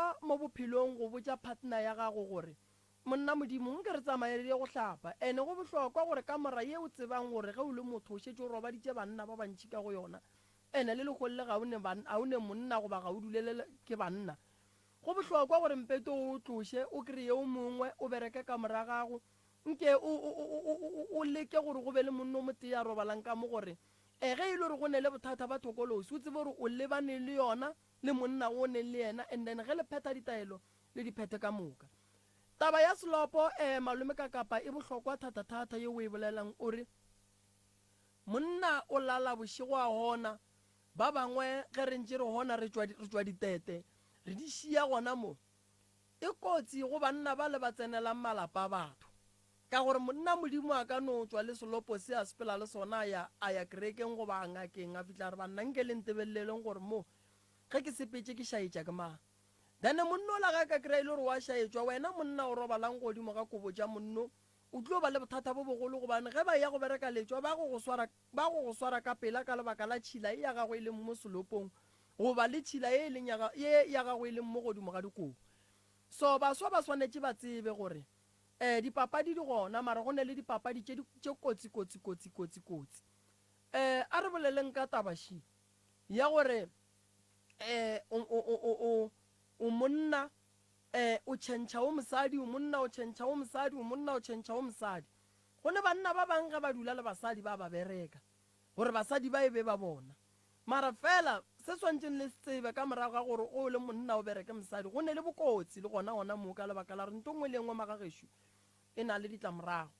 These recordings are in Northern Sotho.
bohlokwa mo bophelong go botša partner ya gago gore monna modimo nke re tsamaelele go hlapa ene go bohlokwa gore ka mora ye o tsebang gore ge o le motho o šetse o robaditše banna ba bantši ka go yona ene le legolo le ga o ne monna goba ga o dulele ke banna go bohlokwa gore mpeto o tloše o kreye o mongwe o bereke ka mora gago nke o leke gore go be le monna o motee ya robalang ka mo gore ge e le gore go ne le bothata ba thokolosi o tsebe gore o lebane le yona le monna o neng le yena and then ge le pheta ditaelo le diphethe ka moka taba ya selopo malome ka kapa e bohlokwa thata ye o e bolelang ore monna o lala bošego a gona ba bangwe ge re ntse re gona re tswa ditete re di šia gona mo e kotsi go banna ba le ba tsenelang malapa a batho ka gore monna modimo a ka no tswa le selopo se a sepela le sona a ya kerekeng go ba ngakeng a fitlha re banna nke le ntebeleleng gore mo ge ke sepetse ke šaetša ke mang then monno la ga ka kry ile gore wa šaetšwa wena monna o robalang godimo ga kobo tša monno o tlo ba le bothata bo bogolo gobane ge ba ya go bereka letšwa ba go go swara ka pela ka lebaka la tšhila e ya gago e leng mo selopong goba le tšhila ye ya gago e leng mo godimo ga dikobo so baswa ba swanetše ba tsebe gore dipapadi di gona mara go ne le dipapadi tše kotsi a re boleleng ka tabaši ya gore o monna o tšhentšha o mosadi o monna o tšhentšha o mosadi o monna o tšhentšha o mosadi go ne banna ba bangwe ba dula le basadi ba ba bereka gore basadi ba e be ba bona mara fela se swantšeng le tsebe ka morago ga gore o le monna o bereke mosadi go ne le bokotsi le gona moo ka lebaka la re nto ngwe le ngwe magagešo e na le ditlamorago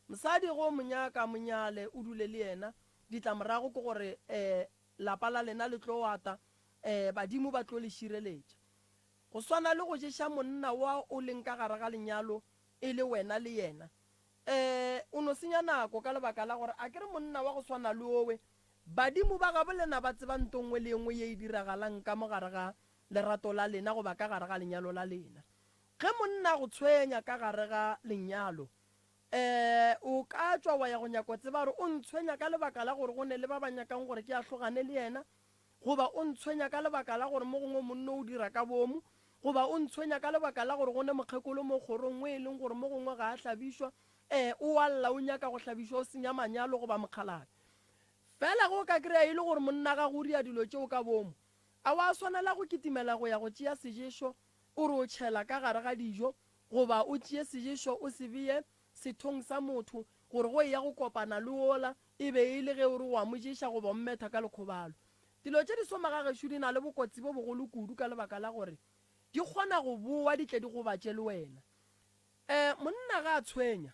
mosadi go monyaka monyale o dule le yena ditlamorago ke gore lapa la lena le tlo wata badimo ba tlo le šireletša go swana le go ješa monna wa o leng ka gare ga lenyalo e le wena le yena o no senya nako ka lebaka la gore a ke re monna wa go swana le owe badimo ba gabo lena ba tseba ntongwe le engwe ye e diragalang ka mo gare ga lerato la lena goba ka gare ga lenyalo la lena ge monna go tshwenya ka gare ga lenyalo o ka tswa wa ya go nyako tseba gore o ntshwenya ka lebaka la gore go ne le ba ba nyakang gore ke a tlogane le yena goba o ntshwenya ka lebaka la gore mo gongwe monno o dira ka bomo goba o ntshwenya ka lebaka la gore go ne mokgekolo mo kgorong e leng gore mo gongwe ga a hlabišwa o a lla o nyaka go hlabišwa o senya manyalo goba mokgalane fela go ka kry-a e le gore monna ga go ria dilo tšeo ka bomo a wa swanela go kitimela go ya go tšea seješo o re o tšhela ka gare ga dijo goba o tšee seješo o se beye sethong sa motho gore go ya go kopana le ola e be e le ge o re wa moješa goba mmetha ka lekgobalo dilo tše di somagagešo di na le bokotsi bo bogolo kudu ka lebaka la gore di kgona go boa di tle di gobatše le wena monna ga a tshwenya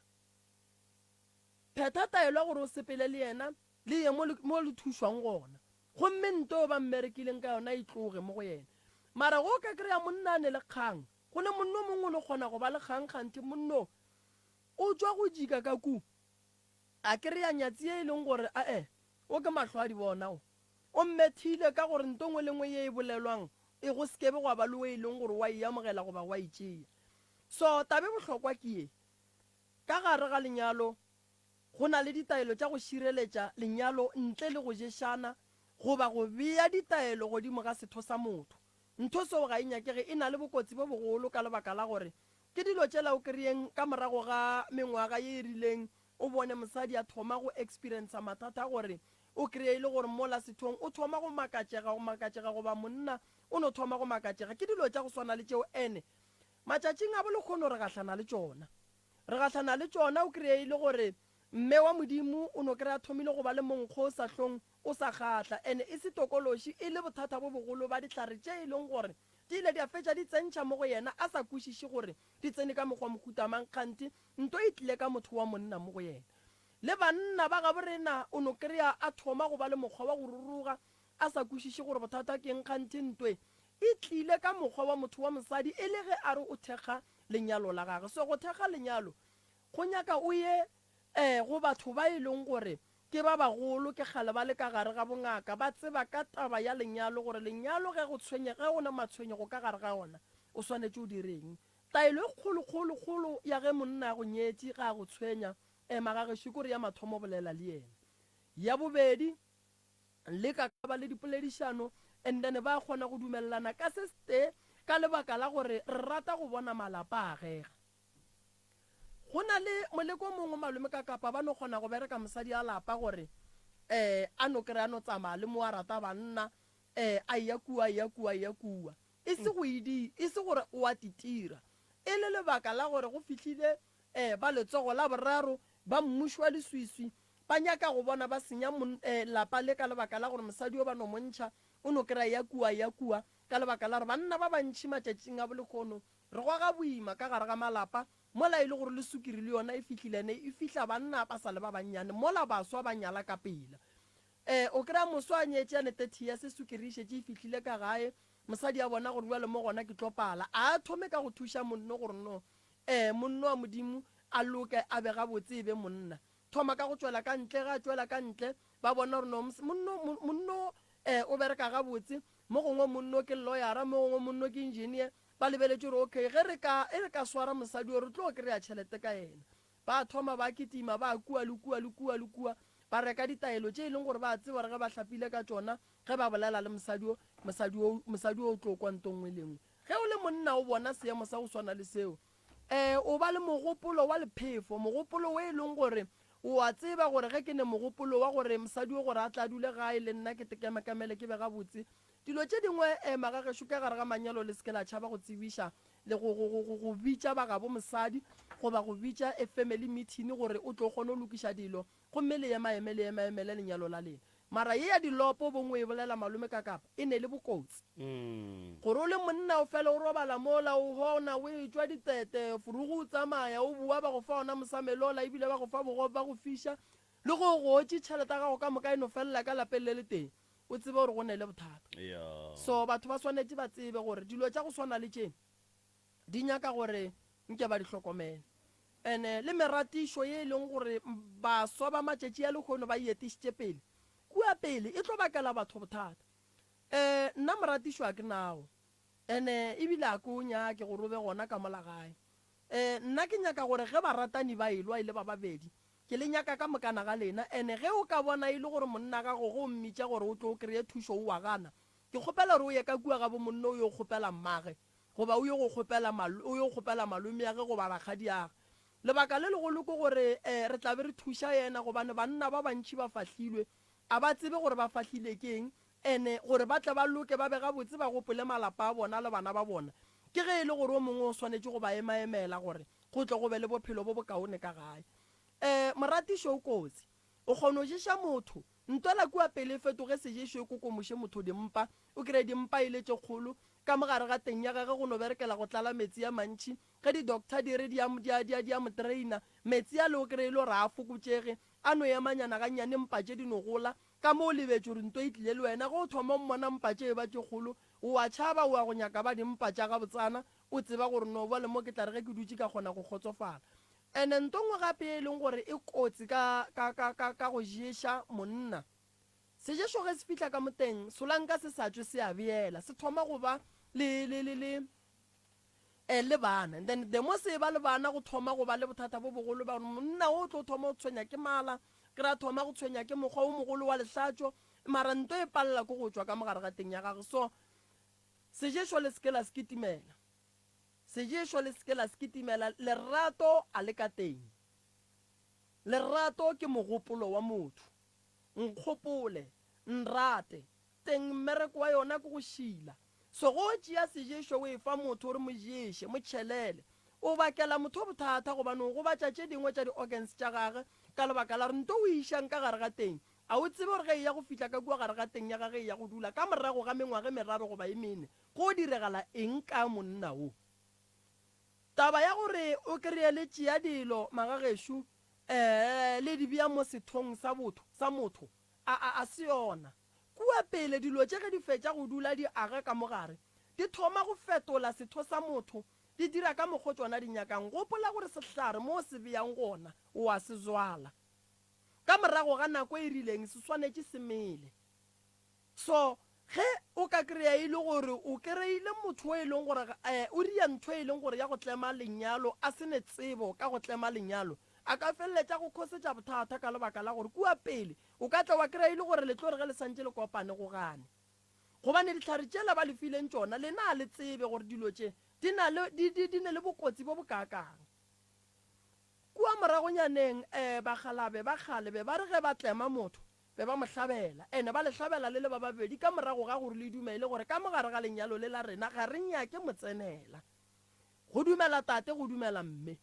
phetha taelo gore o sepele le yena le ye mo le thušwang gona gomme nto ba mmerekileng ka yona e tloge mo go yena mara go ka kry-a monna a ne le kgang go ne monno mongwe le kgona go ba le kgang kgante monno o tswa go jika ka ku a kry-a nyatsi e leng gore o ke matlho a di bonao o mmethile ka gore nto ngwe le ngwe ye e bolelwang e go sekebe go ba le o e leng gore wa iamogela goba wa itšea so tabe bohlokwa ke ye ka gare ga lenyalo go na le ditaelo tša go šireletša lenyalo ntle le go ješana goba go bea ditaelo godimo ga setho sa motho ntho seo ga e nyakege e na le bokotsi bo bogolo ka lebaka la gore ke dilo tšela o kry-eng ka morago ga mengwaga ye e rileng o bone mosadi a thoma go experience mathata gore o kry-e le gore mola sethong o thoma go makatšega goba monna o no thoma go makatšega ke dilo tša go swana le tšeo ene matšatšing a bolekgono re gahlana le tšona o kry-e le gore mme wa modimo o no kry-a thomile go ba le monkgo o sa hlong o sa kgatla ene e se tokološi e le bothata bo bogolo ba dihlare tše e leng gore di ile di a fetša di tsentšha mo go yena a sa kwešiše gore di tsene ka mokgwa mohutamang kgante nto e tlile ka motho wa monna mo go yena le banna ba ga borena o no kry-a a thoma go ba le mokgwa wa go ruruga a sa kwešiše gore bothata ke kgante ntwe e tlile ka mokgwa wa motho wa mosadi e le ge a re o thekga lenyalo la gage so go thekga lenyalo go nyaka o ye go batho ba e leng gore ke ba bagolo ke kgale ba le ka gare ga bongaka ba tseba ka taba ya lenyalo gore lenyalo ge go tshwenye ge go na matshwenyego ka gare ga ona o swanetše o direng taelo e kgolo ya ge monna ya go nyetše ga go tshwenya magagešo kore ya mathomo bolela le yena ya bobedi le ka ba le dipoledišano and then ba kgona go dumelelana ka se ste ka lebaka la gore re rata go bona malapa a gega go na le moleko mongwe malome ka kapa ba no kgona go bereka mosadi a lapa gore a no kry-a no tsamaya le mo a rata banna a ya kua e se gore o a titira e le lebaka la gore go fitlhile ba letsogo la boraro ba mmušwa le swiswi ba nyaka go bona ba senya lapa le ka lebaka la gore mosadi o ba no montšha o no kry-a ya kua ka lebaka la gore banna ba bantšhi matšatšing a bolekgono re go ga boima ka gare ga malapa mola e le gore le sukiri le yona e fitlhilene e fitlha banna ba sa le ba bannyane mola baswa ba nyala ka pela o kry-a moswa a nyetse ane 30 ya se sukiri e šetse e fitlhile ka gae mosadi a bona gore bjale mo gona ke tlopala a thome ka go thuša monno gore no monno wa modimo a loke a be ga botse e be monna thoma ka go tswela ka ntle ga tswela ka ntle ba bona gore no monno o bereka ga botse mo gongwe monno ke lawyera mo gongwe monno ke engineer ba lebeletse gore okay ge re ka swara mosadi o re tlo kry-a tšhelete ka ena ba thoma ba ketima ba kua le kua ba reka ditaelo tše e leng gore ba tseba re ge ba hlapile ka tsona ge ba bolela le mosadi o tlo kwa ntongwe lengwe ge o le monna o bona seemo sa go swana le seo o ba le mogopolo wa lephefo mogopolo o e leng gore o a tseba gore ge ke ne mogopolo wa gore mosadi o gore a tla dule gae le nna ke tekemekamele ke be ga botse dilo tše dingwe magagesho ka gare ga manyalo le seke la tšhaba go tsebiša le go bitša ba gabo mosadi goba go bitša family meeting gore o tlo kgone o lokiša dilo gomme le emaemele lenyalo la lena mara ye ya dilopo bongwe e bolela malome ka kapa e ne le bokotsi gore o le monna o fela o robala mola o hona o e tswa ditete furugu o tsamaya o bua ba go fa ona mosamelola ebile ba go fa bogobe ba go fiša le go gotse tšhelete ya gago ka moka e no felela ka lapeng le le teng o tsebe gore go ne le bothata so batho ba swanetse ba tsebe gore dilo tša go swana le tšene di nyaka gore nke ba di hlokomele ene le meratišo ye e leng gore baswa ba matšatši ya lekgono ba ietišitše pele kua pele e tlo bakela batho bothata nna moratišo a ke nago ene ebile a ke o nyake gore o be gona ka mola gae nna ke nyaka gore ge baratani ba elwa e le ba babedi ke le nyaka ka mokana ga lena ene ge o ka bona e le gore monna gago go mmitša gore o tlo o kry-e thušo o wa gana ke kgopela gore o ye ka kua gabo monna o yo kgopela mmage goba o yo kgopela malome ya ge goba bakgadi age lebaka le legolo ke gore re tla be re thuša yena gobane banna ba bantšhi ba fahlilwe a ba tsebe gore ba fahlile keng ene gore ba tle ba loke ba be ga botse ba gopole malapa a bona le bana ba bona ke ge e le gore o mongwe o swanetse go ba emaemela gore go tle go be le bophelo bo bokaone ka gae moratišo o kotsi o kgona o ješa motho ntwela kua pele fetoge seješo e kokomoše motho dimpa o kry dimpa e letse kgolo ka mogare ga teng ya gage go no berekela go tlala metsi ya mantšhi ge di-doctor di re di a mo traina metsi a le o kry-e le gore a fokotšege a no emanyana ga nnyane mpa tše di no gola ka mo o lebetse gore nto e tlile le wena ge o thoma mmona mpa tše e ba tše kgolo o a tšhaba o a go nyaka ba dimpa tša ga botsana o tseba gore no bole mo ke tla re ge ke dutse ka kgona go kgotsofala ande ntongwe gape e leng gore e kotsi ka go ješa monna seješo ge se fitlha ka moteng solanka se sa tswe se a beela se thoma go ba le bana and then the mo se ba le bana go thoma go ba le bothata bo bogolo ba monna o tlo thoma o tshwenya ke mala ke ra thoma go tshwenya ke mokgwa o mogolo wa lehlatšo mara nto e palela ko go tswa ka mogare ga teng ya gage so seješo le seke la sekitimela seješo le seke la sekitimela lerato a le ka teng lerato ke mogopolo wa motho nkgopole nrate teng mmereko wa yona ke go šila so go tšea seješo o e fa motho gore mo ješe mo tšhelele o bakela motho bothata gobane go batša tše dingwe tša di-organs tša gage ka lebaka la gore nto o išang ka gare ga teng a o tsebe gore ge e ya go fitlha ka kua gare ga teng ya gage e ya go dula ka morago ga mengwage meraro goba e mene go diragala eng ka monna o taba ya gore o kry-e le tšea dilo magagešo le di bea mo sethong sa motho a se yona kua pele dilo tše ge di fetša go dula di aga ka mogare di thoma go fetola setho sa motho di dira ka mokgwa tsona di nyakang gopola gore sehlare mo se beyang gona o a se zwala ka morago ga nako e rileng se swanetše se mele so ge o ka kry-a e le gore o kry-ile motho o e leng gore o ria ntho e leng gore ya go tlema lenyalo a se ne tsebo ka go tlema lenyalo a ka feleletša go khosetša bothata ka lebaka la gore kua pele o ka tla wa kry-a e le gore letlo re ge le santše le kopane go gane gobane ditlhare tšela ba le fileng tšona le na le tsebe gore dilo tše di na le bokotsi bo bokakang kua moragonyaneng bagalabe ba kgalebe ba re ge ba tlema motho be ba mo hlabela ene ba le hlabela le ba babedi ka morago ga gore le dumele gore ka mogare ga lenyalo le la rena ga re nyake motsenela go dumela tate go dumela mme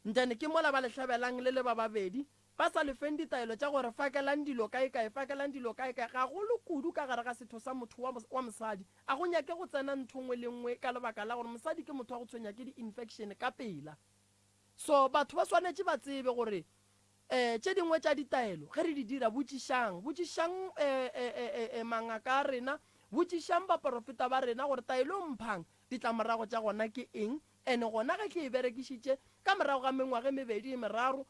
ntene ke mola ba le hlabelang le ba babedi ba sa lefeng ditaelo tša gore fakelang dilo kae ga go le kudu ka gare ga setho sa motho wa mosadi a go nyake go tsena ntho nngwe le nngwe ka lebaka la gore mosadi ke motho wa go tshwenya ke di-infection ka pela so batho ba swanetše ba tsebe gore tše dingwe tša ditaelo ge re di dira botšišang mangaka a rena botšišang baporofeta ba rena gore taelo mphang ditlamorago tša gona ke eng ene gona ge ke e berekišitše ka morago ga mengwaga mebedi meraro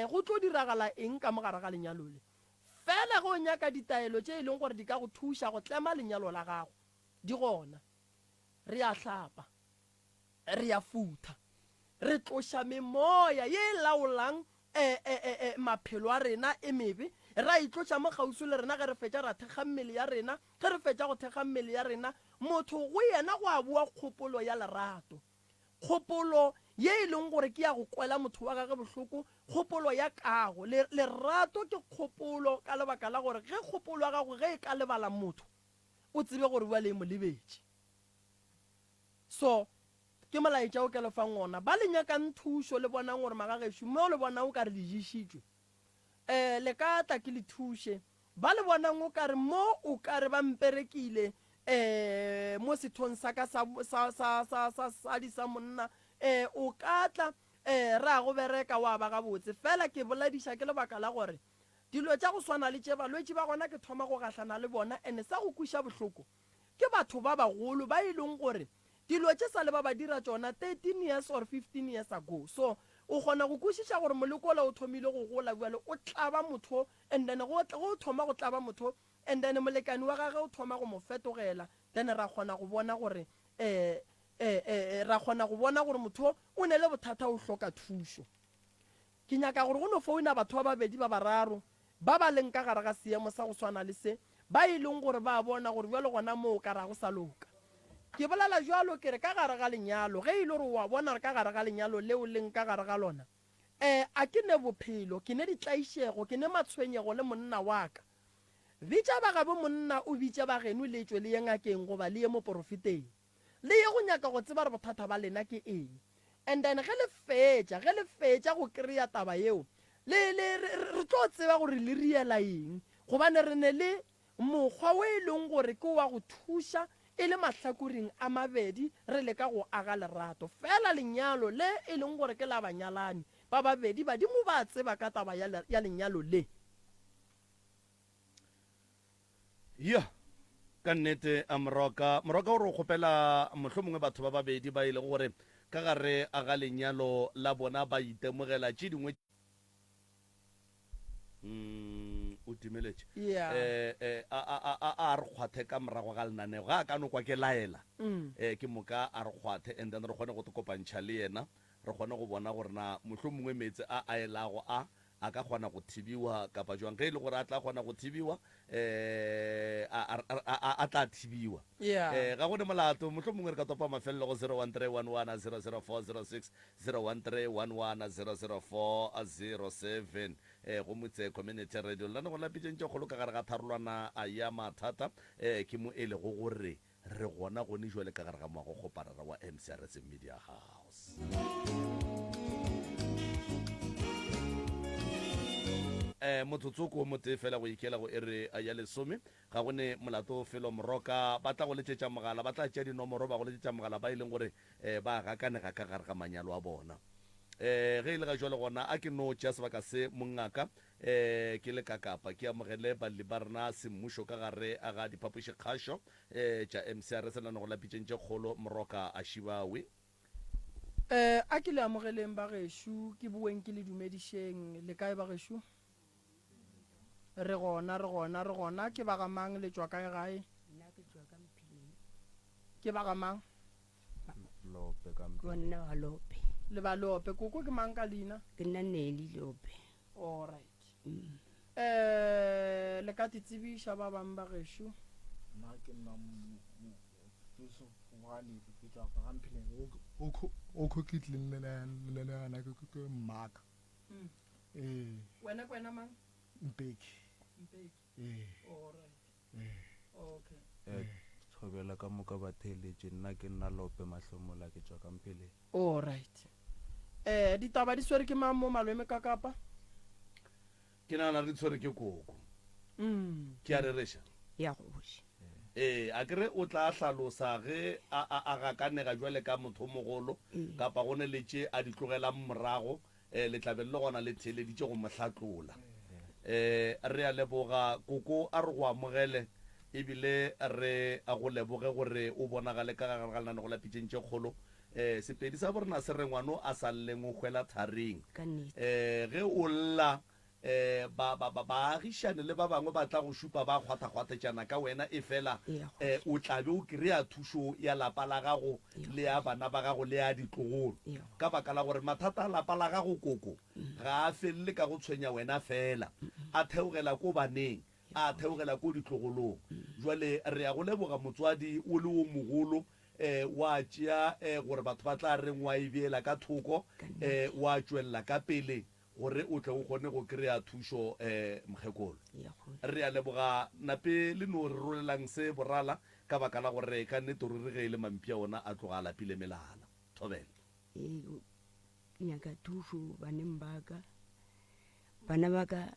go tlo diragala eng ka mogare ga lenyalo le fela go nyaka ditaelo tše e leng gore di ka go thuša go tlema lenyalo la gago di gona re a hlapa re a futha re tloša memoya ye laolang maphelo a rena e mebe ra itloša mo kgausi le rena ge re fetša ra thekga mmele ya rena ge re fetša go thekga mmele ya rena motho go yena go a bua kgopolo ya lerato kgopolo ye e leng gore ke ya go kwela motho wa gage bohloko kgopolo ya kago lerato ke kgopolo ka lebaka la gore ge kgopolo ya gago ge e ka lebala motho o tsebe gore bua le mo lebetše so ke molaetša o ke lefang ona ba le nyakang thušo le bonang gore magagešo mo le bonang o ka re dijišitšwe le ka tla ke le thuše ba le bonang o ka re mo o ka re ba mperekile mo sethong sa ka sa di sa monna o ka tla ra go bereka wa ba gabotse fela ke boladiša ke lebaka la gore dilo tša go swana le tše balwetši ba gona ke thoma go gahlana le bona ene sa go kuša bohloko ke batho ba bagolo ba e leng gore dilo tše sa le ba ba dira tšona 13 years or 15 years ago so o kgona go kwešiša gore molekola o thomile go gola bjale o tlaba motho and then go thoma go tlaba motho and then molekani wa gage o thoma go mo fetogela then ra kgona go bona gore motho o ne le bothata o hloka thušo ke nyaka gore go no founa batho ba babedi ba bararo ba ba leng ka gare ga seemo sa go swana le se ba e leng gore ba bona gore bjalo gona moo ka ra go sa loka ke bolela jalo ke re ka gare ga lenyalo ge e le gore wa bona ka gare ga lenyalo leo leng ka gare ga lona a ke ne bophelo ke ne ditlaišego ke ne matshwenyego le monna wa ka bitša ba gabe monna o bitša ba geno letšwe le ye ngakeng goba le ye mo porofeteng le ye go nyaka go tseba re bothata ba lena ke eng and then ge le fetša go kry-a taba yeo re tlo tseba gore le riela eng gobane re ne le mokgwa o e leng gore ke wa go thuša e le mahlakoreng a mabedi re leka go aga lerato fela lenyalo le e leng gore ke la banyalani ba babedi badimo ba tseba ka taba ya lenyalo le ya ka nnete a moroka o re kgopela mohlho mongwe batho ba babedi ba ile gore ka gare a ga lenyalo la bona ba itemogela tše dingwe o timeletše a re kgwathe ka morago ga lenaneo ga a ka no kwa ke laela ke moka a re kgwathe and then re kgone go kopantšha le yena re kgone go bona gore na mohlho mongwe metse a elago a ka kgona go thibiwa kapa jwang ge e le gore a tla kgona go thibiwa a tla thibiwa ga gone molato mohlho mongwe re ka topa mafelelo go 01311004006 01311004007 go motse community radio lana go lapitšentše kgolo ka gare ga tharolwana ya mathata ke mo e le go gore re gona gone jwale ka gare ga moago parara wa MCRS Media House mothotsoko mo te fela go ikela go ere ya lesome ga gone molato felo moroka ba tla go letsetša mogala ba tla tšea dinomoro ba go letsetša mogala ba e leng gore ba gakanega ka gare ga manyalo a bona ge e le ga jwale gona a ke no tšea sebaka se mongaka ke le kakapa ke amogele balli ba rena semmušo ka gare a ga diphapoši kgašo tša MCRS lane go lapitšentše kgolo moroka a šibawe a ke le amogeleng ba gešo ke bueng ke le dumedišeng le kae ba gešo re gona ke ba ga mang le tšwa kae gae ke ba ga mang le ba Lope koko ke mang ka leina ke nna Neli Lope alright le ka titsebiša ba bang ba gešo nna ke nna Joseph Wale ke tswa ka Gampheleng o khokitleng le yana ke mmaka wena mang Mpeki alright okay Thobela ka moka ba theletše nna ke nna Lope Mahlomola ke tswa ka Mpheleng. alright ditaba di swere ke mang mo malweme ka kapa ke nagana re tshwere ke koko ke a rereša ya go boša a kere o tla hlalosa ge a gakanega jwale ka motho mogolo kapa go ne letše a di tlogelang morago le tlabe le gona le theeleditše go mohlatlola re a leboga koko a re go amogele ebile re a go leboge gore o bonagale ka gare ga lenane go lapitšeng tše kgolo sepedi sa borena se re ngwano a sa lleng o hwela tharing ka nnete ge o lla baagišane le ba bangwe ba tla go šupa ba kgwathakgwathetšana ka wena e fela o tlabe o kry-a thušo ya lapa la gago le ya bana ba gago le ya ditlogolo ka baka la gore mathata a lapa la gago koko ga a felele ka go tshwenya wena fela a theogela ko baneng a theogela ko ditlogolong jwale re ya go leboga motswadi o le o mogolo wa tšea gore batho ba tla reng wa e beela ka thoko wa tšwelela ka pele gore o tle o kgone go kry-a thušo mokgekolo re a leboga nape le no re rolelang se borala ka baka la gore ka nnete ruri ge e le mampia ona a tloga a lapile melala thobela ke nyaka thušo baneng baka bana baka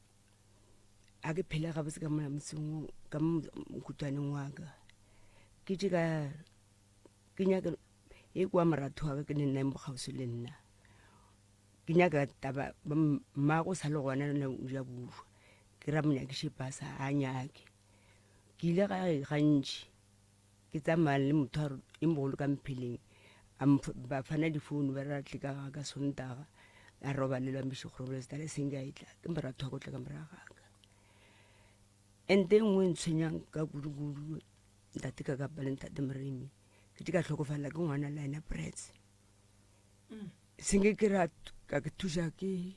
a ke phela gabotse ka mona motseng ka mokhutswaneng wa ka ke tše ke nyaka e kwa moratho wa ka ke ne nnaeng bogauso le nna ke nyaka taba mmago sa le gona ja bušwa ke ra monyakiše pasa a nyake ke ile gantši ke tsamaya le motho e mogolo ka Mpheleng ba fana difounu ba ratle ka Sontaga a roba le lwambiše kgorobolo se tale seng ka etla ke moratho wa go tla ka moragaka ente nngwe ntshwenyang ka kudu ntate ka kapa le ntate Moremi ke ka tlhokofalela ke ngwana la ena Brets senge ke ra ka ke thuša ke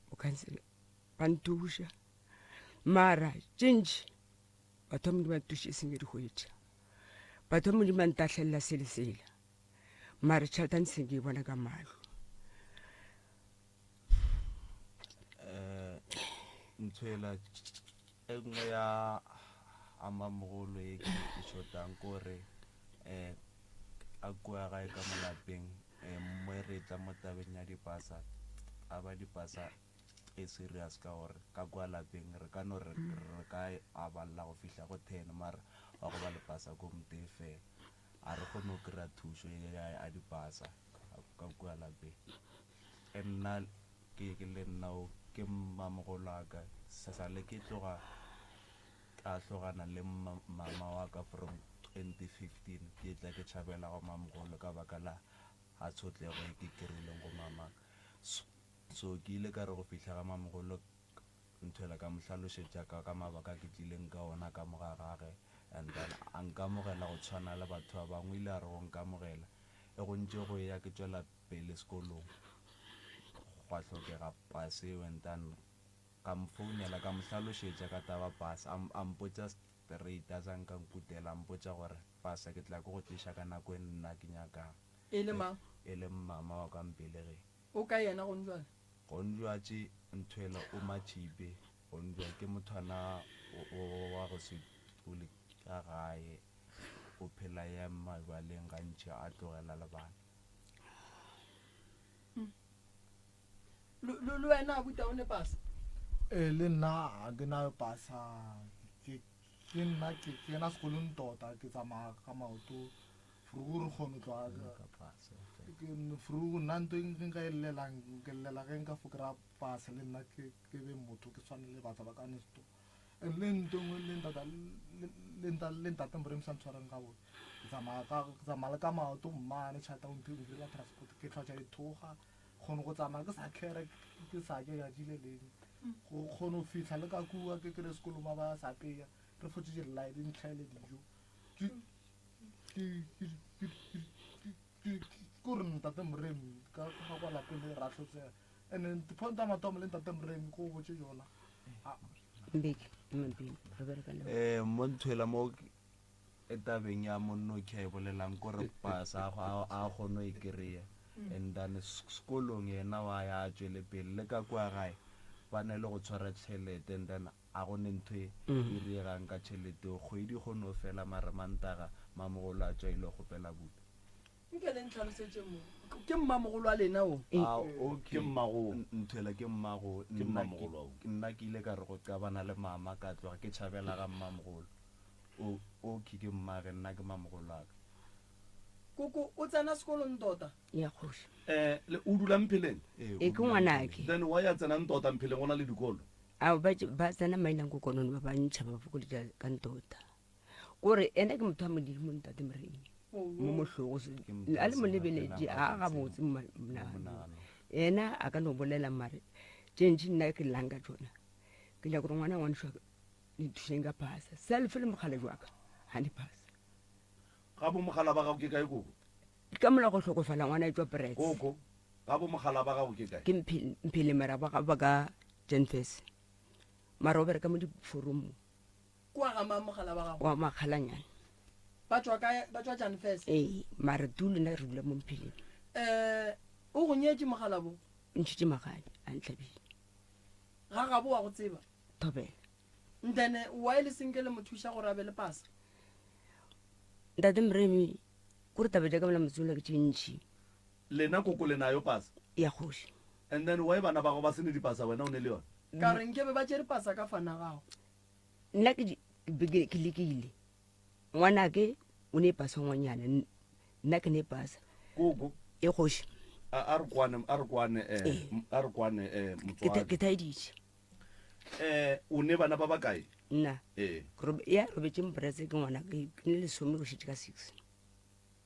bokansele ba nthuša mara tšentši batho ba modimo ba thuše senge di hwetša batho ba modimo ba ntahlelela selesela mara tšhaletane senge e bona ka mahlo Ntshwela e nngwe ya amamogolo e ke shotang kore a kua gae ka molapeng mmoe re tla mo tabeng ya dipasa a ba dipasa e serious ka gore ka kua lapeng re ka no re ka a balla go fihla go 10 mara wa go ba le pasa ko mte fela a re kgone go kry-a thušo a dipasa ka kua lapeng nna ke le nna ke mmamogolo a ka sasale ke tloga a tlogana le mama wa ka from 2015 ke tla ke tšhabela go mamogolo ka baka la a tshotlego e ke kry-ileng go mamaka so ke ile ka re go fihla ga mamogolo nthwela ka mohlalošetša ka mabaka ke tlileng ka ona ka mogagage and then a nkamogela go tshwana le batho ba bangwe ile a re go nkamogela e go ntše go ya ke tšwela pele sekolong gwa hlokega pase and then ka mfounela ka mohlalošetša ka taba pasa a mpotša straight a sa nka nkutela a mpotša gore pasa ke tla ke go tliša ka nako e nna ke nyakang e le mang e le mmama wa ka Mpelege o ka yena go njwana go njwatše nthwela o matšhipe go njwa ke mothwana wa go se pule ka gae o phela ya mabaleng gantši a tlogela le bana le wena a buta o ne pasa le nna ke na pasa ke nna ke na sekolong tota ke tsamaya ka maoto frugu re kgone tloa ka pasa frugu nna nto nka e llelang ke llela ge nka fokera pasa le nna ke be motho ke tshwane le batho ba ka nesto le nto ngwe le ntate Moremi sa ntshwareng ka bone ke tsamaya le ka maoto mmane tšhata onthela transport ke tlhwatša dithoga kgone go tsamaya ke sa kere ke sa ke ya dile leng go kgone go fitlha le ka kua ke kere sekolong ba ba sa peya re fotse line di ntlhaele dijo kore ntate Moremi ka kwa lapeng le ratlhotsega and ponta matomo le ntate Moremi ko botse yona Mbeki Mabini re berekana mo nthwela mo e tabeng ya monno ke a e bolelang kore pasa a kgono e kry-e and then sekolong yena wa ya tswele pele le ka kwa gae ba na le go tshwara tšhelete and then a gone ntho e regang ka tšhelete kgwedi kgone o fela mare mantaga mamogolo a tswa ile go pela buta nke le ntlhalosetse mo ke mmamogolo a lena o ke mmago nthwela ke mmago Ke mmamogolo ao. nna ke ile ka re go qabana le mama ka tloga ke tšhabela ga mmamogolo o ke mmage nna ke mamogolo aka koko o tsena sekolong tota ya kgoši o dula mpheleng e ke ngwanake then wa ya tsenang tota mpheleng go na le dikolo ao ba tsena mainang ko konone ba bantšha ba fokoletša ka ntota kore ene ke motho a modimo ntate moremi mo motlhogo a le molebeletše a gabotse monagano ena a ka no bolela mare tšentši nna ke llang ka tsona ke ja gore ngwana ngwanešwa le thušeng ka phasa selfe le mogale jwaka ga di phasa ga bo mogala ba gago ke kae koko ke ka mola go tlhokofala ngwana e tswa prets koko ga bo mogala ba gago ke kae ke mphele mara ba ka jenfes mara o bereka mo diforomong kwa ga mamogala ba gago wa makgalanyana ba tswa jan first ee mara tulo nna re dula mo mpheleng o go nyetse mogala bo ntšhitše magadi a ntlhabile ga gabo wa go tseba thobela then wa e le senke le mothuša gore a be le pasa ntate moremi kore taba ja ka mola motsola ke tše ntšhi lena koko le nayo pasa ya kgoši and then wa e bana ba go ba sene dipasa wena o ne le yone ka re nke be ba tšere pasa ka fana gago nna ke lekile ngwanake o ne pasa ngwanyane nna ke ne pasa koko e kgoši a re kwane motswadi ke thaeditše o ne bana ba ba kae nna ee ya robetse mprese ke ngwanake ke ne lesome go šetse ka 6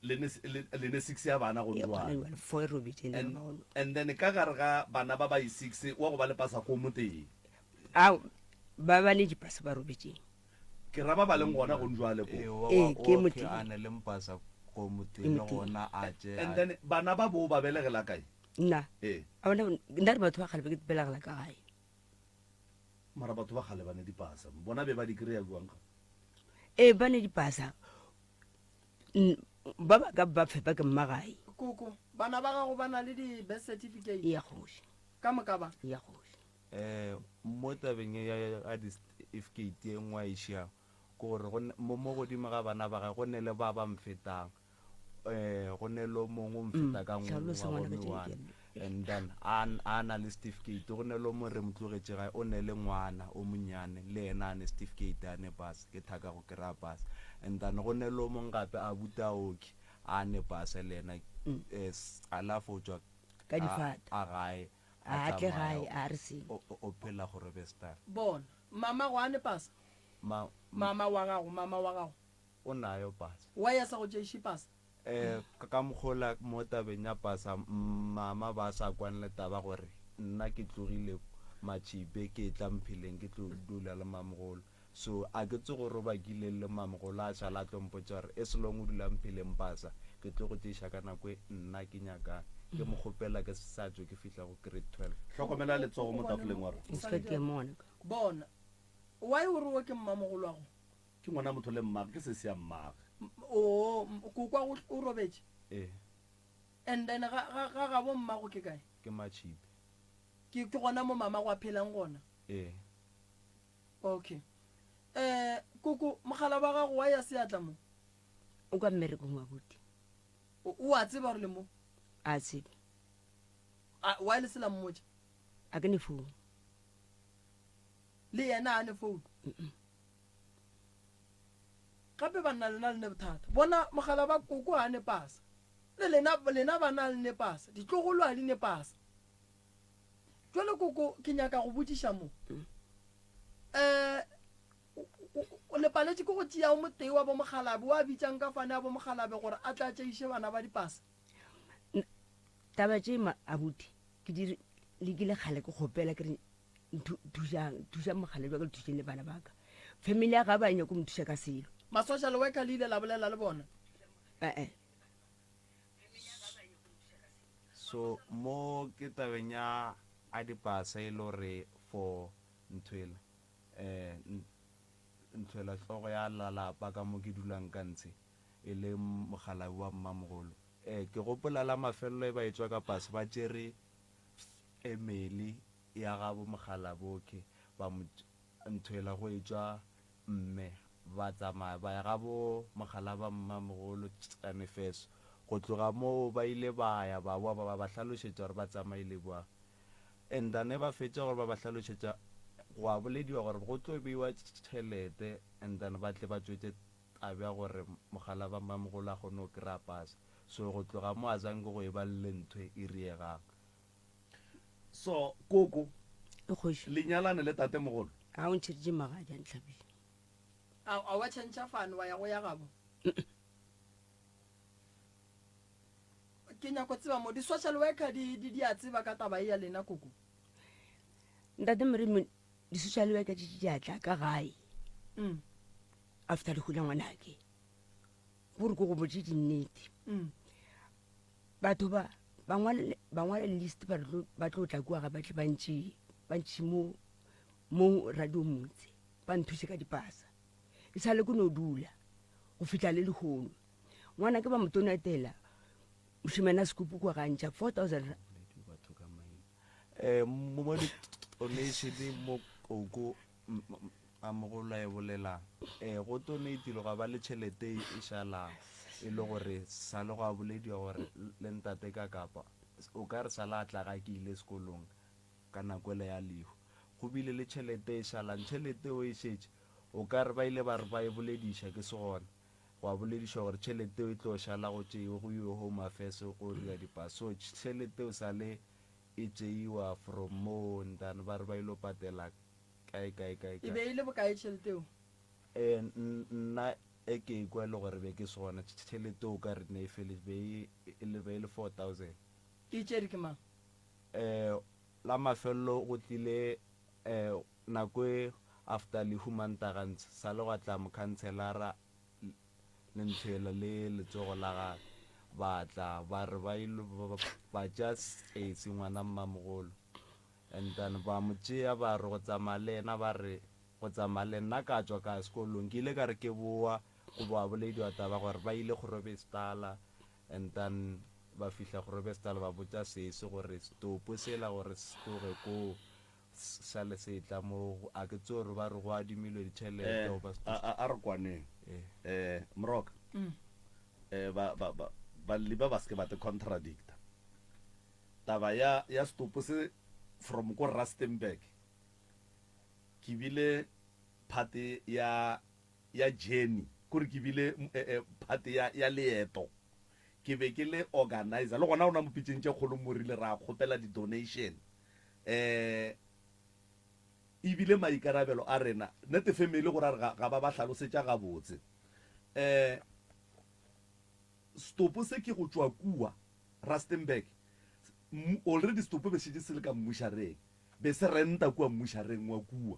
lene 6 ya bana go jwala 4 robetse and then ka gare ga bana ba ba i6 wa go ba le pasa ko mo teng a ba ba le dipasa ba robetseng ke ra ba leng gona go njwale ko ke motho a ne le mpasa ko moteng le gona a tše and then bana ba bo ba belegela kae nna ee nna re batho ba kgale be ke belegela ka gae mara batho ba gale ba ne dipasa bona be ba di kry-a buang ka ee ba ne dipasa ba ba ka ba fepa ke mmagae koko bana ba gago ba na le di-birth certificate ya kgoši ka moka ba ya kgoši mo tabeng ya di-certificate e nngwe a išia ke gore mo godimo ga bana ba gae go ne le ba ba mfetang go ne le mongwe o mfeta ka hlalosa ngwana ka ngwaga tšhelete. and then a na le certificate go ne le mo re motlogetše gae o ne le ngwana o monnyane le ena a ne certificate a ne pasa ke thaka go kry-a pasa and then go ne le mong gape a buta oki a ne pasa le ena a lafo tswa ka difata a gae a tle gae a re seng o phela gore be star bona mama go a ne pasa mama wa gago o nayo pasa wa ya sa go tšeiše pasa ka mokgola mo tabeng ya pasa mama ba sa kwane le taba gore nna ke tlogile matšhipe ke tla mpheleng ke tlo dula le mamogolo so a ke tse gore ba kile le mamogolo a šala a tlompotsa gore e selong o dula mpheleng pasa ke tlo go teiša ka nako e nna ke nyakang ke mo kgopela ke sa tswe ke fitlha go grade 12 tlhokomela letsogo mo tafoleng wa re o seka ke mona bona wa e gore o ke mmamogolo wa go ke ngwana motho le mmage ke se se ya mmage o kokwa o robetse and then ga gabo mmago ke kae ke matšhipe ke gona mo mama go a phelang gona okay koko mogala ba gago wa ya seatla mo o ka mmerekong wa boti o a tseba gore le mo a tsebe wa le sela mmotse a ke ne founu le yena a ne founu gape ba nna lena le ne bothata bona mogala ba koko a ne pasa le lena ba na le ne pasa ditlogolo a di ne pasa jwale koko ke nyaka go botiša mo o le paletše ke go tšea o motei wa bo mogalabe wa bitsang ka fane a bo mogalabe gore a tla tšeiše bana ba dipasa taba tše abuti ke lekile kgale ke kgopela ke re thuša mogale jwa ka le thušeng le bana baka family ya ga ba nyako mo thuša ka selo ma-social worker le ile la bolela le bona so mo ke tabeng ya a dipasa e le gore for ntwela nthwela tlogo ya lalapa ka mo ke dulang ka ntshe e le mogala wa mmamogolo ke gopola la mafelelo e ba etswa ka pase ba tšere email ya gabo mogala boke ba nthwela go etswa mme ba tsamaya ba ya gabo mogala ba mmamogolo tsanefeso go tloga moo ba ile ba ya ba boa ba hlalošetša gore ba tsamaile boa and then ba fetša gore ba hlalošetša go a bolediwa gore go tlo beiwa tšhelete and then ba tle ba tswetse tabe ya gore mogala ba mmamogolo a kgone go kry-a pasa so go tloga mo a zanke go e ba le ntho e riegang. So koko e kgoši lenyalane le tate mogolo a o ntšheditše magaja ntlhabile a wa tšhentšha fane wa ya go ya gabo ke nyako tseba mo di-social worker di a tseba ka taba e ya lena koko ntate moremo di-social worker di a tla ka gae after le hula ngwanake gore ko go botse dinnete batho ba ngwale list ba tlo tla kua ga ba tle bantši mo radio motse ba nthuse ka dipasa e sa le ko no dula go fitla le lehono ngwana ke ba motonatela mošimana sekupu kwa gantšha 4,000 mo donation mo koko a mogolo e bolelang go donatile ga ba le tšhelete e šalang e le gore sa le go a bolediwa gore le ntate ka kapa o ka re sa la tla ga ke ile sekolong ka nako ele ya lehu go bile le tšhelete e šalang tšhelete o e šetše o ka re ba ile ba re ba e bolediša ke se gona go a bolediša gore tšhelete o e tlo šala go tšeo go yo home affairs go dira dipasa so tšhelete o sa le e tšeiwa from mo ntane ba re ba ilo patela kae e be e le bokae tšheleteo nna e ke ikwa le gore be ke sona tšhelete o ka re ne e fele be e le 4,000 e tšere ke mang la mafelelo go tlile nako e after le humantagantse sa le go tla mokhanselara le ntshela le letsogo la ga batla ba re ba just ngwana mmamogolo and then ba motšea ba re go tsamaya le ena ba re go tsamaya le nna ka tswa ka sekolong ke ile ka re ke boa go boa bolediwa taba gore ba ile go Robestala and then ba fihla go Robestala ba botša sese gore stopo sela gore se tloge ko sa le setla mo a ke tso re ba re go adimilwe ditšhelete a re kwaneng moroka ba liba ba ske ba te contradicta taba ya stopo se from ko Rustenburg ke bile phate ya journey kore ke bile phate ya leeto ke be ke le organizer le gona ona mo pitšeng tše kgolo morile ra kgopela di donation ebile maikarabelo a rena nete family gore ga ba hlalosetša gabotse stopo se ke go tšwa kua Rustenburg already stopo be šetse se le ka mmušareng be se renta kua mmušareng wa kua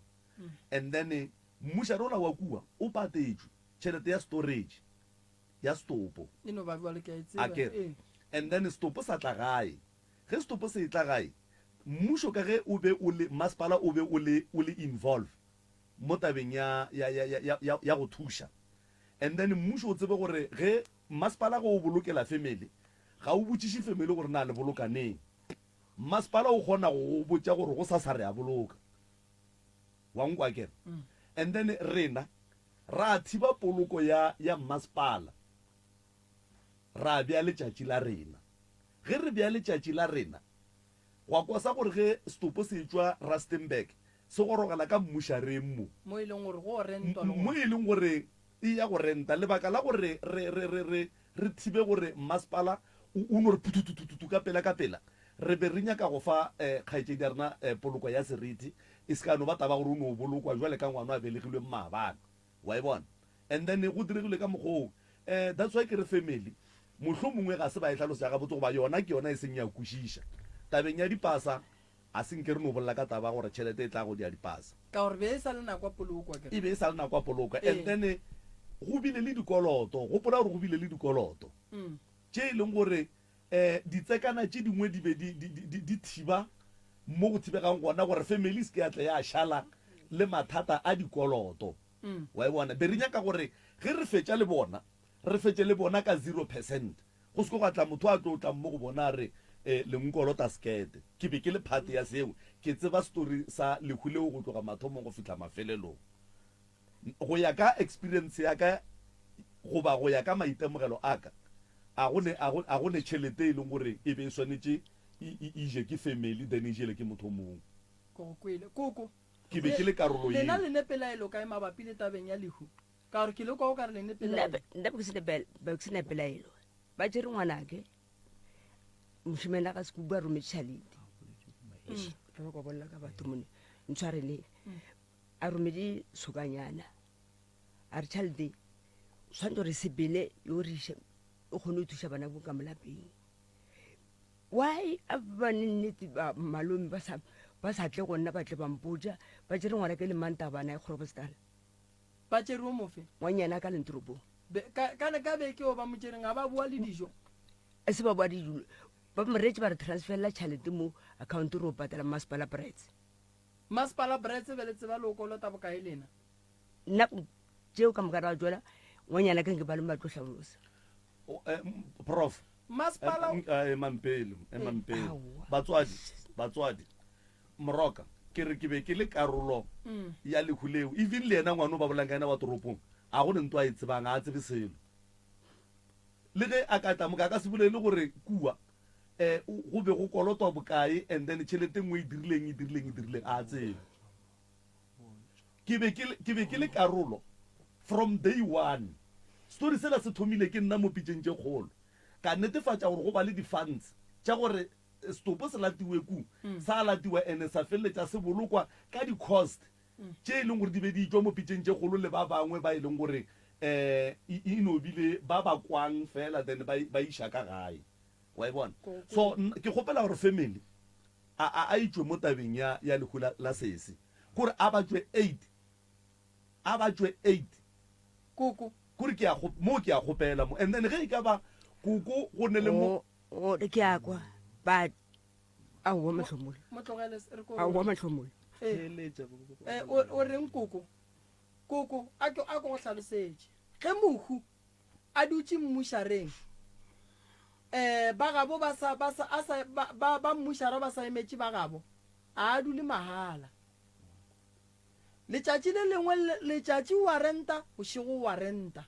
and then mmušare ola wa kua o patetšwe tšhelete ya storage ya stopo akere and then stopo sa tla gae ge stopo se e tla gae mmušo ka ge o be o le masepala o be o le involve mo tabeng ya go thuša and then mmušo o tsebe gore ge masepala go o bolokela family ga o botšiše family gore na le bolokaneng masepala o kgona go botša gore go sa re a boloka wa nkwa kere and then rena ra thiba poloko ya masepala ra bea letšatši la rena ge re bea letšatši la rena wa kwa sa gore ge stopo se tšwa Rustenburg se gorogela ka mmušareng mo e leng gore go rentwa mo e leng gore e ya go renta lebaka la gore re thibe gore masepala o no re pututututu ka pela re be re nyaka go fa kgaetšedi ya rena poloko ya seriti e se ka no ba taba gore o no bolokwa jwale ka ngwana a belegilwe maabana wa e bona and then go diregilwe ka mokgong that's why ke re family mohlho mongwe ga se ba e hlalosa ga botse go ba yona ke yona e seng ya kwešiša tabeng ya dipasa a senke re no bolela ka taba gore tšhelete e tla go dia dipasa ka gore be e sa le nako a polokwa e be e sa le nako a polokwa and then go bile le dikoloto gopola gore go bile le dikoloto tše e leng gore ditsekana tše dingwe di be di thiba mo go thibegang gona gore family se ke ya tla ya šala le mathata a dikoloto wa e bona be re nyaka gore ge re fetša le bona re fetse le bona ka 0% go se go tla motho a tlo tla mo go bona re lenkolota skete ke be ke le phate ya seo ke tseba story sa lehuleo go tloga mathomo go fitla mafelelong go ya ka experience ya ka goba go ya ka maitemogelo aka a gone tšhelete e leng gore e be e swanetše e je ke family then e jele ke motho mongwe koko ke be ke le karolo lena le nepelaelo kae mabapi le tabeng ya lehu ka gore ke le kwa o ka re le nepelaelo nna be ke se nepelaelo ba jere ngwanake mošimena ka seku ba rometse tšhalete re ba kwa bolela ka batho mone ntshwarele a romedi sokanyana a re tšhalete tshwanetse gore sebele yo riše o kgone o thuša bana bo ka molapeng why a bane nnete malome ba sa tle go nna ba tle bampotša ba jere ngwana ke le manta bana e kgoro bostala ba tšeriwo mofe ngwanyana ka lentoropong ka beke o ba motšereng ga ba bua le dijo a se ba boa didulo ba moretše ba re transferla tšhalete mo account re o patela masepala brits masepala brits be le tseba le o kolota bokae lena nna tšeo ka moka ra jola ngwanyana ke nke ba leng ba tlo tlhabolosa prof masepala mampele Aowa. batswadi moroka ke re ke be ke le karolo ya lehuleo even le ena ngwane o ba bolang ka ena wa toropong a go nento a e tsebang a tsebe selo le ge a ka tla moka ka se bolele gore kua go be go kolotwa bokae and then tšhelete ngwe e dirileng a tsebe ke be ke le karolo from day one story sela se thomile ke nna mo pitšeng tše kgolo ka netefatša gore go ba le di-funds tša gore stopo se latiwe ku sa latiwa ene sa feleletša se bolokwa ka di-cost tše e leng gore di be di tšwa mo pitšeng tše kgolo le ba bangwe ba e leng gore e nobile ba ba kwang fela then ba iša ka gae wa e bona so ke kgopela gore family a itšwe mo tabeng ya lehu la sese gore a batšwe 8 koko kore mo ke a kgopela mo and then ge e ka ba koko go ne le mo gore ke akwa but aowa matlhomole motlogele aowa matlhomole o reng koko a ke go tlhalosetse ge mohu a dutse mmušareng ba gabo ba mmušara ba sa emetše ba gabo a dule mahala letšatši le lengwe letšatši wa renta bošego wa renta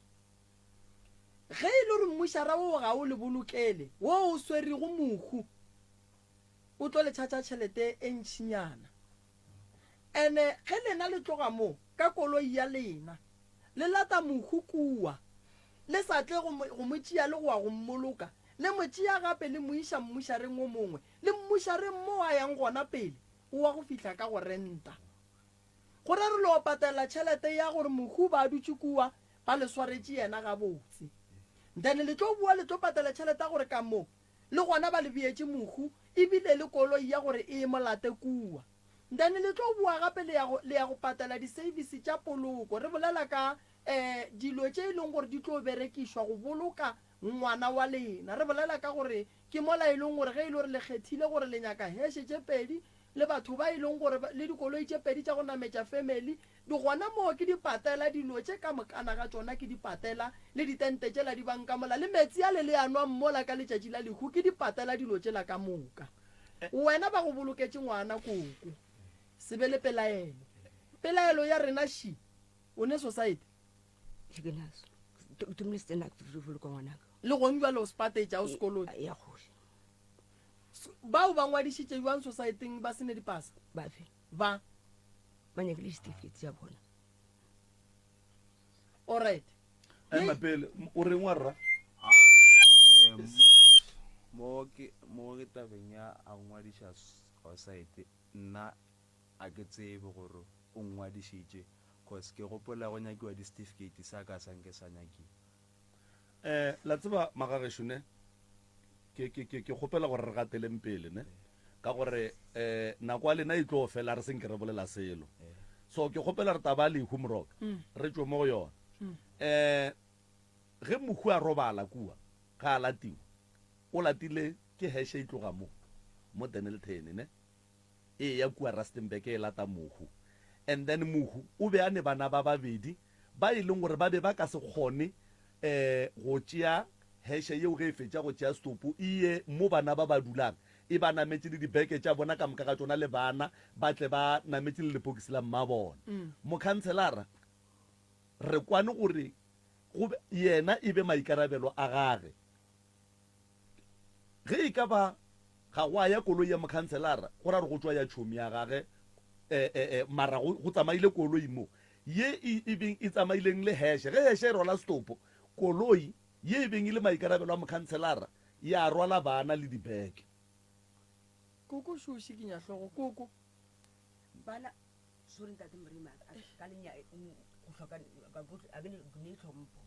ge e le gore mmušara o ga o le bolokele wo o swerego mohu o tlo le tšhatša tšhelete e ntšhinyana ene ge lena le tloga mo ka koloi ya lena le lata mohu kua le sa tle go mo tšea le go wa go mmoloka le mo tšea gape le mo iša mmušareng o mongwe le mmušareng mo a yang gona pele o wa go fihla ka go renta gore re lo patela tšhelete ya gore mohu ba dutse kua ba le swaretše yena gabotse then le tlo bua le tlo patela tšhelete ya gore ka mo le gona ba le beetše mohu ebile le koloi ya gore e molate kua then le tlo bua gape le ya go patela di-service tša poloko re bolela ka dilo tše e leng gore di tlo berekišwa go boloka ngwana wa lena re bolela ka gore ke mola e leng gore ge e le gore le kgethile gore le nyaka heshe tše pedi le batho ba e leng gore le dikoloi tše pedi tša go nametša family di gona moo ke di patela dilo tše ka mokana ga tsona ke di patela le ditente tšela di banka mola le metsi a le leanwa mmola ka letšatši la lehu ke di patela dilo tšela ka moka wena ba go boloketse ngwana koko se be le pelaelo ya rena shi o ne society sekenaso tumile se tena ke ka ngwanaka le gong jwa le o spatetša o sekolong ya gohle bao ba ngwadišitše jwang societyng ba sene dipasa bafe ba ba nyakile certificate ya bona alright mapele o reng wa rra mo ke tabeng ya a ngwadiša society nna a ke tsebe gore o ngwadišitše cause ke gopola go nyakiwa di-certificate sa ka sanke sa nyakiwa la tseba magagešone ke kgopela gore re gateleng pele ne ka gore nako a lena e tlo fela re senke re bolela selo so ke kgopela re taba lehu moroka re tšwe mo go yona ge mohu a robala kua ga a latiwa o latile ke heshe e tloga mo Dennilton ne e ya kua Rustenburg e lata mohu and then mohu o be a ne bana ba babedi ba e leng gore ba be ba ka se kgone go tšea heshe yeo ge e fetša go tšea stopo iye mo bana ba ba dulang e ba nametse le dibeke tša bona ka moka ga tsona le bana ba tle ba nametse le lepokisi la mma bona mokhanselara re kwane gore yena e be maikarabelo a gage ge e ka ba ga go a ya koloi ya mokhanselara go ra re go tswa ya tšhomi ya gage mara go tsamaile koloi mo ye e beng e tsamaileng le heshe ge heshe e rola stopo koloi ye e beng e le maikarabelo a mokhanselara ya rwala bana le dibeke koko shoshi ke nya hlogo koko bana sorry ntate Morima ka lenya go hloka a ke ne tlhompho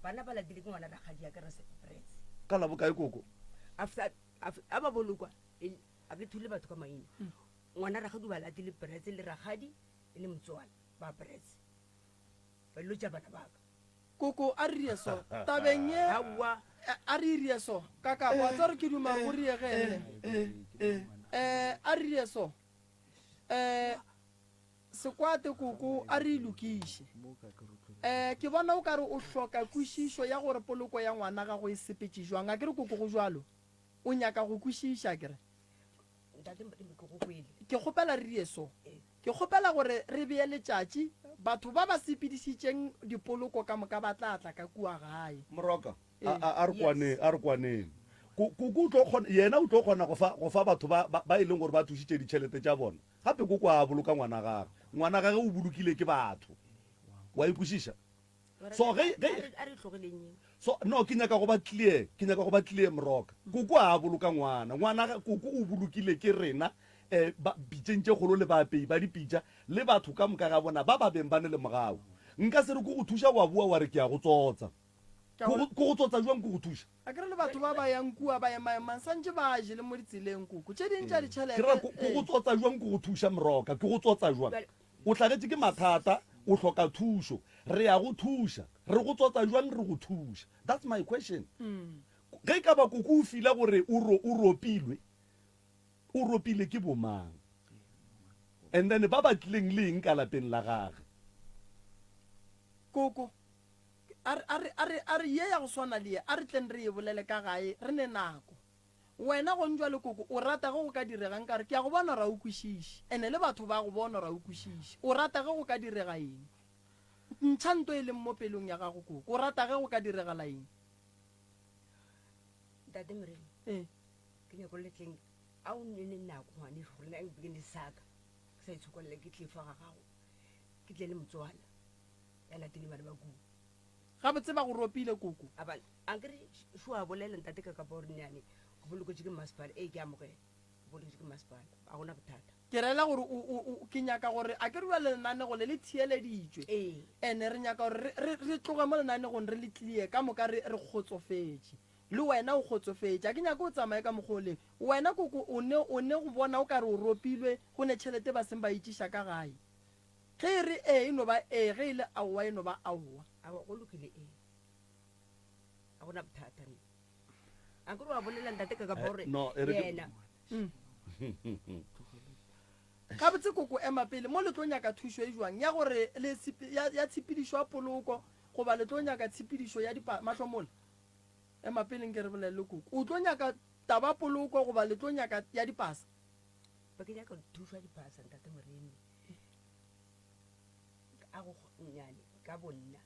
bana ba latile ke ngwana rakgadi ya ke re separate ka la bokae koko after a ba bolokwa a ke thule batho ka maina ngwana rakgadi ba latile bretse le rakgadi le motswala ba bretse ba lo ja bana ba koko a re ye so tabeng ye hawa a re rie so ka ka kwa tsare ke duma go rie gele a re ye so sekwate koko a re lokishe ke bona o ka re o hloka kwishisho ya gore poloko ya ngwana ga go e sepetse jwang a ke re koko go jwalo o nyaka go kwishisha kere ke kgopela re rie so ke kgopela gore re beye letšatši batho ba ba sepedisitseng dipoloko ka moka ba tla ka kua gae moroka a re kwaneng yena o tlo kgona go fa batho ba e leng gore ba thušitše ditšhelete tša bona gape koko a boloka ngwana gage o bolokile ke batho wa ikwešiša so no ke nyaka go ba clear moroka koko a boloka ngwana koko o bolokile ke rena bitšeng tše kgolo le baapei ba dipitša le batho ka moka ga bona ba beng ba ne le mogago nka se re ko go thuša wa bua wa re ke ya go tsotsa ko go tsotsa jwang ko go thuša a kere le batho ba ba yang kua ba emaemang santse ba je le mo ditseleng koko tše dintša ditšhelete ko go tsotsa jwang ko go thuša moroka ke go tsotsa jwang o tlhagetse ke mathata o hloka thušo re ya go thuša re go tsotsa jwang re go thuša that's my question ge ka ba koko o fila gore o ropile ke bomang and then ba batlileng le eng ka lapeng la gage koko a re ye ya go swana le ye a re tleng re e bolele ka gae re ne nako wena go njwa le koko o rata ge go ka diregang kare ke ya go bona ra o kwešiše ene le batho ba go bona ra o kwešiše o rata ge go ka direga eng ntšhanto e leng mo pelong ya gago koko o rata ge go ka diregala eng ntate Morena ke nyako letleng a o nne nako ngwane gore le a begin saka ke sa itshokolle ke tlefa ga gago ke tle le motswala ya latile bana ba ku ga botse ba go ropile koko aba ankere sho a bolela ntate ka ka bore nyane go boloko ke masepala ke amogela go boloko ke masepala a gona bothata ke rela gore ke nyaka gore a ke re ba lenane go le thieleditswe ene re nyaka gore re tloga mo lenane go re le tlie ka moka re kgotsofetse le wena o kgotsofetse a ke nyaka o tsamaye ka mogoleng wena koko o ne go bona o ka re o ropilwe go ne tšhelete ba seng ba itšiša ka gae ge e re e no ba ge e le aowa e no ba aowa a go lokile a gona bothata a ke re wa bolela ntate ka bore yena ga botse koko ema pele mo le tlo nyaka thušo e jwang ya gore ya tshepedišo ya poloko goba le tlo nyaka tshepedišo ya mahlomola ema pele nke re bolelele koko o tlo nyaka taba poloko goba le tlo nyaka ya dipasa ba ke nyaka thušo ya dipasa ntate Morena a go nyane ka bonna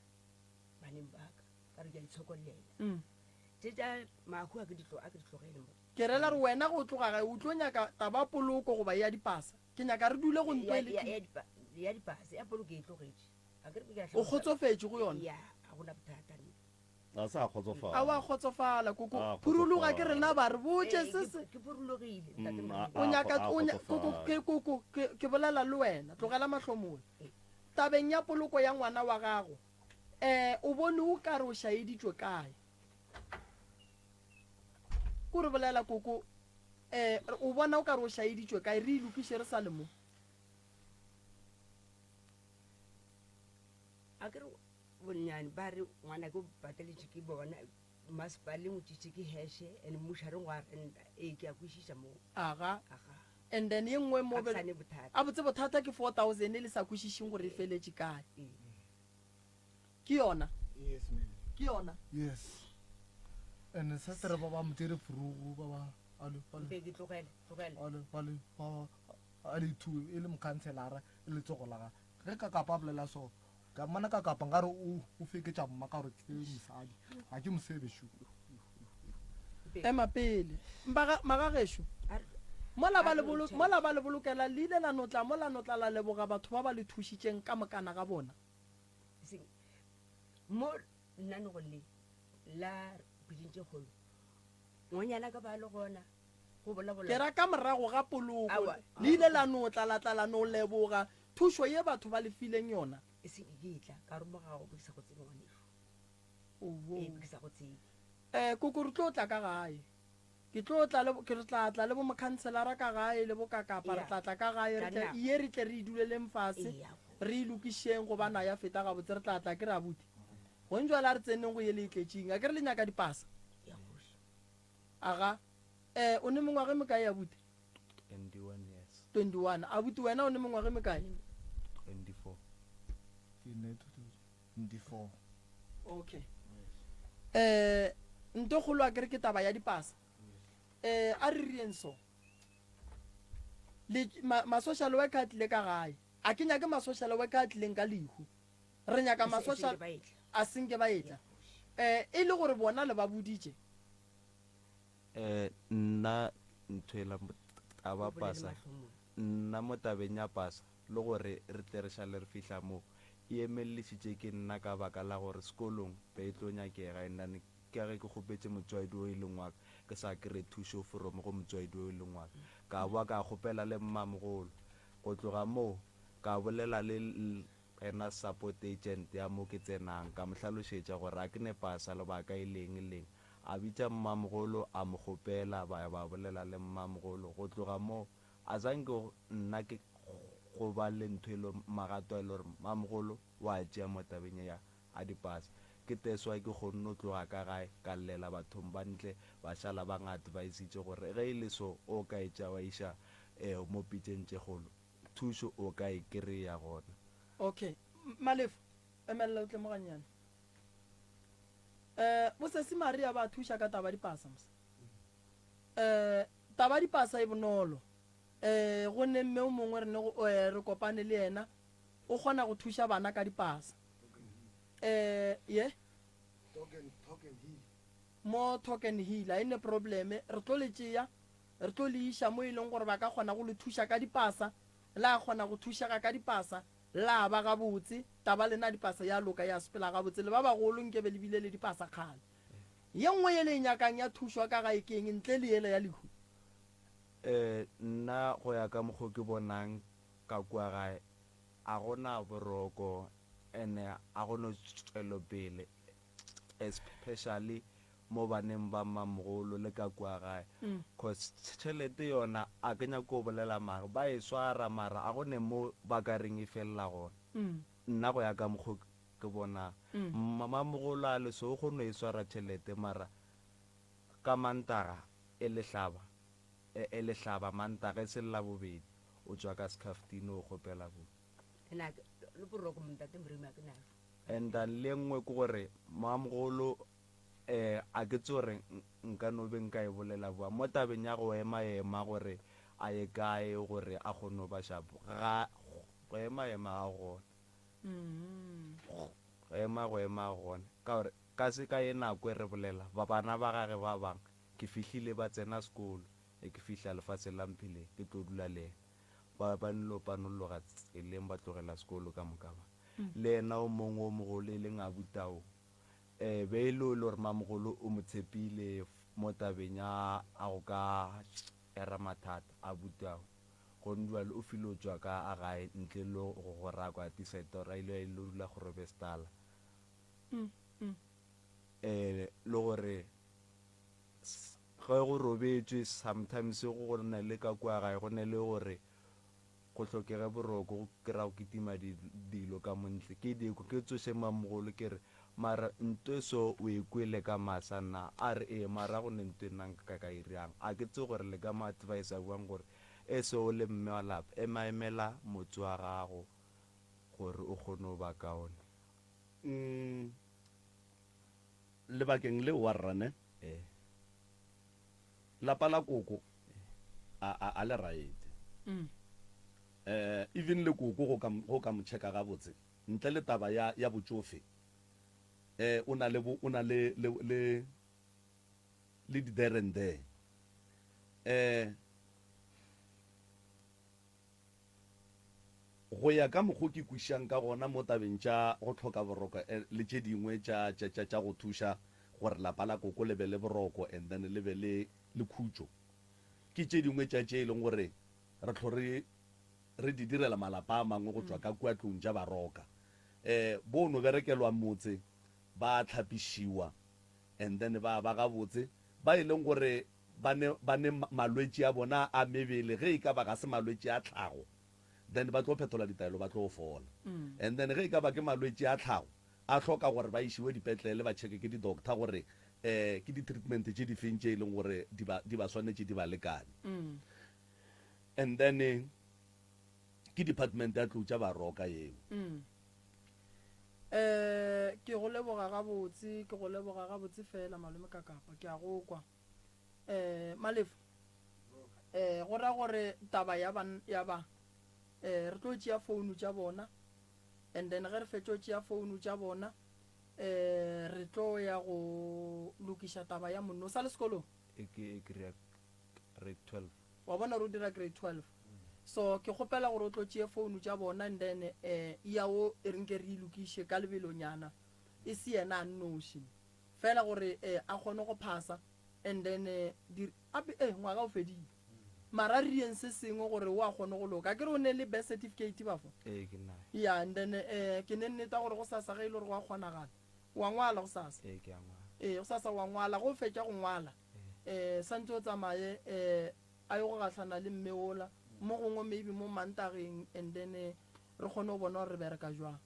baneng baka ka re ke a ditshokolela tše tša mahu a ke ditlogele mo ke rela re wena go tloga gae o tlo nyaka taba poloko goba ya dipasa ke nyaka re dule go ya dipasa ya poloko e tlogetše o kgotsofetse go yona ya a gona bothata a sa kgotsofala a wa kgotsofala koko phuruluga ke rena ba re botse se ke phurulogile o nyaka koko ke bolela le wena tlogela mahlomola tabeng ya poloko ya ngwana wa gago o bone o ka re o šaeditšwe kae ko re bolela koko o bona o ka re o šaeditšwe kae re ilokiše re sa le mo a ke re bonnyane ba re ngwana ke pateletše ke bona masepaleng o tšitše ke heshe and mošareng wa renta ke a kwešiša mo aga and then ye nngwe mo a botse bothata ke 4,000 le sa kwešišeng gore e feletše kae ke yona yes man ke yona yes and sister ba ba mtere furugu ba ba mpe ke tlogele a le two e le mokhanselara e le tsogo laga ge ka kapa bolela so ka mana ka kapa ngare o feketša mma ka gore ke mosadi ga ke mosebešo ema pele magagesho mola ba le bolokela le ile la notla mola notla la leboga batho ba ba le thušitšeng ka mokana ga bona mo nnanego le la bidintše kgolo ngonyana ka ba le gona go ke ra ka morago ga poloko Aowa. le ile la notla la tla la no leboga thušo ye batho ba le fileng yona e se ke tla ka romogago bo ke sa go tsebe ngwaneso Owo. ke sa go tsebe koko re tlo tla ka gae ke re tla tla le bo mokhanselara ka gae le bo kakapa re tla tla ka gae re tle- ye re tle re iduleleng fase Eya, re ilokišeng go bana ya feta gabotse re tla tla ke re abuti gong jwale a re tseneng go ye le itletseng a ke re le nyaka dipasa ya kgoši aga o ne mengwage mekae abuti 21 years 21 abuti wena o ne mengwage mekae 24 ke ne 24 okay nto kgolo a kere ke taba ya dipasa a re rieng so ma-social worker a tlile ka gae a ke nyake ma-social worker a tlileng ka lehu re nyaka ma-social a senke ba etla e le gore bona le ba boditše nna nthoela taba pasa nna mo tabeng ya pasa le gore re tle re šale re fihla mo e emelelešitše ke nna ka baka la gore sekolong be e tlo nyakega endane ke ge ke kgopetše motswadi o e leng waka ke sa kry thušo from go motswadi o e leng waka ka boa ka kgopela le mmamogolo go tloga moo ka bolela le ena support agent ya mo ke tsenang ka mo hlalošetša gore a ke ne pasa lebaka e leng a bitša mmamogolo a mo kgopela ba bolela le mmamogolo go tloga moo a zanke nna ke go ba le ntho e le magato a e le gore mmamogolo wa tšea mo tabeng ya a dipasa ke teswa ke kgonne o tloga ka gae ka llela bathong ba ntle ba šala ba nga-advisitše gore ge e le so o ka etša wa iša mo pitšeng tše kgolo thušo o ka e kry-ya gona okay malefo emelela o tle moganyana bosesi maria ba thuša ka taba dipasa mos taba dipasa e bonolo go ne mme o mongwe re kopane le yena o kgona go thuša bana ka dipasa ye mo token heal a ene probleme re tlo le tšea re tlo le iša mo e leng gore ba ka kgona go le thuša ka dipasa la kgona go thušaga ka dipasa la ba gabotse taba lena dipasa ya loka ya sepela gabotse le ba bagolo nke be lebile le dipasa kgale ye nngwe ye le e nyakang ya thušwa ka ga e keng ntle le ele ya lehu nna go ya ka mokgwa ke bonang ka kwa gae a gona boroko ene a gona tswelopele especially mo baneng ba mmamogolo le ka kwa gae cause tšhelete yona a ke nyako go bolela mare ba e swara mara a gone mo ba ka reng e felela gona nna go ya ka mokgwa ke bonang mmamogolo a le so o kgone e swara tšhelete mara ka mantaga e le hlaba mantaga e se lela bobedi o tswa ka scaftino o kgopela bo le boroko montate moremi a ke nalo and then le nngwe ke gore mmamogolo a ke tse gore nka no be nka e bolela boa mo tabeng ya go ema gore a ye kae gore a kgone ba shapo go ema ga gona go ema gona ka gore ka se ka e nako e re bolela bana ba gage ba bang ke fihlile ba tsena sekolo ke fihla lefatshe la mphile ke tlo dula le ba nlo panologa tseleng ba tlogela sekolo ka moka ba le ena o mongwe o mogolo e leng a butao be e le gore mamogolo o mo tshepile mo tabeng ya a go ka era mathata a butao go nduale o file o tswa ka a gae ntle le go rakwa tisetora ile le dula go robestala le gore ge go robetswe sometimes go na le ka kwa gae go ne le gore go tlhokege boroko go kry-a go kitima dilo ka montle ke diko ke tsoše mamogolo ke re mara nto so o e kwele ka masa nna a re mara go ne nto e nang ka ka iriang a ke tse gore le ka mo advice a buang gore se o le mme wa lapa emaemela motse wa gago gore o kgone go ba kaone lebakeng le wa rrane eh lapa la koko a le right Mm. even le koko go ka mo check-a gabotse ntle le taba ya botsofe o na le di there and there go ya ka mokgwa ke kwišang ka gona mo tabeng tša go tlhoka boroko le tše dingwe tša go thuša gore lapa la koko le be le boroko and then le be le khutšo ke tše dingwe tša tše e leng gore re tlho re di direla malapa a mangwe go tswa ka kua tlong tša baroka bono berekelwa motse ba tlhapišiwa and then ba gabotse ba e leng gore ba ne malwetši a bona a mebele ge e ka ba ga se malwetši a tlhago then ba tlo phetola ditaelo ba tlo fola and then ge e ka ba ke malwetši a tlhago a tlhoka gore ba išiwe dipetlele ba check ke di-doctor gore ke di-treatment tše di feng tše e leng gore di ba swanetše di ba lekane and then ke department ya tlou tša baroka eo ke go leboga gabotse fela malome ka kapa ke a go kwa Malefu go ra gore taba ya ba re tlo tšea founu tša bona and then ge re fetšo tšea founu tša bona re tlo ya go lokiša taba ya monno o sa le sekolong ke grade 12 wa bona re o dira grade 12 so ke kgopela gore o tlo tšee founu tša bona and then yao e renke re ilokiše ka lebelonyana e se yena a nnoši fela gore a kgone go phasa and then ngwaga o fedile mara re rieng se sengwe gore o a kgone go loka ke re o ne le best certificate bafo ke na ya and then ke ne nneta gore go sasa ge e le gore go a kgonagala wa ngwala go sasa ke a ngwa go sasa wa ngwala go fetša go ngwala santse o tsamaye a ye go gatlhana le mmeola mo gongwe maybe mo mantageng and then re kgone go bona gore re bereka jwang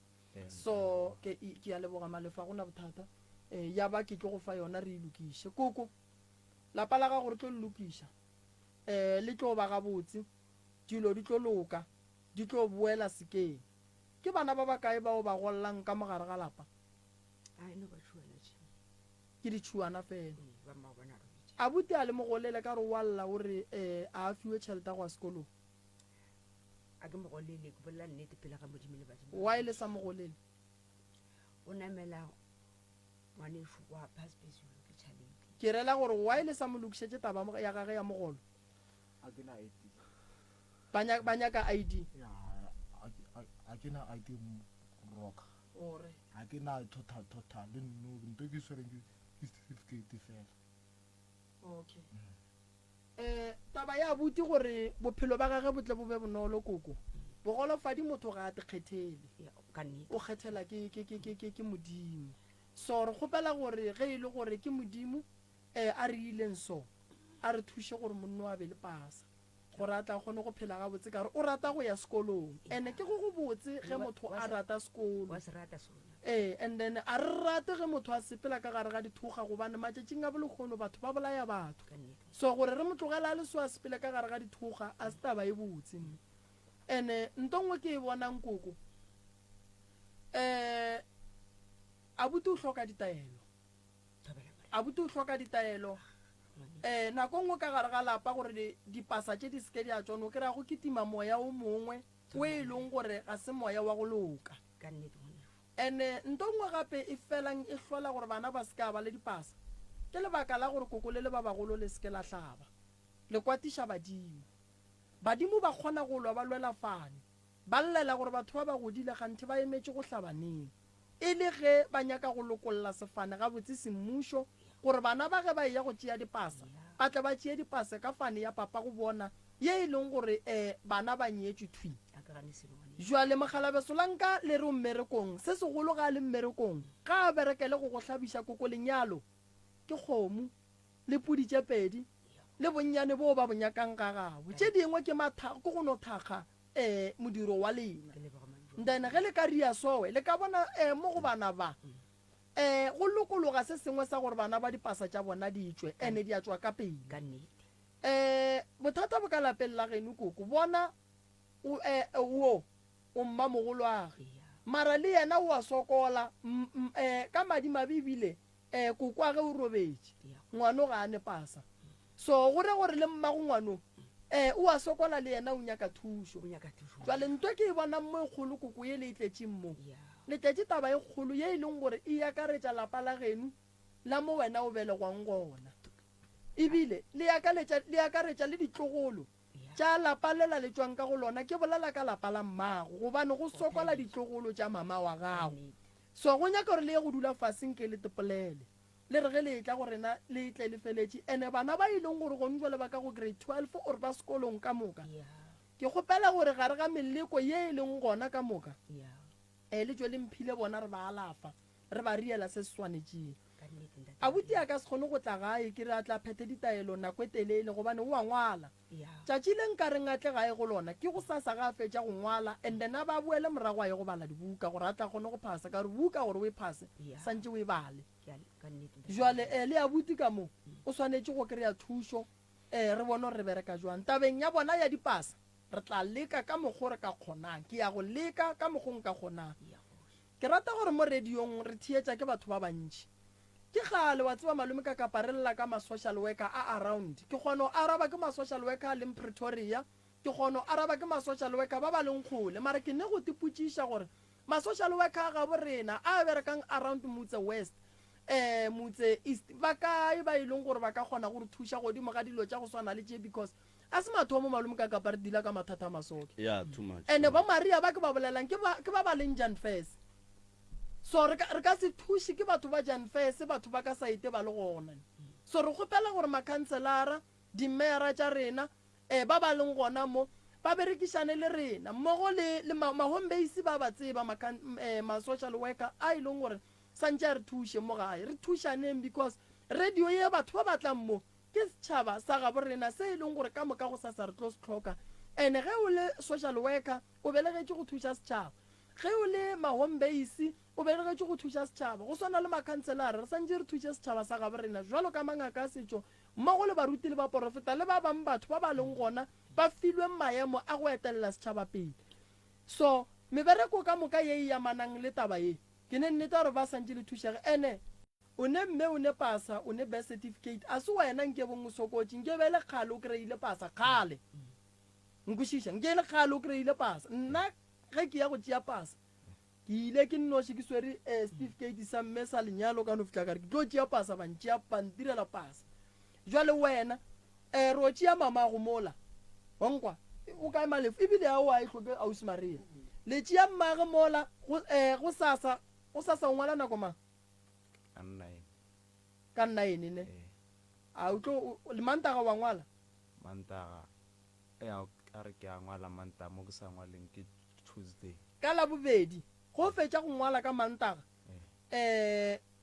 so ke ya leboga Malefa gona bothata ya ba ke tlo go fa yona re ilokiše koko lapa la ga gore tlo lokiša le tlo ba gabotse dilo di tlo loka di tlo boela sekeng ke bana ba bakae bao ba gollang ka mogare ga lapa ke ditšhuana fela abuti a le mogolele ka re walla ore a fiwe tšhelete go a sekolong a ke mogolele ke bolela nnete pele ga modimo le badimo wa e le sa mogolele o namela ngwaneso wa passport ke tšhaledi ke rela gore wa e le sa mo lokišetše taba ya gage ya mogolo a ke na ID ba nyaka ID ya a ke na ID roka ore a ke na total le nno nto ke swere ke certificate fela okay taba ya abuti gore bophelo ba gage botle bo be bonolo koko bogolofadi motho ga a tekgethele ka nnete o kgethela ke modimo so re kgopela gore ge e le gore ke modimo a re ileng so a re thuše gore monno a be le pasa gore a tla kgone go phela gabotse ka gore o rata go ya sekolong and ke go botse ge motho a rata sekolo wa se rata sona and then a re rate ge motho a sepela ka gare ga dithuga gobane matšatšing a bolekgono batho ba bolaya batho ka nnete so gore re motlogela a le so a sepele ka gare ga dithuga a se taba e botse nne and ntongwe ke e bonang koko abuti o hloka ditaelo abuti o hloka ditaelo nako ngwe ka gare ga lapa gore dipasa tše di seke di a tsone o kry-a go ketima moya o mongwe o e leng gore ga se moya wa go loka ka nnete and ntongwe gape e felang e hlola gore bana ba seka ba le dipasa ke lebaka la gore koko le le ba bagolo le seke la hlaba le kwatiša badimo ba kgona go lwa ba lwela fane ba llela gore batho ba ba godile ganthe ba emetše go hlabaneng e le ge ba nyaka go lokolola sefane gabotse semmušo gore bana ba ge ba ya go tšea dipasa ba tla ba tšea dipasa ka fane ya papa go bona ye e leng gore bana ba nyetšwe thwi a ka gane selo jwale mogalabesolanka le re o mmerekong se segolo ga a le mmerekong ga a berekele go hlabiša koko lenyalo ke kgomo le pudi tše pedi le bonnyane bo ba bonyakang ga gabo tše dingwe ke go no thakga modiro wa lena ke leboga manjo then ge le ka ria sowe le ka bona mo go bana ba go lokologa se sengwe sa gore bana ba dipasa tša bona di tšwe ene di a tswa ka pele ka nnete bothata bo ka lapeng la geno koko bona o mma mogolo age mara le yena o a sokola ka madimabe ebile kokwa ge o robetse ngwano ga a ne pasa so gore le mmago ngwano o a sokola le yena o nyaka thuso jwale ntwe ke e bona mo e kgolo koko ye le e tletšeng mo le tletše taba e kgolo ye e leng gore e akaretša lapa la geno la mo wena o belegwang gona ebile le akaretša le ditlogolo tša lapa lela le tswang ka go lona ke bolela ka lapa la mmago gobane go sokola ditlogolo tša mama wa gago so go nyaka gore le ye go dula faseng ke le tepolele le re ge le tla gore na le tle le feletše ene bana ba ileng gore gone jale ba ka go grade 12 or ba sekolong ka moka ke kgopela gore gare ga meleko ye e leng gona ka moka le tšwe le mphile bona re ba alafa re ba riela se se swanetšeng abuti a ka se kgone go tla gae ke re a tla phete ditaelo nako e telele gobane o a ngwala tšatši le nka reng a tle gae go lona ke go sasa ga a fetša go ngwala and then a ba boele morago a ye go bala dibuka gore a tla kgone go phasa ka gore buka gore o e phase santse o e bale jwale le abuti ka mo o swanetše go kry-a thušo re bone gore re bereka jwang tabeng ya bona ya dipasa re tla leka ka mokgwa re ka kgonang ke ya go leka ka mokgwa nka kgonang ke rata gore mo radiong re thietša ke batho ba bantši ke gale wa tseba malome ka kaparella ka ma-social worker a around ke kgone go araba ke ma-social worker a leng Pretoria ke kgone go araba ke ma-social worker ba ba leng kgole mara ke ne go tepotšiša gore ma-social worker ga bo rena a berekang around motse west motse east ba kae ba e leng gore ba ka kgona gore thuša godimo ga dilo tša go swana le tše because a se mathomo malome ka kapare dila ka mathata a masoke and ba maria ba ke ba bolelang ke ba ba leng Jan Fes so re ka se thuše ke batho ba Jan Fes batho ba ka saete ba le gona so re kgopela gore makhanselara dimera tša rena ba ba leng gona mo ba berekišane le rena mmogo le ma-home base ba ba tseba ma-social worker a e leng gore santse re thuše mo gae re thušaneng because radio ye batho ba batlang mo ke setšhaba sa gabo rena se e leng gore ka moka go sasa re tlo se tlhoka and ge o le social worker o belegetše go thuša setšhaba ge o le ma-home base o belegetše go thuša setšhaba go swana le makhanselara re santse re thuše setšhaba sa gabo rena jwalo ka mangaka a setšo mmogo le baruti le ba porofeta le ba bangwe batho ba ba leng gona ba filweng maemo a go etelela setšhaba pele so mebereko ka moka ye e yamanang le taba ye ke ne nnete gore ba santse le thušege ene o ne mme o ne pasa o ne birth certificate a se wena nke bong o sokotse nke be le kgale o kry-ile pasa kgale nkošiša nke le kgale o kry-ile pasa nna ge ke ya go tšea pasa ke ile ke nnoše ke swere certificate sa mme sa lenyalo ka no fitlha kare ke tlo tšea pasa bantšea pantirela pasa jwale wena ro tšea mamago mola onkwa o kae malefo ebile ao a e tlhoke ausi maria le tšea mmage mola go sasa o ngwala nako mang ka 9 ne a utlo le mantaga wa ngwala mantaga a re ke a ngwala mantaga mo ke sa ngwaleng ke Tuesday ka la bobedi go fetša go ngwala ka mantaga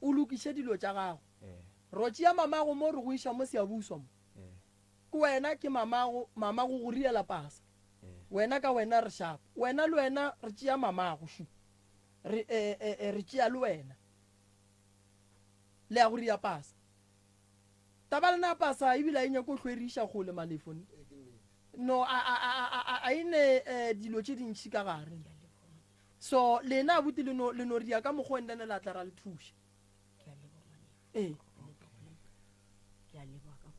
o lokiše dilo tša gago ro tšea mamago mo re go iša mo seabuswa mo ke wena ke mamago go riela pasa wena ka wena re shapa wena le wena re tšea mamago shu re tšea le wena le a go ria pasa taba lena pasa ebile a inyako hlweriša gole malefone no a ine dilo tše dintšhi ka gare so lena abuti le no ria ka mokgwa ndene la tla ra le thuša ya leba ka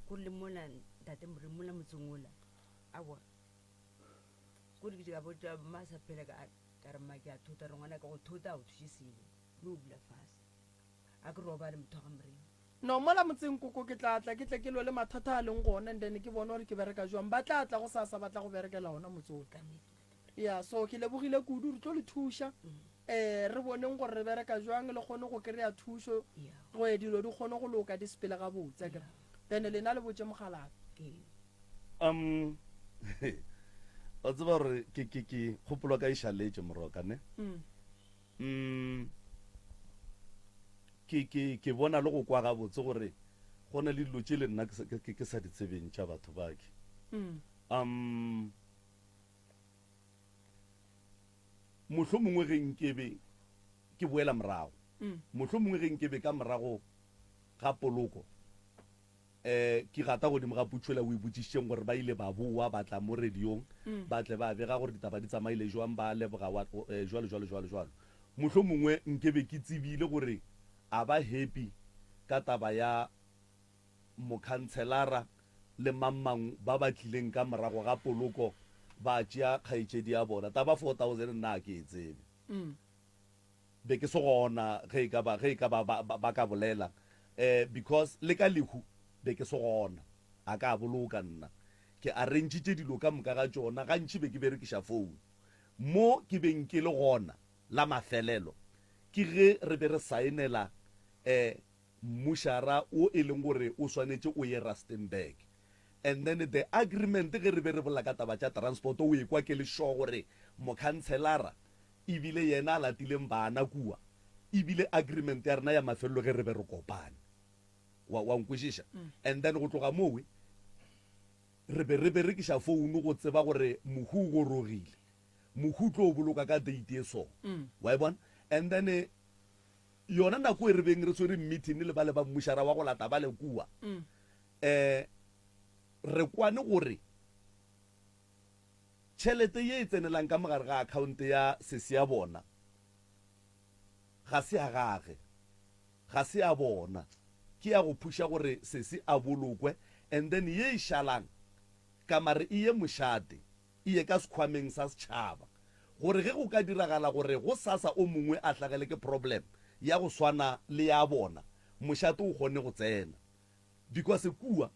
go le mona ntate more mola motsengola awa go di ga botsa masa phela ka re ma ke a thota re ngwana ka go thota o thušisile no bula fase a ke roba le motho ga mreng no mola motseng koko ke tla ke lo le mathata a leng gona and then ke bona gore ke bereka jwang ba tla go sasa ba tla go berekela ona motsola ya so ke lebogile kudu re tlo le thuša re boneng gore re bereka jwang le kgone go kry-a thušo go e dilo di kgone go loka di sepele ga botse kere then lena le botse mogalaga o tseba gore ke kgopolo ka išaletse moroka ne ke bona le go kwa gabotse gore go na le dilo tše le nna ke sa di tsebeng tša batho bake mohlho mongwe ge nkebe ke boela morago mohlho mongwe ge nkebe ka morago ga poloko ke gata godimo ga putšhwela o ipotsišitšeng gore ba ile ba boa ba tla mo radiong ba tle ba bega gore ditaba di tsamaile jwang ba leboga jwalo motlho mongwe nkebe ke tsebile gore a ba happy ka taba ya mokhanselara le mammang ba ba tlileng ka morago ga poloko ba tšea kgaetšedi ya bona taba 4000 nna ke e tsebe be ke se gona ge e ka ba ka bolela because le ka lehu be ke se gona a ka boloka nna ke arrangitše dilo ka moka ga tšona gantši be ke berekiša phone mo ke beng ke le gona la mafelelo ke ge re be re saenela mmušara o e leng gore o swanetše o ye Rustenburg and then the agreement ge re be re bola ka taba tša transport o e kwa ke le sure gore mokhanselara ebile yena a latileng bana kua ebile agreement ya rena ya mafelelo ge re be re kopane wa nkwešiša and then go tloga mowe re be re berekiša founu go tseba gore mohu o gorogile mohu tlo o boloka ka date e so wa e bona and then yona nako e re beng re tswere meeting le ba le ba mmušara wa go lata ba le kua re kwane gore tšhelete ye e tsenelang ka mogare ga account ya sese ya bona ga se a gage ga se a bona ke ya go phuša gore sese a bolokwe and then ye e šalang ka mare e ye mošate e ye ka sekhwameng sa setšhaba gore ge go ka diragala gore go sasa o mongwe a hlagele ke problem ya go swana le ya bona mošate o kgone go tsena because kua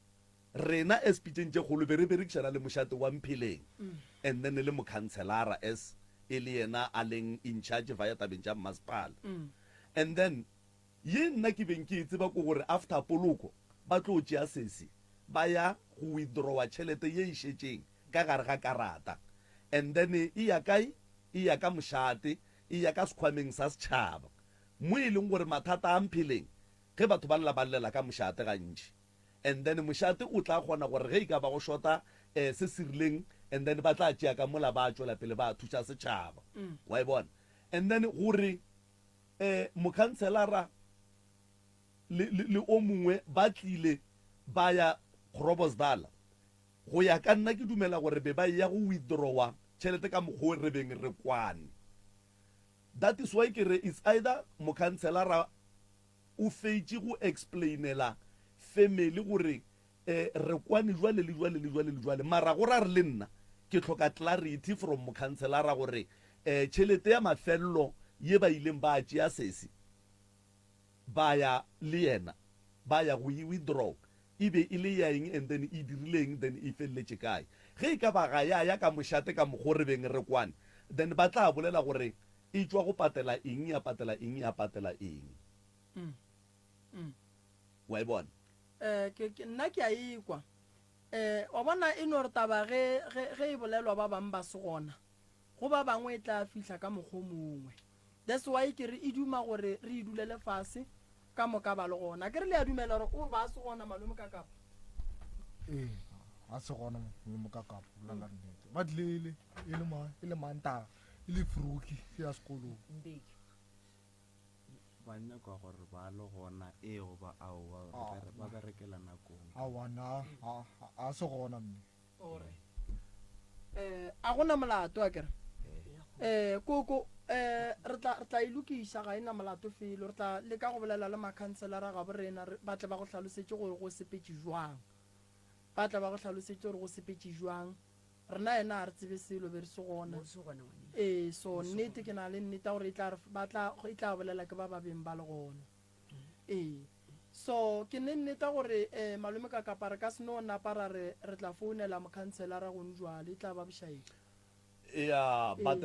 rena as pitšeng tše kgolo be re berekišana le mošate wa mpheleng and then le mokhanselara as e le yena a leng in charge via tabeng tša mmasepala and then ye nna ke beng ke e tseba ko gore after poloko ba tlo tšea sese ba ya go withdrawa tšhelete ye e šetšeng ka gare ga karata and then e ya kae e ya ka mošate e ya ka sekhwameng sa setšhaba mo e leng gore mathata a mpheleng ge batho ba lela ba llela ka mošate gantši and then mošate o tla kgona gore ge e ka ba go shota se se rileng and then ba tla tšea ka mola ba tšwela pele ba thuša setšhaba wa e bona and then gore mokhanselara le o mongwe ba tlile ba ya Groblersdal go ya ka nna ke dumela gore be ba ya go withdrawa tšhelete ka mokgwa re beng re kwane that is why ke re it's either mokhanselara o feitše go explainela family gore re kwane jwale mara go ra re le nna ke tlhoka clarity from mokhanselara gore tšhelete ya mafelelo ye ba ileng ba tšea sese ba ya le yena ba ya go withdraw ebe e le yaeng and then e dirileng then e feleletše kae ge e ka ba ga ya ka mošate ka mokgwa re beng re kwane then ba tla bolela gore e tswa go patela eng ya patela eng wa e bona nna ke a ekwa wa bona e no re taba ge e bolelwa ba bang ba se gona go ba bangwe e tla fihla ka mokgwa mongwe that's why ke re e duma gore re idulele fase ka moka ba le gona ke re le a dumela gore o ba se gona malome ka kapa a se gona mo ka kapa la nnete ba tlile e le manta e le fruki ya sekolong banna kwa gore ba le gona go ba ao ba berekela nakong a wana a se gona mme ore a gona molato a kere koko re tla ilukiša ga ena molato felo re tla le ka go bolela le makhanselara ga borena ba tle ba go hlalosetše gore go sepetše jwang ba tla ba go hlalosetše gore go sepetše jwang rena ena a re tsebe selo be re se gona so nnete ke na le nnete gore e tla bolela ke ba babeng ba le gona so ke ne nnete gore malome ka kapa re ka se no napara re tla founela mokhanselara gone jwale e tla ba bošaedi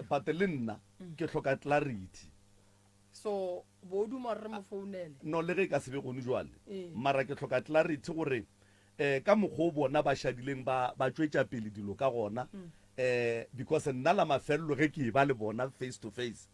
but le nna ke tlhoka clarity so bo duma re mo founele no le ge ka sebe gone jwale mara ke tlhoka clarity gore ka mokgwa o bona ba šadileng ba tšwetša pele dilo ka gona because nna la mafelelo ge ke e ba le bona face to face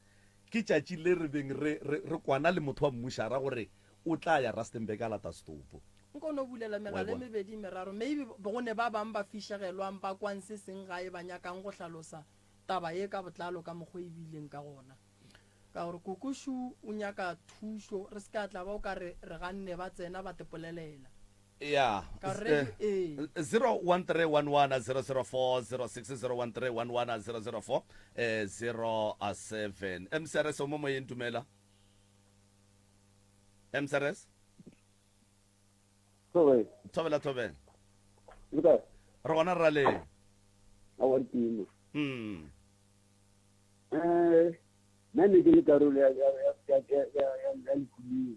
ke tšatši le re beng re kwana le motho wa mmušara gore o tla ya Rustenburg a lata stopo nko no bulela megala mebedi meraro maybe bogone ba bang ba fišagelwang ba kwan se seng gae ba nyakang go hlalosa taba ye ka botlalo ka mokgwa e bileng ka gona ka gore kokošu o nyaka thušo re se ka tla ba o ka re ganne ba tsena ba tepolelela ya ka re 01311 004 mcrs o mo moyeng tumela mcrs thobela re gona ra leng nna ne ke le karolo ya lekhuleng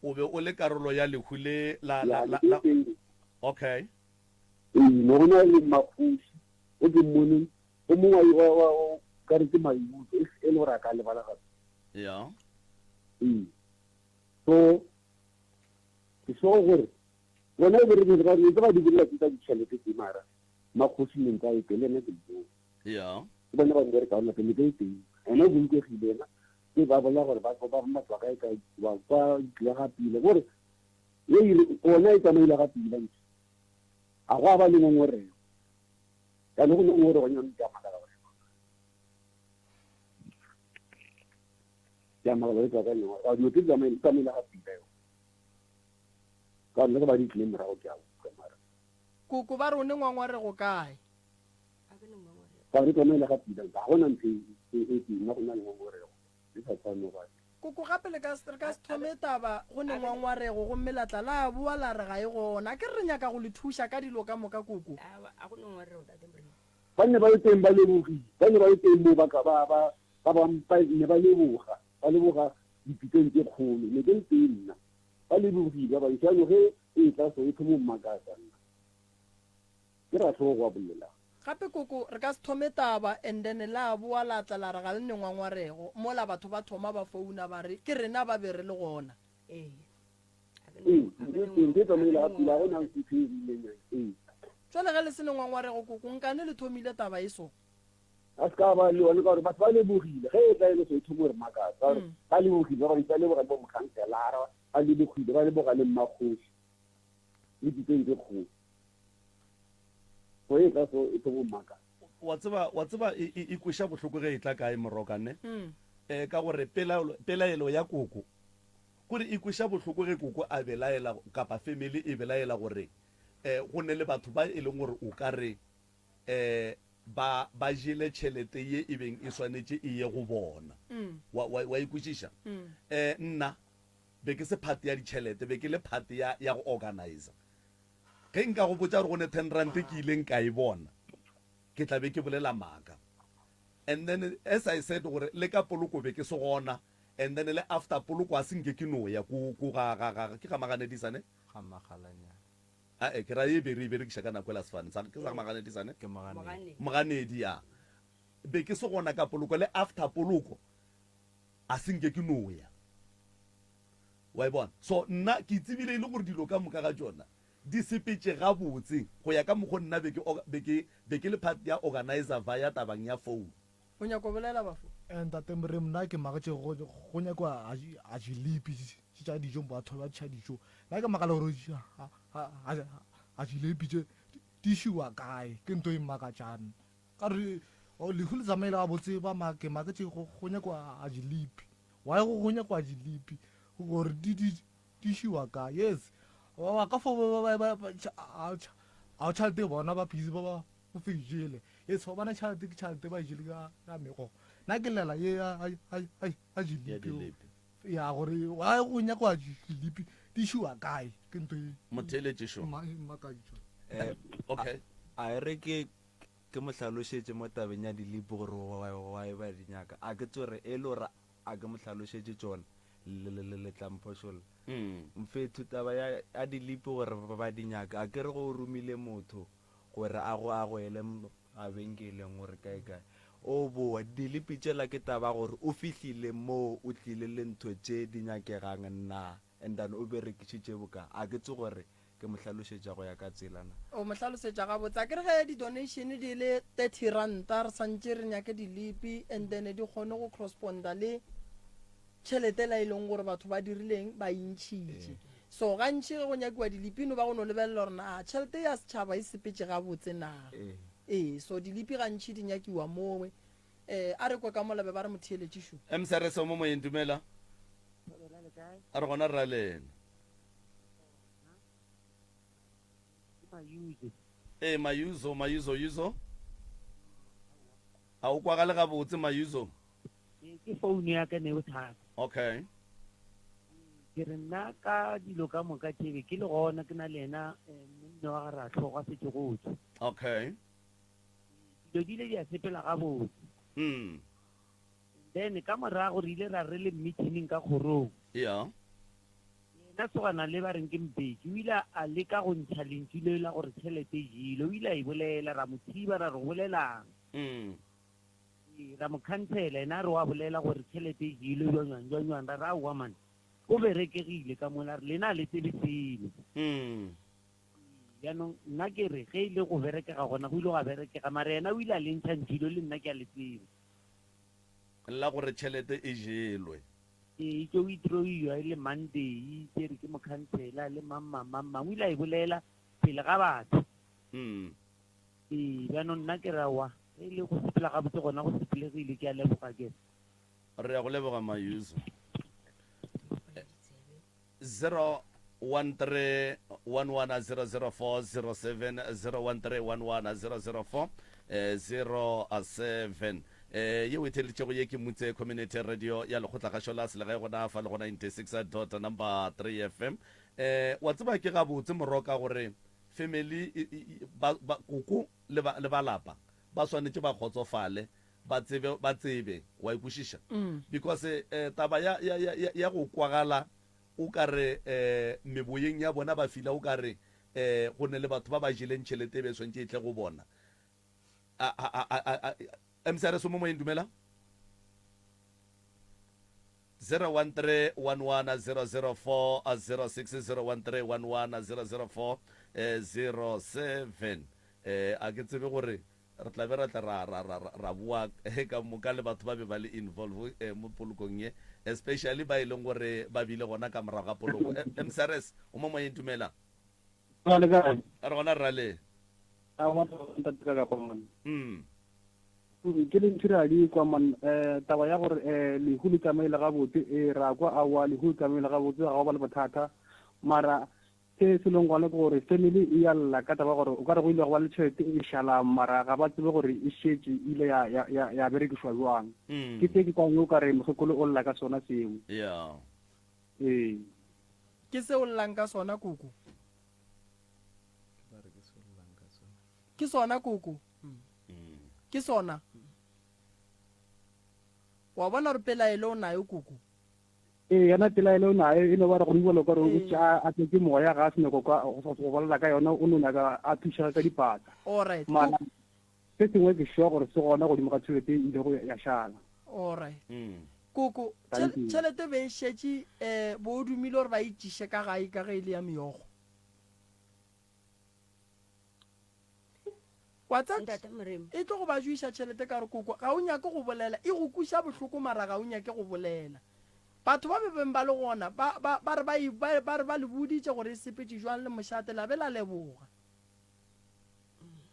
o be o le karolo ya lehu le okay ne go na le mafosi o ke mmone o mongwe wa kare ke maikutlo e le gore a ka lebala gape ya so ke so gore bona e bere ba di direla tsa ditšhelete tse mara makgosi ne nka e pele nna ke bone ya bona ba dire ka ona ke ke teng ene go ikegile na ke ba bola gore ba matwa ka ka wa kwa le ga pile gore ye ile ona e tsamaile ga pile ntse a go ba le ngore ka le go ngore go nyama ka maka ba ya maka ba ka nyo a no tla me tsamaile ga pile ka nna ba di claim ra go ja ka mara kuku ba rone ngwangware go kae ka re tsamaile ga pile ga gona ntse e nna go na le ngore le sa tsano ba kuku gape le ka thome taba go ne ngwangwarego go melatla la bua la re ga e gona ke re nyaka go le thuša ka dilo ka moka kuku ba ne ba le teng ba lebogile ba ne ba le teng mo baka ba ne ba leboga dipiteng tse kgolo ne ke teng nna ba lebogile ba itšano ge e tla so e thomo mmakatsa nna ke ra tlhogo wa bolela gape kuku re ka se thome taba and then la bua la tla la re ga le ne ngwangwarego mola batho ba thoma ba founa ba re ke rena ba be re le gona ke tsamaile ga pila go nang se phedileng jale ge le se ne ngwangwarego kuku nkane le thomile taba e so a se ka ba le one ka gore batho ba lebogile ge e tla e le so e thomo re makatsa ba lebogile ba ba leboga bo mokhanselara ba lebogile ba leboga le mmakgoši le diteng tse kgolo go e tla so e thomo maka wa tseba e kweša bohloko ge e tla kae morokane ka gore pelaelo ya koko kore e kweša bohloko ge koko a belaela kapa family e belaela gore go ne le batho ba e leng gore o ka re ba jele tšhelete ye e beng e swanetše e ye go bona wa ikwešiša nna be ke se phate ya ditšhelete be ke le phate ya go organizer ge nka go botsa gore go ne 10 rand ke ileng ka e bona ke tla be ke bolela maaka and then as I said gore le ka poloko be ke se gona and then le after poloko a senke ke no ya ke ga maganedisane ga magalanya ke ra e berekiša ka nako la sefane ke sa maganedisane ke magane moganedi ya be ke se gona ka poloko le after poloko a senke ke no ya wa e bona so nna ke tsebile ile gore dilo ka moka ga tsona di sepetse gabotse go ya ka mokgo nna be ke le part ya organizer via tabang ya phone o nyako bolela bafo ntatemre mna ke magatše go nyakwa a jilepi tša dijo batho ba tšha dijo nna ke makala gore a jilepi tše di šiwa kae ke nto e makatšane ka re lehu le tsamaile ga botse ba make maketše go nyakwa a jilepi wae go nyakwa a jilepi gore di šiwa kae yes wa ka fo a tšhalete bona ba busy ba fejele yes go bana tšhalete ke tšhalete ba jele ka mego nna ke lela ye a jilipi ya gore wa go nyakwa jilipi di šiwa kae ke nto motheletšešo okay a re ke mo hlalošetše mo tabeng ya dilipi gore wa e ba dinyaka a ke tsore e le gore a ke mo hlalošetše tsona le tlamphošola mfetho taba ya dilipi gore ba dinyaka a ke re go romile motho gore a go ele mabenkeleng gore kae o boa dilipi tšela ke taba gore o fihlile mo o tlile le ntho tše di nyakegang nna and then o berekišitše boka a ke tse gore ke mo hlalošetša go ya ka tselana o mo hlalosetša gabotse a ke re ge di-donation di le 30 ranta re santše re nyake dilipi and then di kgone go corresponda le tšhelete la e leng gore batho ba dirileng ba intšhitše so gantši ge go nyakiwa dilipino ba go no lebelela gore na tšhelete ya setšhaba e sepetse gabotse na so dilipi gantši di nyakiwa mowe a re kwe ka molabe ba re motheeletšišo msrso mo moyeng dumela a re gona ra lena mayuzo a o kwagale gabotse mayuzo ke founu ya ka ne bothata okay ke re nna ka dilo ka moka tebe ke le gona ke na le ena monna wa ga ra tlhoga setse gotse okay dilo di ile di a sepela gabotse then ka morago re ile ra re le meeting ka kgorong yeah yena sogana le ba reng ke mpeki o ile a leka go ntsha lentswe le la gore tšhelete e jile o ile a e bolela ra mo thiba ra re bolelang ra mo khansela ena a re wa bolela gore tšhelete e jile jwanjwanjwanjwan ra ra oa mane o berekegile ka mola re lena le tsebe selo yaanong nna ke re ge ile go berekega gona go ile ga berekega mara yena o ile a lentšha ntšhilo le nna ke a le tsebe la gore tšhelete e jelwe ee ke o withdrawiwa e le monday kere ke mokhansela le mamamamang o ile a e bolela pele ga batho ee jaanong nna ke rawa e le go sepela gabotse gona go sepelegile ke a leboga ke re ya go leboga mayuso 013110040701311004007 ye o etheleditšego ye ke motse community radio ya lekgotlagašo la selegae gona fa le go 96 number 3 fm wa tseba ke gabotse moroka gore family koko le balapa ba swanetše ba kgotsofale ba tsebe wa ikwešiša because taba ya go kwagala o ka re meboyeng ya bona ba fila o ka re go ne le batho ba ba jeleng tšhelete e be swantše e tle go bona msrs mo moyeng dumela 013110040601311004007 a ke tsebe gore re tla be ra tla ra bua ka moka le batho ba be ba le involve mo polokong ye especially ba e leng gore ba bile gona ka morago ga poloko msrs o mo moyeng dumela le kae a re gona rale a wa ntateka ka pomana ke le ntiradi kwa man taba ya gore lehu le tsamaile gabotse ra kwa awa lehu le tsamaile gabotse ga go ba le bothata mara se se leng gone ke gore family e ya lla ka taba gore o ka re go ile go ba le tšhelete e šala mara ga ba tsebe gore e šetse ile ya berekišwa jwang ke se ke kwang o ka re mogekolo o lla ka sona seo yeah ke se o llang ka sona koko ke sona koko ke sona wa bona re pelaele o nayo koko yana pelaele o nayo e no ba re go bua le gore a tsetse moya ga a seneko go bolela ka yona o no nyaka a thušega ka dipata alright mara se sengwe ke sure gore se gona godimo ga tšhelete e ile go ya šala alright koko tšhelete be e šetše bo o dumile gore ba itšiše ka gae ka ge e le ya meogo e tlo go ba juiša tšhelete ka re koko ga o nyake go bolela e go kuša bohloko mara ga o nyake go bolela batho ba bebeng ba le gona ba re ba le boditše gore e sepetse jwang le mošate la be la leboga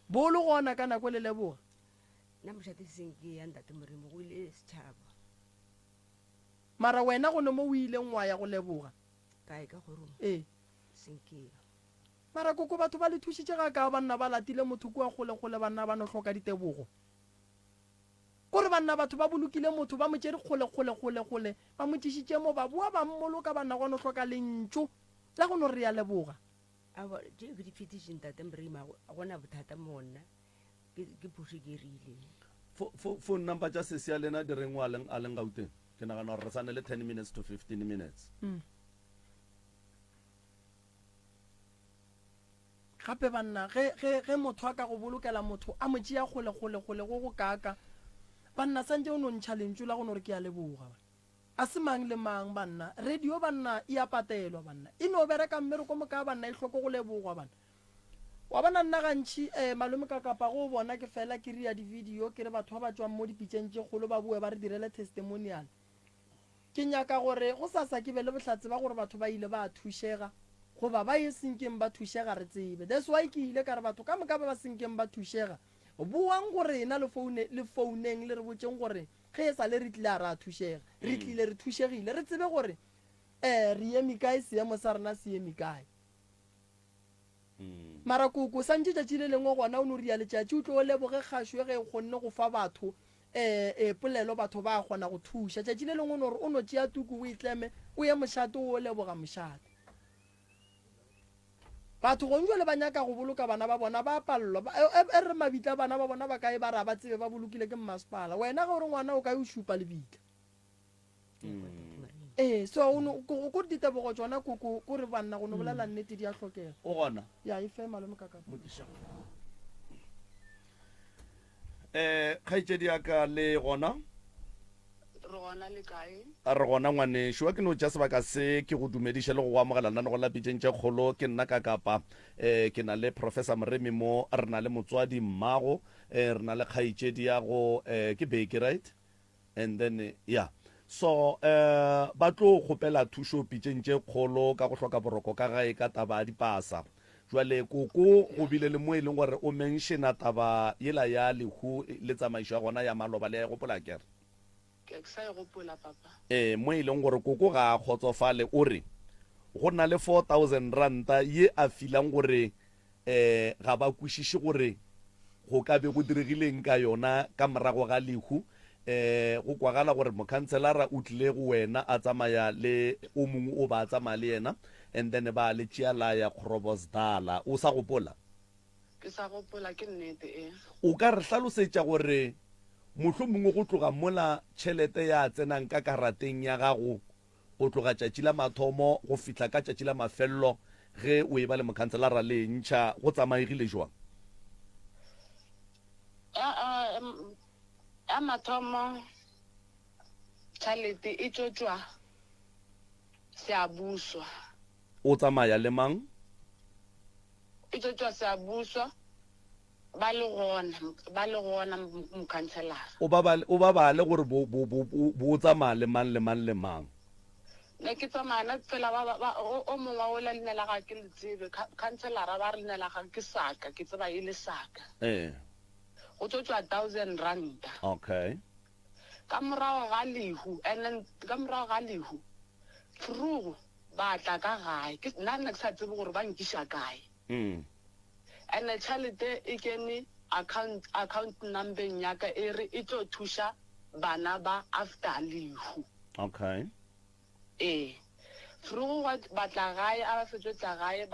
bo le gona ka nako le leboga nna mošate senke ya ntate moremo go ile setšhaba mara wena go ne mo o ileng wa ya go leboga kae ka gorong senkea mara koko batho ba le thušitše ga ka banna ba latile motho kua kgole-kgole banna ba no hloka ditebogo kore banna batho ba bolokile motho ba mo tšere kgole-kgole-kgole ba mo tšišitše mo ba boa ba mmoloka banna go no hloka lentšo la go no re ya leboga ke di fetišeng tate morema a gona bothata monna ke phoso ke rile phone number tša sesia lena di reng a leng gauteng ke nagana gore re sane le 10 minutes to 15 minutes gape banna ge motho a ka go bolokela motho a mo tšea kgole-kgole-kgole go kaka banna santse o no ntšha lentšu la go no re ke ya leboga a se mang le mang banna radio banna e a patelwa banna e no bereka mmereko moka banna e hloko go lebogwa banna wa bona nna gantši malome ka kapa go bona ke fela ke ria di-video ke re batho ba ba tswang mo dipitseng tše kgolo ba bue ba re direle testimonial ke nyaka gore go sasa ke be le bohlatse ba gore batho ba ile ba thušega goba ba e senkeng ba thušega re tsebe that's why ke ile ka re batho ka moka ba ba senkeng ba thušega buang gore ena le founeng le re botseng gore ge e sa le re tlile a re a thušega re tlile re thušegile re tsebe gore re eme kae seemo sa rena se eme kae mara koko santse tšatši le lengwe gona o ne o ria letšatši o tlo o leboge kgašo ge kgonne go fa batho polelo batho ba kgona go thuša tšatši le lengwe o ne gore o no tšea tuku o itleme o ye mošate o leboga mošate batho gongwe le ba nyaka go boloka bana ba bona ba palelwa e re mabitla bana ba bona ba kae ba ra ba tsebe ba bolokile ke mmasepala wena ga ore ngwana o kae o šupa lebitla so ko ditebogo tsona kore banna go no bolela nnete di a tlhokega o gona ya e fe malome kaka kgaitsedi yaka le gona re gona le kae a re gona ngwanešo wa ke no tša sebaka se ke go dumediša le go amogela nna go la pitšeng tše kgolo ke nna ka kapa ke na le professor moremi mo re na le motswadi mmago re na le kgaitsedi ya go ke beke right and then yeah so ba tlo kgopela thušo pitšeng tše kgolo ka go hloka boroko ka gae ka taba dipasa jwale koko go bile le mo e leng gore o menšena taba yela ya lehu le tsamaišo ya gona ya maloba le ya gopola kere ke sa e gopola papa mo e leng gore koko ga a kgotsofale o re go na le 4,000 ranta ye a filang gore ga ba kwešiše gore go ka be go diregileng ka yona ka morago ga lehu go kwagala gore mokhanselara o tlile go wena a tsamaya le o mongwe o ba tsamaya le yena and then ba le tšeala ya Groblersdal o sa gopola ke sa gopola ke nnete o ka re hlalosetša gore mohlomongwe go tloga mola tšhelete ya tsenang ka karateng ya gago go tloga tšatši la mathomo go fihla ka tšatši la mafelelo ge o e ba le mokhanselara le ntšha go tsamaegile jwang a mathomo tšhalete e tšotšwa seabuswa o tsamaya le mang e tšotšwa seabuswa ba le gona mokhanselara o ba bale gore bo tsamaya le mang le mang le mang ne ke tsamaya na fela o mongwe o la leina la ga ke le tsebe khanselara ba re leina la ga ke saka ke tseba e le saka go tšotšwa 1,000 ranta okay ka morago ga lehu and then ka morago ga lehu frugo ba tla ka gae nna ke sa tsebe gore ba nkiša kae and tšhalete e kene account numbeng ya ka e re e tlo thuša bana ba after lehu okay frugo ba tla gae a ba fetšotla gae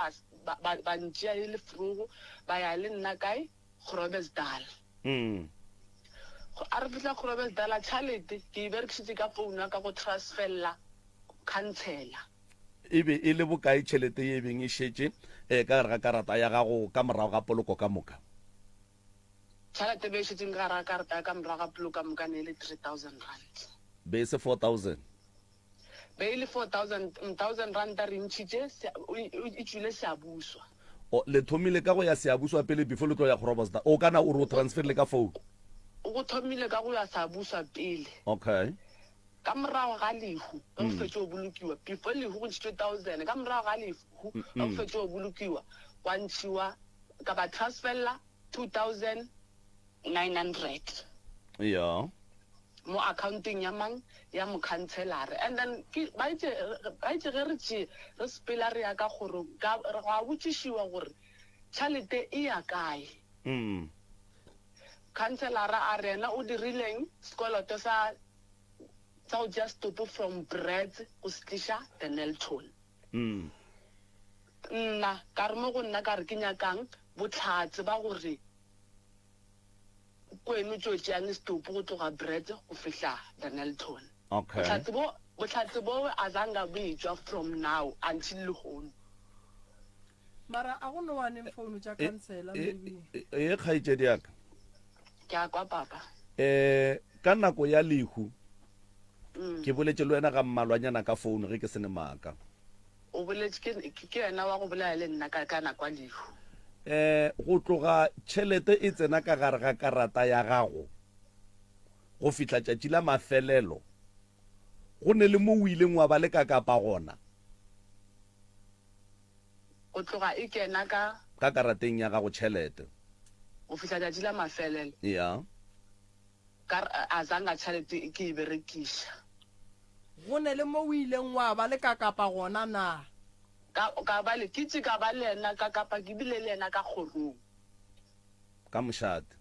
ba ntšea e le frugo ba ya le nna kae Groblersdal a re fihla Groblersdal tšhalete ke e berekišitše ka founu ya ka go transferla khansela e be e le bokae tšhelete ye beng e šetše ka gare ga karata ya gago ka morago ga poloko ka moka tšhelete be e šetšeng ka gare ga karata ya ka morago ga poloko ka moka ne e le 3,000 rand be e se 4,000 be e le 4,000 ranta re ntšhitše e tšwile seabuswa le thomile ka go ya seabuswa pele before le tlo ya Groblersdal o kana o re o transferle ka phone go thomile ka go ya seabuswa pele okay ka morago ga lehu ka go fetše go bolokiwa before lehu go ntšhitše 1,000 ka morago ga lehu ka go fetše go bolokiwa wa ntšhiwa ka ba transferla 2,900 yeah mo accounteng ya mang ya mokhanselare and then ba itse ge re tšee re sepela re ya ka gore ga botšišiwa gore tšhalete e ya kae khanselara a re ena o dirileng sekoloto sa go tšea stopo from Brits go se tliša the Nelton nna ka re mo go nna ka re ke nyakang botlhatse ba gore kweno tšo tšeang stopo go tloga Brits go fihla the Nelton okay botlhatse bo a zanga bo etswa from now until lehono mara a go no waneng founu tša khansela maybe e kgaitsedi yaka ke a kwa papa ka nako ya lehu ke boletše le wena ga mmalwanyana ka founu ge ke sene maaka o boletše ke yena wa go bolela le nna ka nako ya lehu go tloga tšhelete e tsena ka gare ga karata ya gago go fihla tšatši la mafelelo go ne le mo o ileng wa ba le ka kapa gona go tloga e kena ka karateng ya gago tšhelete go fihla tšatši la mafelelo ya a zanga tšhelete ke e berekiša go ne le mo o ileng wa ba le ka kapa gona na ka ba le kitse ka ba le ena ka kapa ke bile le ena ka kgorong ka moshate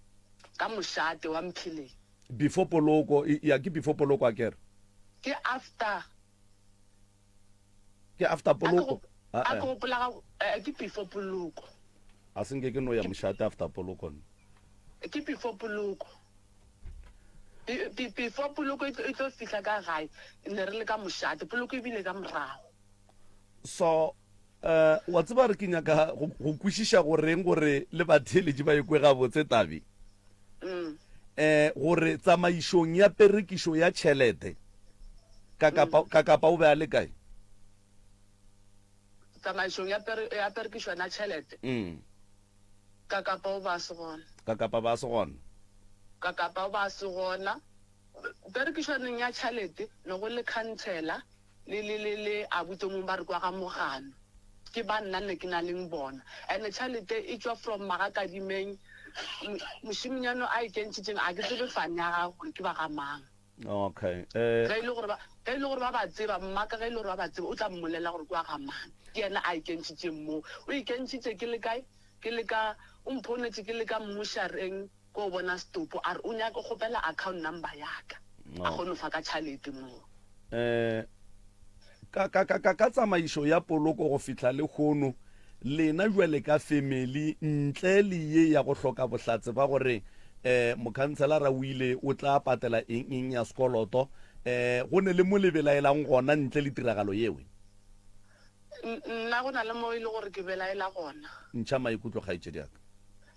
ka moshate wa Mphileng before poloko ya ke before poloko akere ke after poloko a go pola ke before poloko a senge ke no ya moshate after poloko ke before poloko before poloko e tlo fihla ka gae ne re le ka moshate poloko e bile ka morago so wa tseba re ke nyaka go kwešiša goreng gore le batheletši ba ekwe gabotse tabi gore tsamaišong ya perekišo ya tšhelete ka kapa o be a le kae tsamaišong ya perekišo na tšhelete ka kapa o ba se gona ka kapa ba se gona ka kapa o ba se gona perekišwaneng ya tšhelete ne go le khansela le abutse mong ba re kwa ga mogano ke ba nna ne ke na leng bona and tšhelete e tswa from magakadimeng mošimonyano a ikentšhitšeng a ke tsebe fane ya gago gore ke ba ga mang okay ge e le gore ba ba tseba mmaka ge e le gore ba ba tseba o tla mmolela gore kwa ga mang ke yena a ikentšhitšeng moo o ikentšhitše ke le kae ke le ka o mphonetse ke le ka mmušareng ko bona stopo a re o nyaka go gopela account number yaka a kgone fa ka tšhalete moo ka tsamaišo ya poloko go fihla le kgono lena jwale ka family ntle le ye ya go hloka bohlatse ba gore mokhanselara o ile o tla patela eng ya sekoloto go ne le mo lebelaelang gona ntle le tiragalo yewe nna go na le mo e le gore ke belaela gona ntšha maikutlo kgaetšedi yaka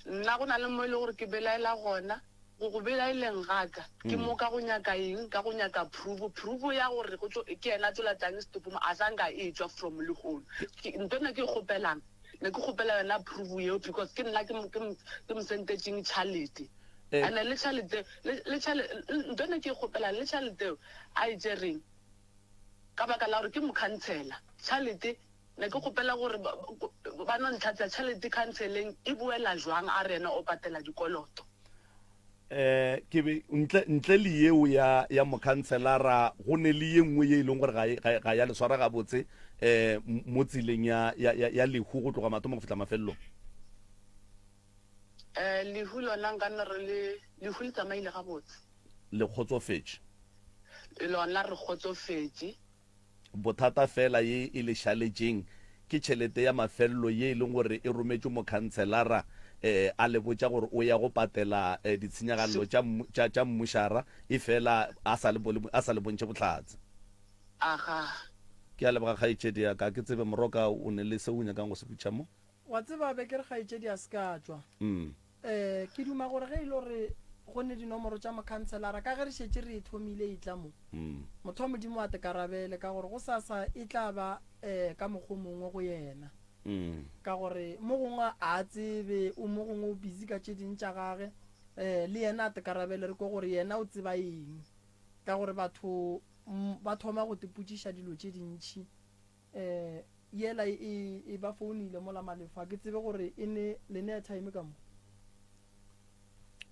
nna go na le mo e le gore ke belaela gona go belaeleng gaka ke mo ka go nyaka eng ka go nyaka proof ya gore ke ena tsola tang stopomo a sanka e tswa from legono ntho ne ke gopelang ne ke gopela yona proof eo because ke nna ke mo sentetseng tšhalete and le tšhalete ntho ne ke gopela le tšhalete a e tsereng ka baka la gore ke mokhansela tšhalete ne ke gopela gore ba no ntlhatsa tšhalete khanseleng e boela jwang a rena o patela dikoloto ke be ntle le yeo ya mokhanselara go ne le ye nngwe ye e leng gore ga ya leswara gabotse mo tseleng ya lehu go tloga mathomo go fitla mafelelong lehu lona nka nna re lehu le tsamaile gabotse le kgotsofetse lona re kgotsofetse bothata fela ye e le šaletšeng ke tšhelete ya mafelelo ye e leng gore e rometšwe mokhanselara a le botša gore o ya go patela ditshenyagalelo tša mmušara e fela a sa le bontšhe bohlatse aga ke a leboga kgaitšedi ya ka ke tsebe moroka o ne le se o nyakang go se butša mo wa tseba be ke re kgaitšedi a se ka tswa ke duma gore ge e le gore go ne dinomoro tša mokhanselara ka ge re šetse re e thomile e tla mo motho wa modimo a tekarabele ka gore go sasa e tla ba ka mokgwa mongwe go yena ka gore mo gongwe a tsebe o mo gongwe o busy ka tše ding tša gage le yena a tekarabele re ko gore yena o tseba eng ka gore batho ba thoma go tepotšiša dilo tše dintšhi yela e ba founile mola malefa ke tsebe gore e ne le ne time ka mo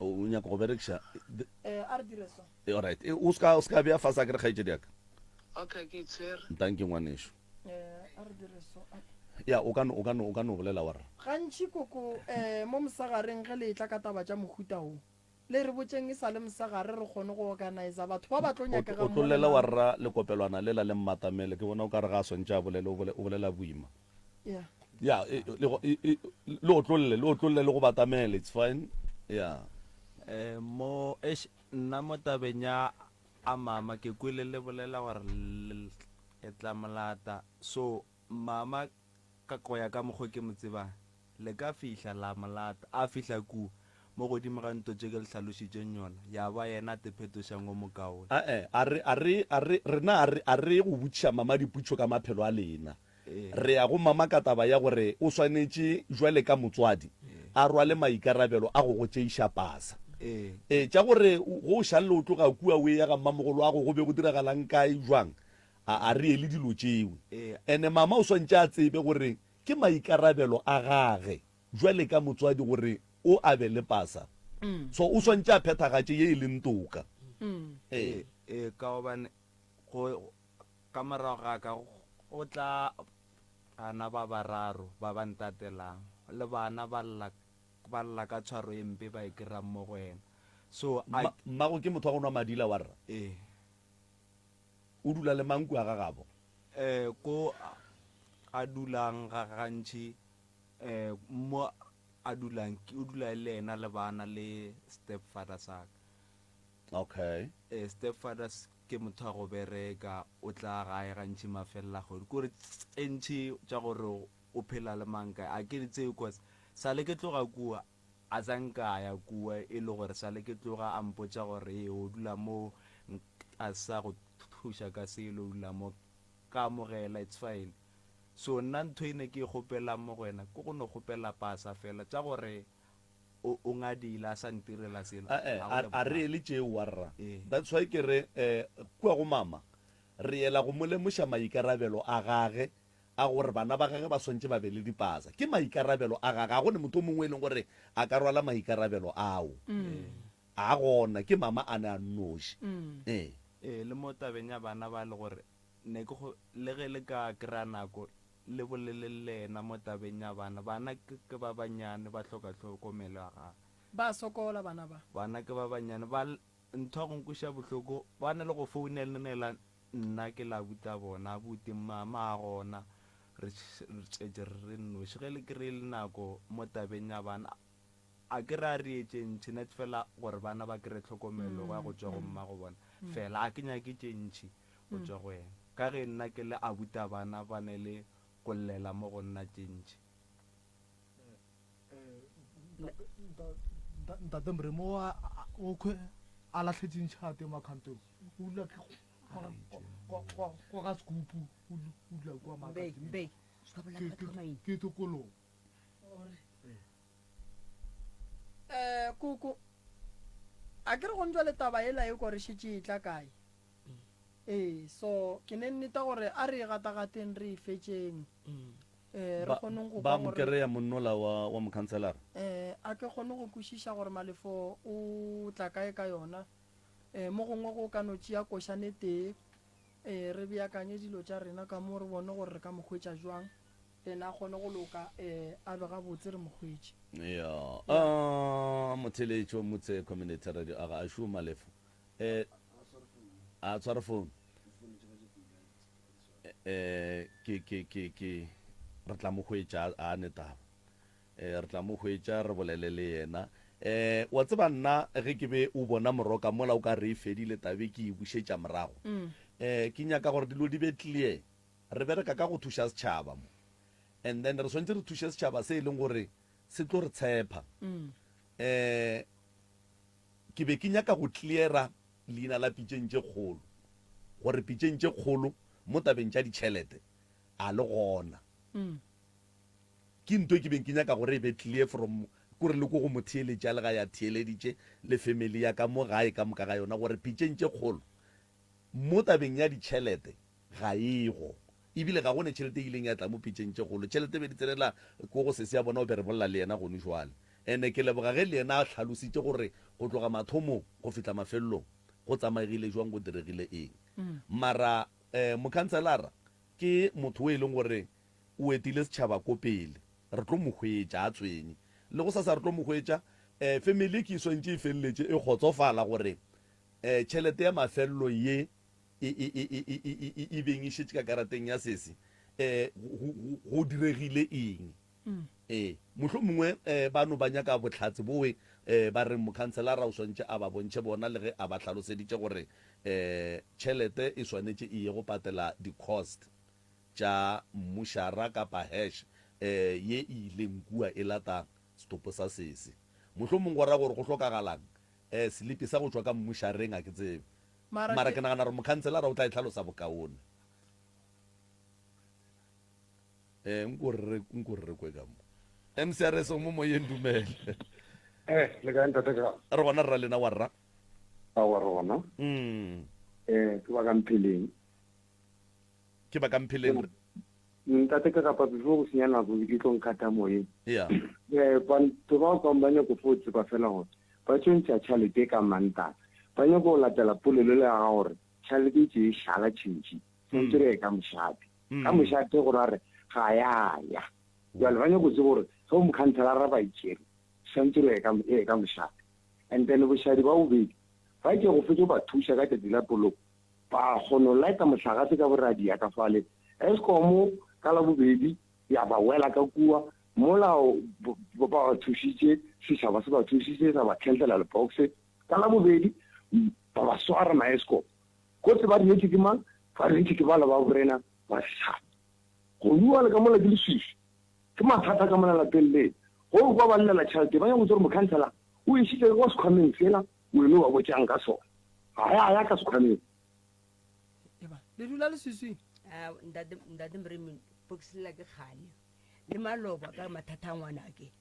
o nyaka go berekiša a re dire so alright o ska bea fasa ke re kgaitšedi yaka okay ke tsere thank you ngwanešo a re dire so ya o ka no bolela wa rra gantši koko mo mosagareng ge le tla ka taba tša mohuta o le re botseng e sa le mosagare re kgone go organisa batho ba ba tlo nyakega o tlolela wa rra lekopelwana lela le mmatamele ke bona o ka re ga swantše a bolele o bolela boima ya le o tlolle le go batamele it's fine ya mo nna mo tabeng ya a mama ke kwele le bolela gore e tla molata so mama ka koya ka mokgwa ke mo tsebang le ka fihla la molata a fihla ku mo godimo ga nto tše ke le hlalošitšeng yona ya ba yena tephetošang o mokaone rena a re go botšiša mama diputšo ka maphelo a lena re ya go mama ka taba ya gore o swanetše jwale ka motswadi a rwale maikarabelo a go go tšeiša pasa tša gore go šalle o tloga kua o ya ga mmamogolo a go be go diragalang kae jwang a re ele dilo tšeo ande mama o swantše a tsebe gore ke maikarabelo a gage jwale ka motswadi gore o a be le pasa so o swantše a phethagatše ye e leng toka ka gobane ka morago ga ka go tla ana ba bararo ba ba ntatelang le bana ba lla ka tshwaro e mpe ba e kry-ang mo go ena so mmago ke motho wa go nwa madila wa rra o dula le manku a gagabo ko a dulang ga gantši mo a dulang o dula le ena le bana le stepfather sa ka okay stepfather ke motho wa go bereka o tla gae gantši mafelela kgwedi kore tse ntšhi tša gore o phela le manka a ke di tseo cause sale ke tloga kua a tsankaya kua e le gore sale ke tloga a mpotša gore o dula mo a sa go thuša ka selo o dula mo ka amogela it's fine so nna ntho ene ke kgopela mo go wena ke go no kgopela pasa fela tša gore o ngadile a sa ntirela selo a re le tšeo wa rra that's why ke re kua go mama re ela go molemoša maikarabelo a gage a gore bana ba gage ba swantse ba be le dipasa ke maikarabelo a gage a gone motho mongwe e leng gore a ka rwala maikarabelo ao a gona ke mama a ne a nnoši le mo tabeng ya bana ba le gore le ge le ka kry-a nako le bolelelena mo tabeng ya bana ke ba banyane ba hloka tlhokomelo ya gago ba sokola bana ke ba banyane ba ntho ya go nkuša bohloko ba na le go founelnela nna ke la buta bona buti mama a gona re tšetše re nnoši ge le kry-e le nako mo tabeng ya bana a ke re a re etšentšhi net fela gore bana ba kry-e tlhokomelo ya go tšwa go mma go bona fela a ke nyake tšentšhi go tšwa go wena ka ge nna ke le a buta bana ba ne le go llela mo go nna tšentšhi ntate Mremo o kwe a latlhetseng tšhate makhantong o dula kwa ga skupu o dula kwa makateng ke tokolong koko a ke re go ntšwa le taba ela e kore šetše e tla kae so ke ne nneta gore a re e gatagateng re e fetšeng re kgoneng go ba mo kry-a monnola wa mokhanselara a ke kgone go kwešiša gore malefo o tla kae ka yona mo gongwe go ka no tšea košane tee re beakanye dilo tša rena ka mo re bone gore re ka mokgwetša jwang ena a kgone go loka a be gabotse re mokgwetše motheletšo motse community radio aga a šoma malefo a tshwara phone ke re tla mokgwetša a netaba re tla mokgwetša re bolele le yena wa tseba nna ge ke be o bona moroka mola o ka re e fedile tabe ke e bušetša morago ke nyaka gore dilo di be clear re bereka ka go thuša setšhaba mo and then re swantse re thuše setšhaba se e leng gore se tlo re tshepa ke be ke nyaka go cleara leina la pitšeng tše kgolo gore pitšeng tše kgolo mo tabeng tša ditšhelete a le gona ke ntho ke beng ke nyaka gore e be clear from kore le ko go motheeletša le ga ya theeleditše le family ya ka mo gae ka moka ga yona gore pitšeng tše kgolo mo tabeng ya ditšhelete ga ego ebile ga gone tšhelete e ileng ya tla mo pitšeng tše kgolo tšhelete be di tsenela ko go se se ya bona o be re bolela le yena gone jwale and ke leboga ge le yena a tlhalositše gore go tloga mathomo go fihla mafelelong go tsamaegile jwang go diregile eng mara mokhanselara ke motho o e leng gore o etile setšhaba ko pele re tlo mokgwetša a tswenye le go sa re tlo mokgwetša family ke swantše e feleletše e kgotsofala gore tšhelete ya mafelelo ye e beng e šetše ka karateng ya sese go diregile eng mohlho mongwe bano ba nyaka botlhatse bowe ba re mokhanselara o swantše a ba bontšhe bona le ge a ba tlhaloseditše gore tšhelete e swanetše e ye go patela di-cost tša mmušara kapa hash ye e ileng kua e lata stopo sa sese mohlho mongwe go ra gore go hlokagalang selipi sa go tšwa ka mmušareng a ke tsebe mara ke nagana gore mokhanselara o tla e tlhalosa bokaone nkorre kwe ka mo mcrs mo moyeng dumele le ka ntate ka re gona rra lena wa rra a wa rona ke ba ka mpheleng ke ba ka mpheleng ntate ka kapa before go senya nako ke tlo nkata moyeng batho ba kwa ba nyako fo tseba fela gore ba tšhontša tšhalete ka mantata ba nyako go latela polelo le ga gore tšhalete tše e šala tšhentši tšhontše re ka mošate gore a re ga ya jalo ba nyako tse gore ge o mokhanselara ba ikere santse re e ka mošate and then bošadi ba bobedi ba ke go fetse ba thusa ka tete la poloko ba kgona go laeta motlakase ka boradia ka fale Eskom ka la bobedi ya ba wela ka kua molao ba ba thusitse setšhaba se ba thusitse sa ba tlhentlela le box ka la bobedi ba ba swara ma Eskom ko tse ba dinetse ke mang ba dinetse ke bala ba borena ba setšhaba go bua le ka mola ke leswiswi ke mathata ka mona la pelle go ba ballela tšhelete ba yang go tsore mokhansela o isitse go se khwameng fela o eno wa botsang ka sona ya ka se khwameng le dula le swiswi ntate mremi box la ke kgale le maloba ka mathata a ngwana ke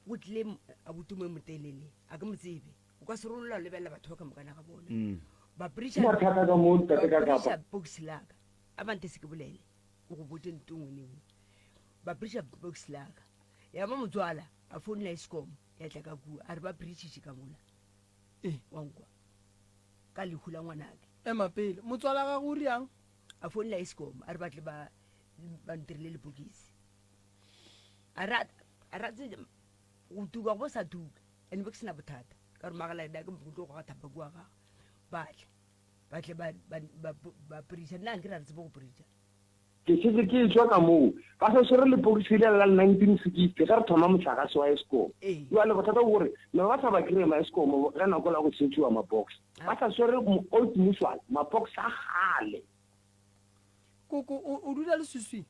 o tlile a botumo motelele a ke motsebe o ka se rolola lebella batho ba ka mokana ga bona ba preacher box la ka a bante se ke bolele o go botse ntongwe le ba preacher box la ka ya ba motswala a phone la Eskom ya tla ka bua a re ba preacher ka mona wa nkwa ka lehula ngwana ke mapele motswala ga go riang a phone la Eskom a re batle ba ntirile lepokisi a ratse go tuka go sa tuka ene be ke sena bothata ka re magala da ke motlo go ga thapa bua ga batle ba preacher nna ke ra tsebo go preacher ke setse ke tswa ka moo ba se sore lepokisi le la 1960 ga re thoma motlakase wa Eskom yo le bothata gore le ba sa ba kire ma Eskom ga nako la go tshetswa ma box ba sa sore old mutual ma box a gale koko o dula le swiswi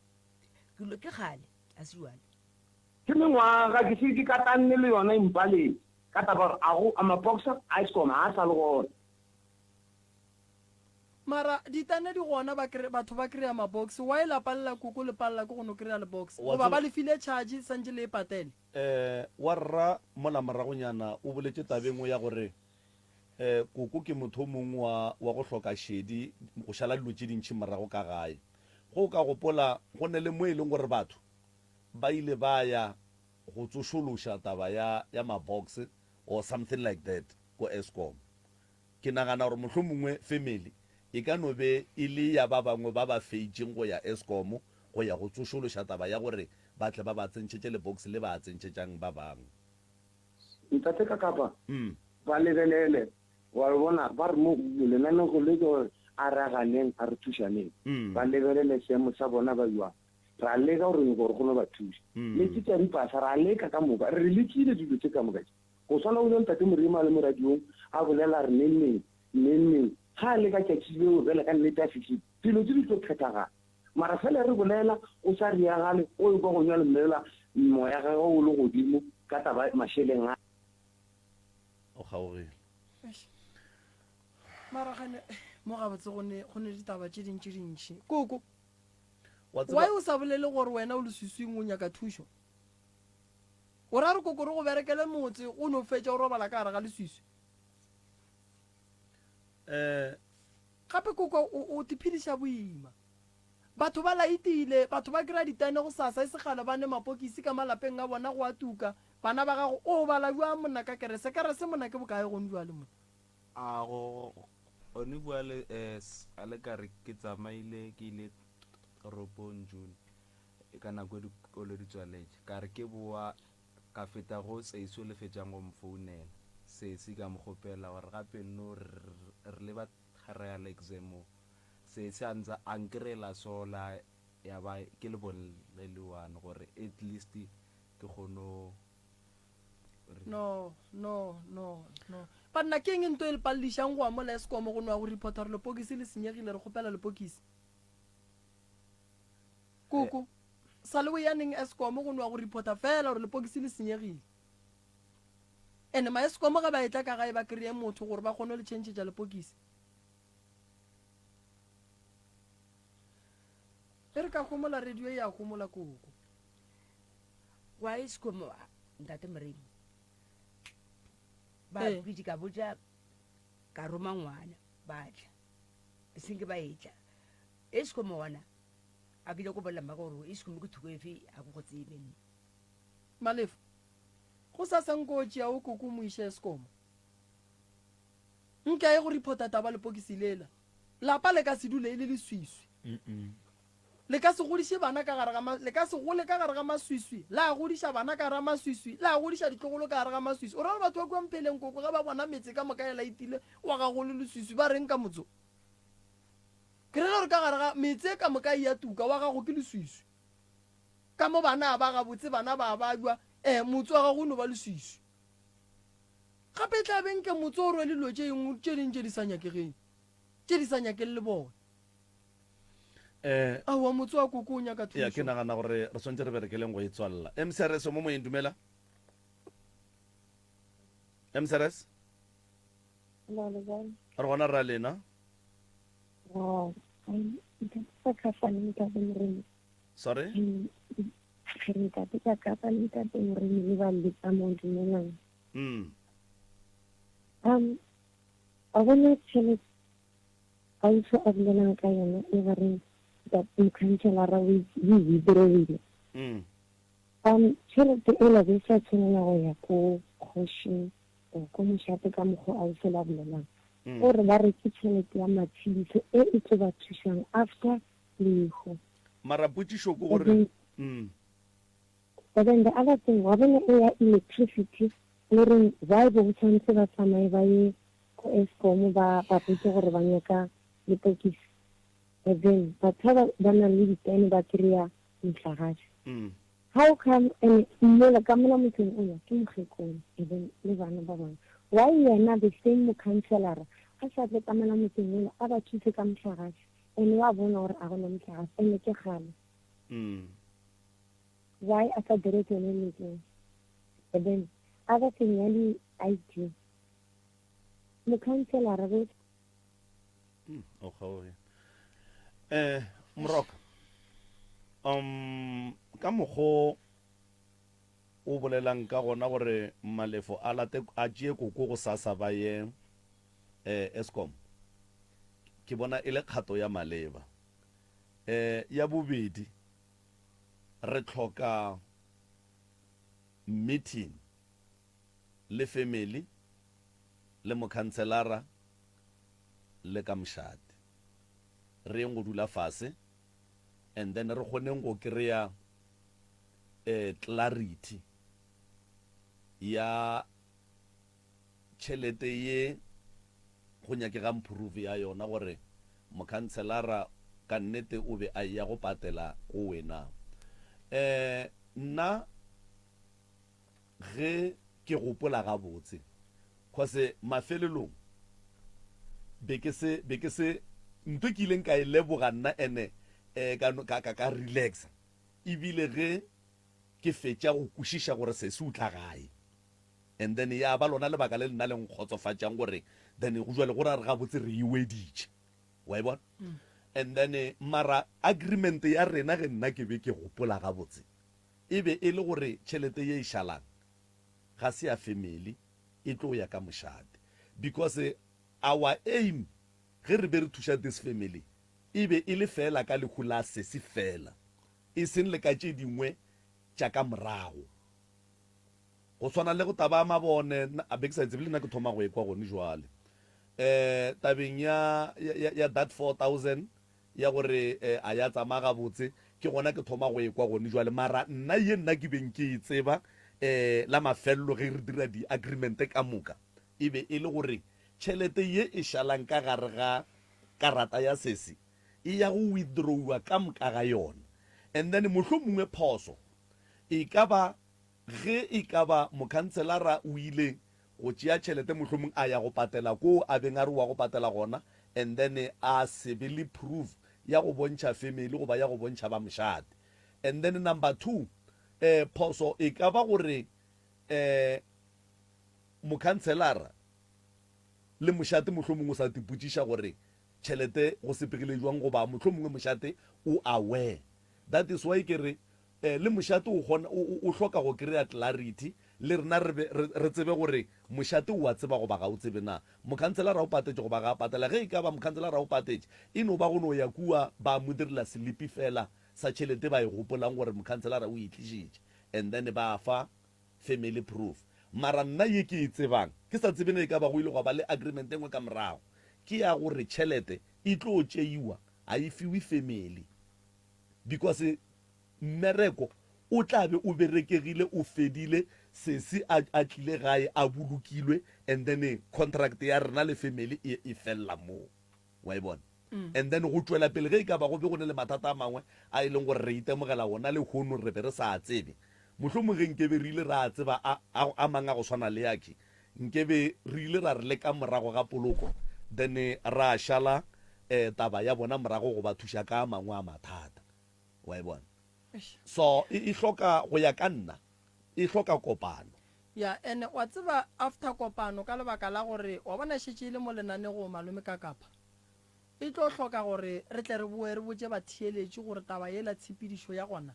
ke lo ke gale a se jwale ke mengwaga ke se ke katanne le yona impale ka taba a ma box a Eskom a sa le gona mara ditane di gona batho ba kry-a mabox wa e lapalela koko le palela ko gono kry-a le box goba ba le file charge santse le e patele wa rra mola moragonyana o boletse tabengwe ya gore koko ke motho mongwe wa go hloka shedi go šala dilo tše dintšhi morago ka gae go ka gopola go ne le mo e leng gore batho ba ile ba ya go tsošološa taba ya mabox or something like that ko Eskom ke nagana gore motlho mongwe family e ka no be e le ya ba bangwe ba ba feitseng go ya Eskom go ya go tsošološa taba ya gore ba tle ba ba tsentšhetše le box le ba tsentšhetšang ba bangwe ntate ka kapa ba lebelele wa bona ba re mo lenane go le go a raganeng a re thušaneng ba lebelele seemo sa bona ba jwa ra leka gore gore go no ba thuša le ke tsa dipasa ra leka ka moka re lekile dilo tse ka moka go swana go ntate morima le mo radiong a bolela re neng ga le ka tšatšileo bela ka nnete a fitlhile dilo tse di tlo phethagala mara fela re bolela o sa riagale o e kwa go nywa lemmelela moya ga o le godimo ka taba mašheleng a o kgaogile mara gane mo ga botse go ne ditaba tše dintši koko wa o sa bolele gore wena o le swiswing o nyaka thušo o ra re koko re go berekele motse o no fetša o robala ka gare ga leswiswi gape koko o tiphediša boima batho ba laetile batho ba kry-a ditane go sasa e segala ba ne mapokisi ka malapeng a bona go a tuka bana ba gago o bala bua monna ka kerese monna ke bokae gone bua le monna a go one bua le a le kare ke tsamaile ke ile toropong June ka nako dikolo di tswaletse ka re ke boa ka feta go tseiso le fetjang go mfounela se ka mogopela gore gape no re le ba real exam se antsa ankrela sola ya ba ke le bolelwane gore at least ke gono no pa nna ke eng ntho e le pallišang go amola Eskom go nwa go reporta re lepokisi le senyegile re kgopela lepokisi koko sa le o yaneng Eskom go nwa go reporta fela gore lepokisi le senyegile ene ma Eskom ga ba etla ka gae ba kry-e motho gore ba kgone le change tša lepokisi e re ka gomola radio e ya gomola koko wa Eskom ntate moremi ba pitse ka botsa ka roma ngwana batla e seng ke ba etla Eskom wana a ke go bolela maka gore Eskom ke thuko efe a go tsebe nne malefo go sa sankotsi ya o koko mo isha Eskom nka e go reporta taba lepokisi lela lapa le ka se dule e le leswiswi le ka se godiše bana ka gare ga le ka se gole ka gare ga maswiswi la godiša bana ka gare ga maswiswi la godiša ditlogolo ka gare ga maswiswi o ra le batho ba kwa mpheleng koko ge ba bona metse ka moka e laetile wa ga go le leswiswi ba reng ka motso ke rela gore ka gare ga metse ka moka e ya tuka wa gago ke leswiswi ka mo bana ba ga botse bana ba jwa motse wa gago o no ba leswiswi gape tla benke motse o rwele dilo tše ding tše di sa nyakegeng tše di sa nyakeng le bone aowa motse wa koko o nyaka ya ke nagana gore re swantse re berekeleng go e tswalela mcrs mo moeng dumela mcrs re gona ra lena sorry a bona tšhelete auso a bolelang ka yona e ba reng mokhanselara o withdrawile tšhelete e la be sa tshwanela go ya ko kgošing ko mošate ka mokgwa auso la bolelang gore ba re ke tšhelete ya matshediso e e tlo ba thušang after lehu mara potsišo ko gore but then the other thing wa bona e ya electricity le reng ba bo tshwanetse ba tsamaye ba ye ko Eskom ba botse gore ba nyaka lepokisi then batho ba nang le ditene ba kry-a motlakase how come and mmola ka mola motseng o ya ke mokgekolo even le bana ba bangwe why yena the same mokhanselara a sa tle ka mola motseng ola a ba thuse ka motlakase and wa bona gore a gona motlakase and ke gale why a sa dire tsone letseng and then other thing ya le IT mokhanselara be moroka ka mokgo o bolelang ka gona gore malefo a tšee koko go sasa ba ye Eskom ke bona e le kgato ya maleba ya bobedi re tlhoka meeting le family le mokhanselara le ka mošate re yeng go dula fase and then re kgoneng go kry-a clarity ya tšhelete ye go nyakega improve ya yona gore mokhanselara ka nnete o be a ya go patela go wena nna ge ke gopola gabotse cause mafelelong be ke se ntho ke ileng ka e leboga nna ene ka relaxa ebile ge ke fetša go kwešiša gore se utla gae and then ya ba lona lebaka le nna le nkgotsofatšang gore then go jwa le gore re gabotse re iweditše wa e bona and then mara agreement ya rena ge nna ke be ke gopola gabotse e be e le gore tšhelete ye e šalang ga se ya family e tlo ya ka mošate because our aim ge re be re thuša this family e be e le fela ka lehu la sesi fela e seng le ka tše dingwe tša ka morago go tshwana le go taba mabone a be ke sa tsebe le nna ke thoma go ekwa gone jwale tabeng ya that 4,000 ya gore a ya tsamaya gabotse ke gona ke thoma go ekwa gone jwale mara nna ye nna ke beng ke e tseba la mafelelo ge re dira di-agreement ka moka e be e le gore tšhelete ye e šalang ka gare ga karata ya sesi e ya go withdrawa ka moka ga yona and then mohlho mongwe phoso e ka ba ge e ka ba mokhanselara o ile go tšea tšhelete mohlho mongwe a ya go patela ko a beng a re wa go patela gona and then a se be le proof ya go bontšha family goba ya go bontšha ba mošate and then number 2 phoso e ka ba gore mokhanselara le mošate mohlho mongwe o sa tipotšiša gore tšhelete go sepegile jwang goba mohlho mongwe mošate o aware that is why ke re le mošate o hloka go kry-a clarity le rena re tsebe gore mošate o a tseba goba ga o tsebe na mokhanselara o patetše goba ga a patela ge e ka ba mokhanselara o patetše e no ba go no ya kua ba mo direla selipi fela sa tšhelete ba e gopolang gore mokhanselara o itlišitše and then ba fa family proof mara nna ye ke e tsebang ke sa tsebene e ka ba go ile go ba le agreement engwe ka morago ke ya gore tšhelete e tlo tšeiwa a e fiwe family because mmereko o tla be o berekegile o fedile sesi a tlile gae a bolokilwe and then contract ya rena le family e fella moo wa e bona and then go tswela pele ge e ka ba go be go ne le mathata a mangwe a e leng gore re itemogela gona le kgono re be re sa tsebe mohlomongeng ke be re ile ra tseba a mang a go tshwana le yake nkebe re ile ra re leka morago ga poloko then ra shala taba ya bona morago go ba thuša ka mangwe a mathata wa e bona so e hloka go ya ka nna e hloka kopano ya ene wa tseba after kopano ka lebaka la gore wa bona šetše ile mo lenanego malome ka kapa e tlo hloka gore re tle re boe re botse batheeletše gore taba yela tshepedišo ya gona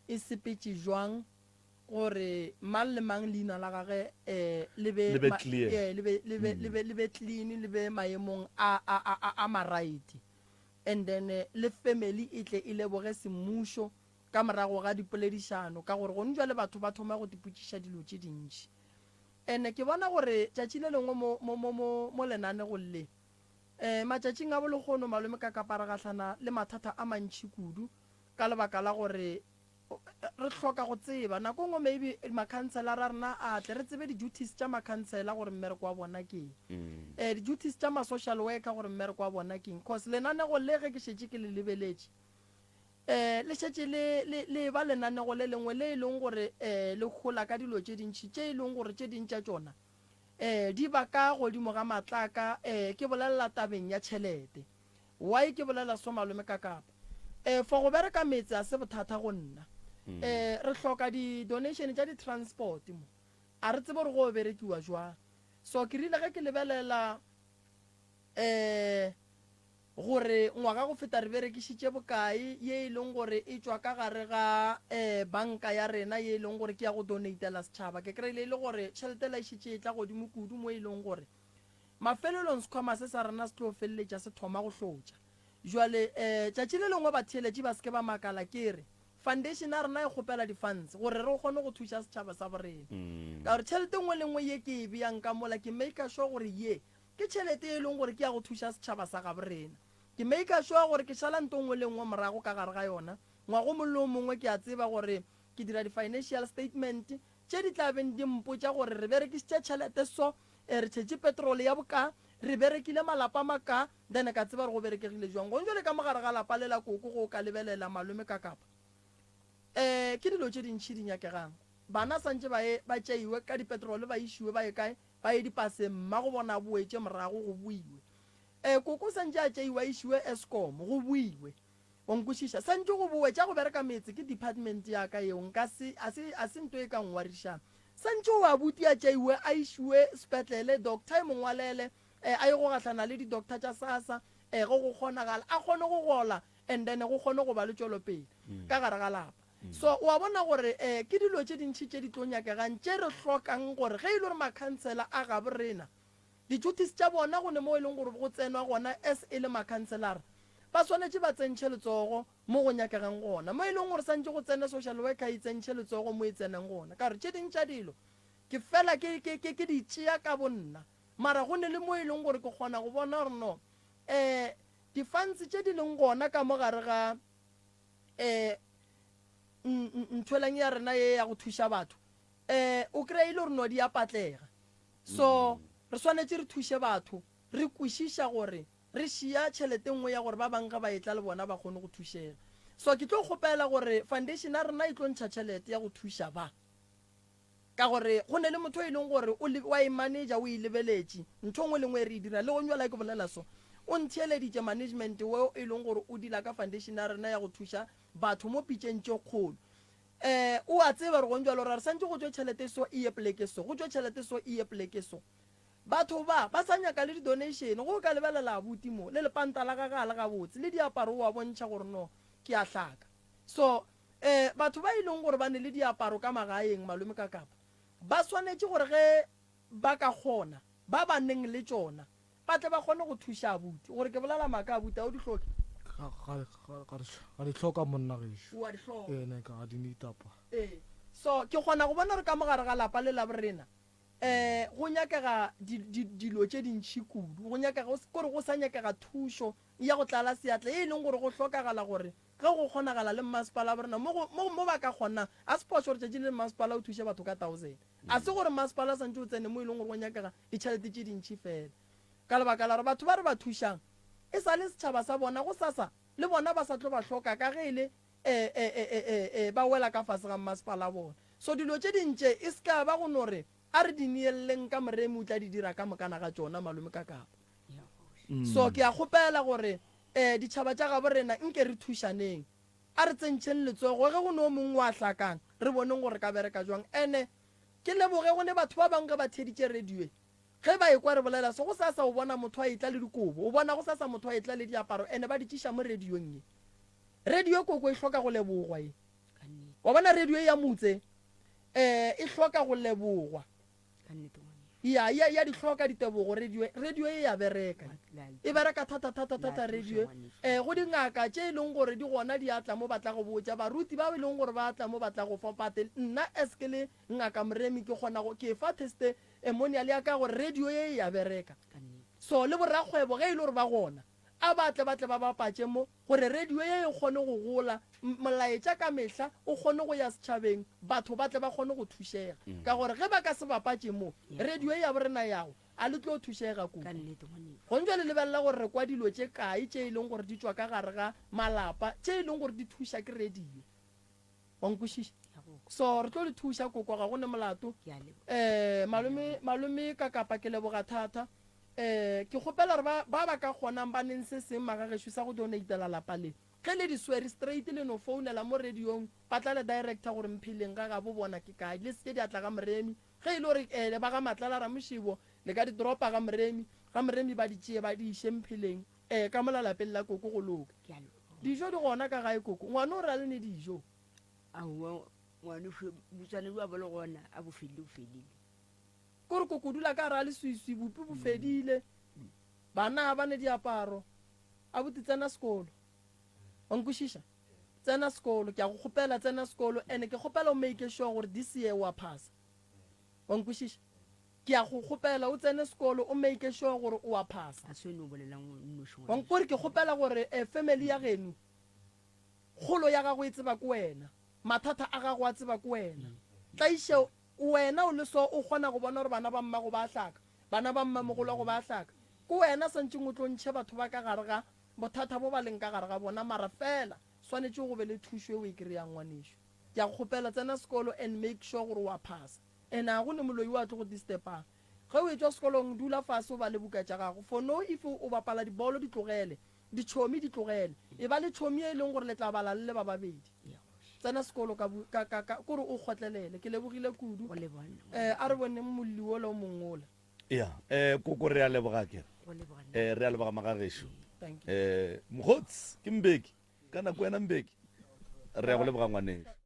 e sepetše jwang gore mang le mang leina la gage le be clean le be maemong a maraiti and then le family e tle e leboge semmušo ka morago ga dipoledišano ka gore gone jwale batho ba thoma go dipotšiša dilo tše dintši ene ke bona gore tšatši le lengwe mo lenanego le matšatšing a bolegono malome ka kapara gahlana le mathata a mantši kudu ka lebaka la gore re hloka go tseba nako ngwe maybe makhanselara rena a tle re tsebe di-duties tša makhansela gore mmereko wa bona keng di-duties tša ma-social worker gore mmereko wa bona keng cause lenanego le ge ke šetše ke le lebeletše le šetše le ba lenanego le lengwe le e leng gore le gola ka dilo tše dintšhi tše e leng gore tše dintša tšona di ba ka godimo ga matlaka ke bolelela tabeng ya tšhelete why ke bolela so malome ka kapa for go bereka metse a se bothata go nna re hloka di-donation tša di-transport mo a re tsebe gore go berekiwa jwang so ke rile ge ke lebelela gore ngwaga go feta re berekišitše bokae ye e leng gore e tšwa ka gare ga banka ya rena ye e leng gore ke ya go donatela setšhaba ke kry-ile e le gore tšhelete la išitše e tla godimo kudu mo e leng gore mafelelong sekhwama se sa rena se tlo feleletša se thoma go hlotša jwale tšatši le lengwe batheeletše ba seke ba makala ke re foundation a rena e kgopela di-funds gore re kgone go thuša setšhaba sa borena ka gore tšhelete nngwe le nngwe ye ke e beyang ka mola ke make sure gore ye ke tšhelete e leng gore ke ya go thuša setšhaba sa ga borena ke make sure gore ke šala nto nngwe le nngwe morago ka gare ga yona ngwago mollo mongwe ke a tseba gore ke dira di-financial statement tše di tla beng di mpotša gore re berekišitše tšhelete so re tšhetše petrol ya boka re berekile malapa maka then ka tseba re go berekegile jwang go njole ka mogare ga lapa le la koko go ka lebelela malome ka kapa ke dilo tše dintšhi di nyakegang bana santše ba tšeiwe ka dipetrole ba išiwe ba ye kae ba ye dipaseng mma go bona boetše morago go buiwe koko santše a tšeiwa išiwe escom go buiwe onkwešiša santše go boe tša go bereka metse ke department ya ka eo a se nto e ka ngwarišana santše o a buti a tšeiwe a išiwe sepetlele doctor e mongwalele a ye go gahlana le di-doctor tša sasa go go kgonagala a kgone go gola and then go kgone go ba le tšwelopele ka gare ga lapa so wa bona gore ke dilo tše dintšhi tše di tlo nyakegang tše re hlokang gore ge e le gore makhansela a ga borena di-duties tša bona go ne mo e leng gore go tsenwa gona as e le makhanselara ba swanetše ba tsentšhe letsogo mo go nyakegang gona mo e leng gore santše go tsene social worker e tsentšhe letsogo mo e tseneng gona ka gore tše dintša dilo ke fela ke di tšea ka bonna mara go ne le mo e leng gore ke kgona go bona gore no di-funds tše di leng gona ka mo gare ga ntholang ya rena ye ya go thuša batho o kry-ile gore no di a patlega so re swanetše re thuše batho re kwešiša gore re šia tšhelete nngwe ya gore ba banka ba etla le bona ba kgone go thušega so ke tlo kgopela gore foundation a rena e tlo ntšha tšhelete ya go thuša ba ka gore go ne le motho e leng gore wa e manager o e lebeletše ntho ngwe le ngwe re e dira le go nyola ke bolela so o ntheeleditše management weo e leng gore o dila ka foundation a rena ya go thuša batho mo pitšeng tše kgolo o a tseba re go njalo ra re santse go tšwe tšhelete so e ye pleke so go tšwe tšhelete so e ye pleke so batho ba sa nyaka le di-donation go ka lebelela abuti mo le lepanta la gaga le gabotse le diaparo wa bontšha gore no ke a hlaka so batho ba e leng gore ba ne le diaparo ka magaeng malome ka kapa ba swanetše gore ge ba ka kgona ba ba neng le tšona ba tle ba kgone go thuša abuti gore ke bolela maaka abuti a o di hloke ga di hloka monna gešo wa di hloka ene ka ga di neitapa so ke kgona go bona gore ka mogare ga lapa le la borena go nyakega dilo tše dintšhi kudu go nyakega kore go sa nyakega thušo ya go tlala seatla e leng gore go hlokagala gore ge go kgonagala le mmasepala borena mo ba ka kgona a sepotso gore tšatši le mmasepala o thuše batho ka 1000 a se gore mmasepala santse o tsene mo e leng gore go nyakega ditšhelete tše dintšhi fela ka lebaka la gore batho ba re ba thušang e sa le setšhaba sa bona go sasa le bona ba sa tlo ba hloka ka ge e le ba wela ka fase ga mmasepala bona so dilo tše dintše e se ka ba go nore a re di neeleleng ka moremi o tla di dira ka mokana ga tsona malome ka kapa so ke a kgopela gore ditšhaba tša gabo rena nke re thušaneng a re tsentšheng letsogo ge go ne o mongwe wa hlakang re boneng gore ka bereka jwang ene ke leboge go ne batho ba bangwe ge ba theditše radioe ge ba ekwa re bolela se go sa o bona motho a etla le dikobo o bona go sa motho a etla le diaparo ene ba di tšiša mo radioeng ye radio koko e hloka go lebogwa ye wa bona radio ya motse e hloka go lebogwa ya di hloka ditebogo radio e ya bereka e bereka thata radio go dingaka tše e leng gore di gona di atla mo batla go botja baruti ba e leng gore ba atla mo batla go fa pate nna eske le ngaka moremi ke gona go ke fa teste emonial ya ka gore radio e ya bereka so le borrakgwebo ge e le gore ba gona a batle ba bapatše mo gore radio ye e kgone go gola molaetša ka mehla o kgone go ya setšhabeng batho batle ba kgone go thušega ka gore ge ba ka se bapatše mo radio ya borena yago a le tlo thušega kudu go ntse le lebelela gore re kwa dilo tše kae tše e leng gore di tswa ka gare ga malapa tše e leng gore di thuša ke radio wankwešiša so re tlo le thuša koko ga gone molato malome ka kapa ke leboga thata ke kgopela gore ba ka kgonang ba neng se seng magagešo sa go donatela lapa le ge le diswere straight le no founela mo radiong ba tla le director gore mpheleng ga ga bo bona ke kae le se di atla ga moremi ge e le gore le ba ga matlala ra mošibo le ka di dropa ga moremi ba di tšee ba di iše mpheleng ka molalapeng la koko go loka dijo di gona ka gae koko ngwane o ra le ne dijo ngwane botswane ba bole gona a bofelile kore koko dula ka ra le suisui bopi bo fedile bana ba ne diaparo a botse tsena sekolo wankwešiša tsena sekolo ke a go kgopela tsena sekolo ene ke kgopela o make sure gore this year wa phasa wankwešiša ke a go kgopela o tsene sekolo o make sure gore o a phasa wankore ke kgopela gore family ya geno kgolo ya gago e tseba ko wena mathata a gago a tseba ko wena tlaiše wena o le so o kgona go bona gore bana ba mmago ba hlaka bana ba mmamogolo go ba hlaka ko wena santseng o tlontšhe batho ba ka gare ga bothata bo ba leng ka gare ga bona mara fela swanetše go be le thušo e o e kry-yang ngwanešo ke a kgopela tsena sekolo and make sure gore wa phasa and a go ne moloi wa tlo go distepang ge o e tswa sekolong dula fase o ba le buka tša gago for no if o bapala dibolo di tlogele ditšhomi di tlogele e ba le tšhomi e leng gore le tla bala le ba babedi tsena sekolo kore o kgotlelele ke lebogile kudu a re bone molli o le o mongola ya koko re a leboga kere re a leboga magagešo mogotsi ke mbeki ka nako wena mbeki re ya go leboga ngwanešo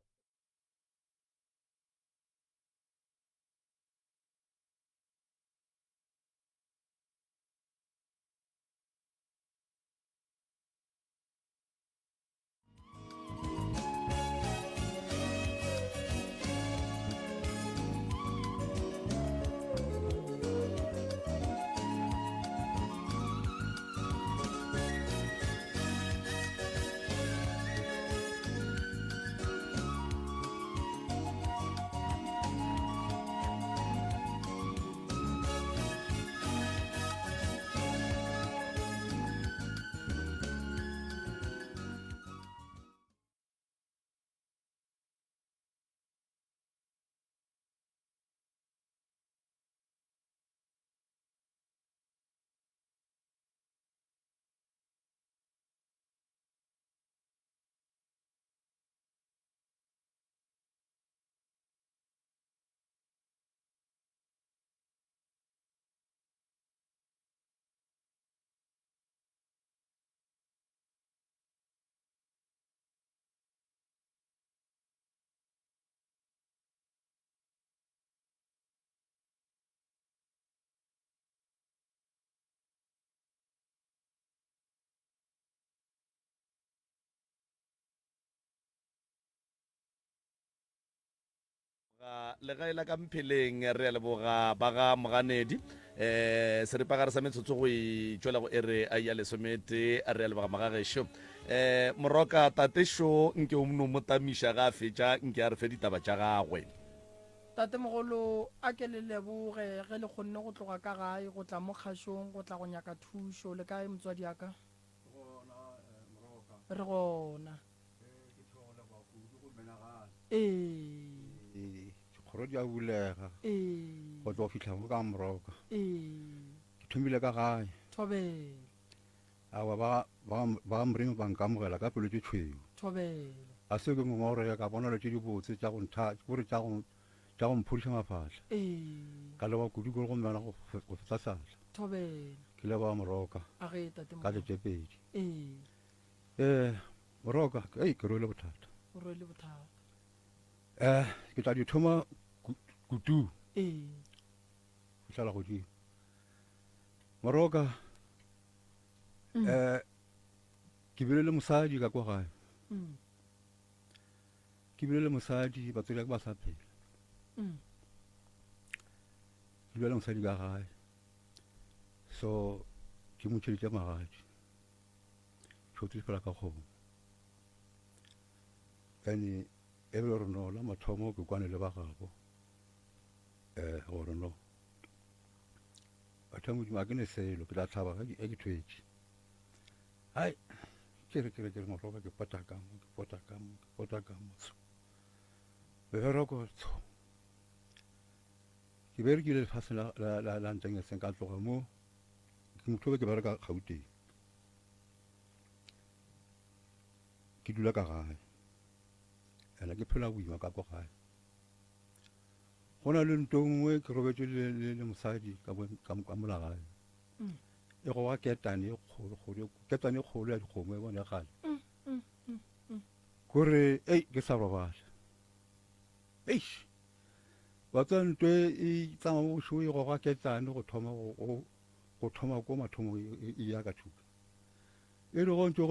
legae la ka mpheleng re a leboga ba ga moganedi seripagare sa metsotso go itšwela go ere a ya lesomete re a leboga magagešo moroka tatešo nke o mno motamiša ga a fetša nke a re fe ditaba tša gagwe tate mogolo a ke le leboge ge le kgonne go tloga ka gae go tla mo kgašong go tla go nyaka thušo le kae motswadi yaka re gona kgoro di a bulega go tlo fitlha mo ka moroka ke thomile ka gae thobele awa ba moreng ba nkamogela ka pelo tse tshweu thobele a se ke ngongorega ka bona le tse di botse tša go mphodiša mafatlha ka leba kudu kore go mmena go fetsa satla thobele ke leba moroka a ge tate ka letse pedi ee moroka ke rwele bothata o rwele bothata ke tla di thoma kutu ee fitlhela godimo moroka ke bile le mosadi ka kwa gae ke bile le mosadi batswadi ya ke ba sa phela ke bile le mosadi ka gae so ke motšheditša magadi tšhoto fela ka kgomo ane e be gore no la mathomo ke kwane le ba gabo gore no batho modimo a ke ne selo ke la tlhaba e ke thwetše hai kere moroka ke pota kamo bebereko tsho ke berekile lefase la nteng eseng ka tloga mo ke motho be ke bereka Gauteng ke dula ka gae ene ke phela boima ka kwa gae go na le nto nngwe ke robetse le mosadi ka mola gae e go wa ketane e kgolo ya dikgomo e bone gale kore ke sa robala wa tsa ntwe e tsamaya mo bošo e go wa ketane go thoma ko mathomo e ya ka thuka e re go ntse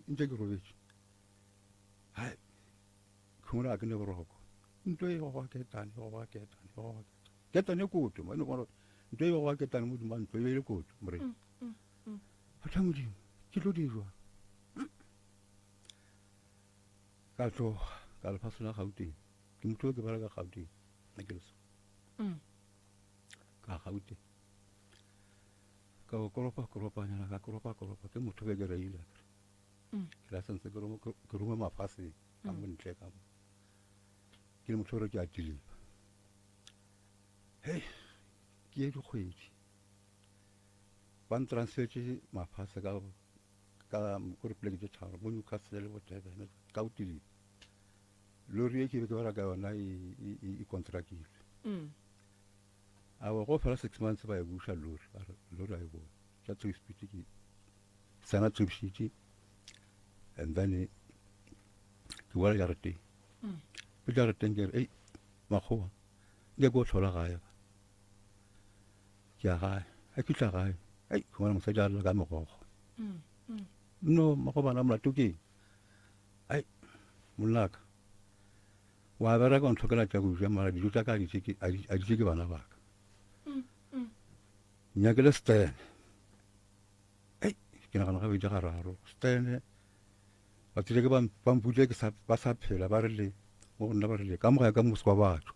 ntse ke robetse hai khumula ke ne boroko ntwe e go wa ketane ketane kutu mo no ntwe e go wa ketane mo dimang ntwe e le kutu mre batla modimo ke tlo dirwa ka tlo ka le fasona Gauteng ke motho ke bala ka Gauteng nna ke leso ka Gauteng ka koropa nyana ka koropa ke motho be ke reile ke la sentse ke ruma mafase a mo ntle ka mo ke le motho re ke a tile ke ye dikgwedi ba ntransfetse mafase ka kore pleke tse tharo mo Newcastle bo Durban ka o tile lori e ke be ke bara ka yona e kontrakile awa go fela 6 months ba e busha lori a e bona tša tripspeed ke sana tripspeed and then ke boela jareteng pe jareteng ke re makgowa nke ke o tlhola gae ke ya gae a kitla gae ke bona mosadi a lela ka megogo no makgobana molato keng monnaka wa bereka ntho ke la tša go ja mara dijo tša ka a ditše ke bana baka nyakele stene ke nagana ga bedi gararo stene batsile ke bamputile ba sa phela ba rile mo go nna ba rile ka moga ka mosi wa batho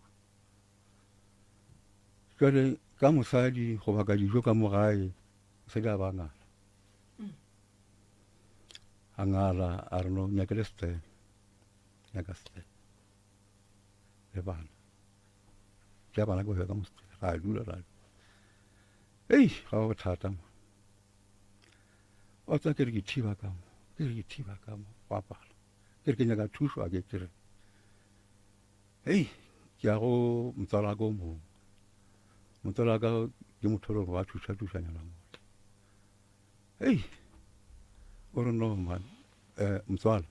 jale ka mosadi go baka dijo ka mogae mosadi a ba ngala a re no nyakele stene nyaka stene le bana ke bana go ka mosi ga a dula ra ga go thata mo o tsa ke re ke thiba ka mo wa pala ke re ke nyaka thuso a ke re ke ya go mtsala go mo motsala ka ke motho re ba thušanyana mo o re no man motswala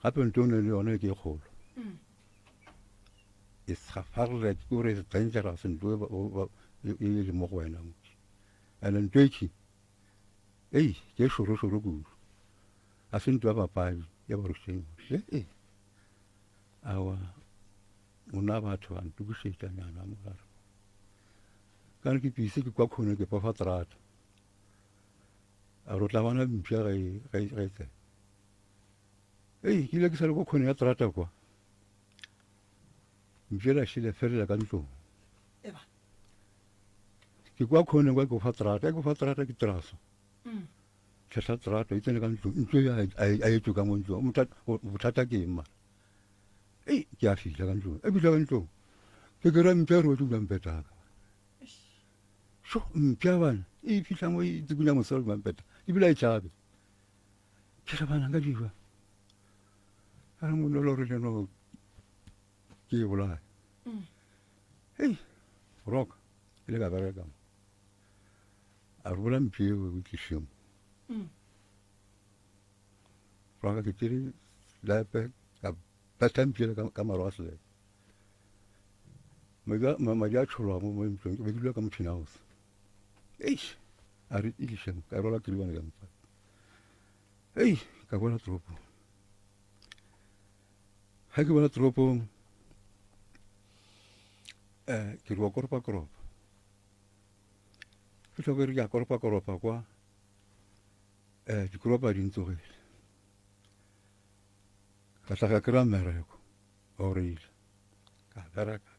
gape ntone le yone ke kgolo e sgafarle ke gore e dangerous ntwe e le mo go wena ene ntweki ke šorošoro kudu a se ntwa papadi ya barušeng awa mona batho ba ntukišetša nyana mogare kana ke pise ke kwa kgone ke pofa trata a re o tla bona mpša ga e tsena ke ile ke sa le ko kgone ya trata kwa mpša la šile felela ka ntlong ke kwa kgone kwa ke fa trata ke fa trata ke traso tlhehla trata e tsene ka ntlong ntlo a etso ka mo ntlong bothata ke eng mara ke a fihla ka ntlong e fihla ka ntlong ke kry-a mpša re o tulampetaka so mpša bana e fihla mo e tsikunya moselo mampeta ebile a e tšhabe ke ra bana ka diba a re monolo re leno ke e bolaya roka ile ka bereka a re bola mpša eo o tlišemo roka ke tšere lepe ka peta mpša ka maro a selete madi a tšholwa mo ntlong ke be ke dula ka motšhini house a re ilišeng ka rola ke lebane ka mpa ka bona toropong ga ke bona toropong ke re wa koropa-koropa ke tlhoka re ke a koropa-koropa kwa dikoropa di ntsogile ka tla ka kry-a mmereko o reile ka bereka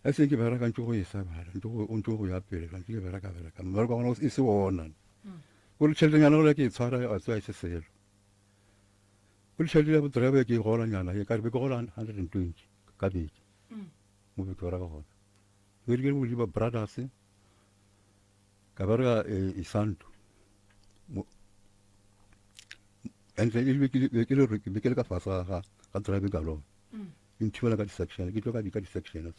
a se ke bereka ntse go e sa bala ntse go ya pele ka ntse ke bereka mmereko gona e se ona go le tšheletenyana go le ke e tshwara a tswa e se selo go le tšhelete ya boterebe ke e golanyana e ka re be ke gola 120 ka beke mo be ke bereka gona ke re ke bodiba brothers ka bereka isanto and ke le ka fasa ga terebe ka lona ke nthibela ka di-section ke tlo ka di-section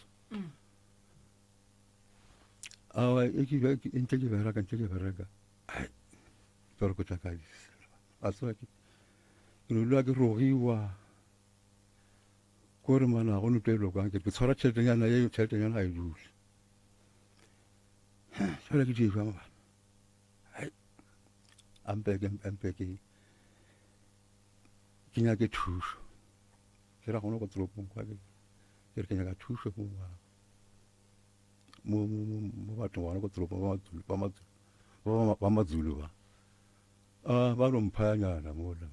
awa ntse ke bereka pero ko tla ka a tswa ke nolwa ke rogiwa kore mana go notelo kwa ke tshwara tšheletenyana ye tšheletenyana ga e dule fela ke difa mabana ampeke ke nyake thuso ke ra gona go toropong kwa ke re ke nyaka thuso mo bathong gona go toropong ba mazulu ba lo mphayanyana mola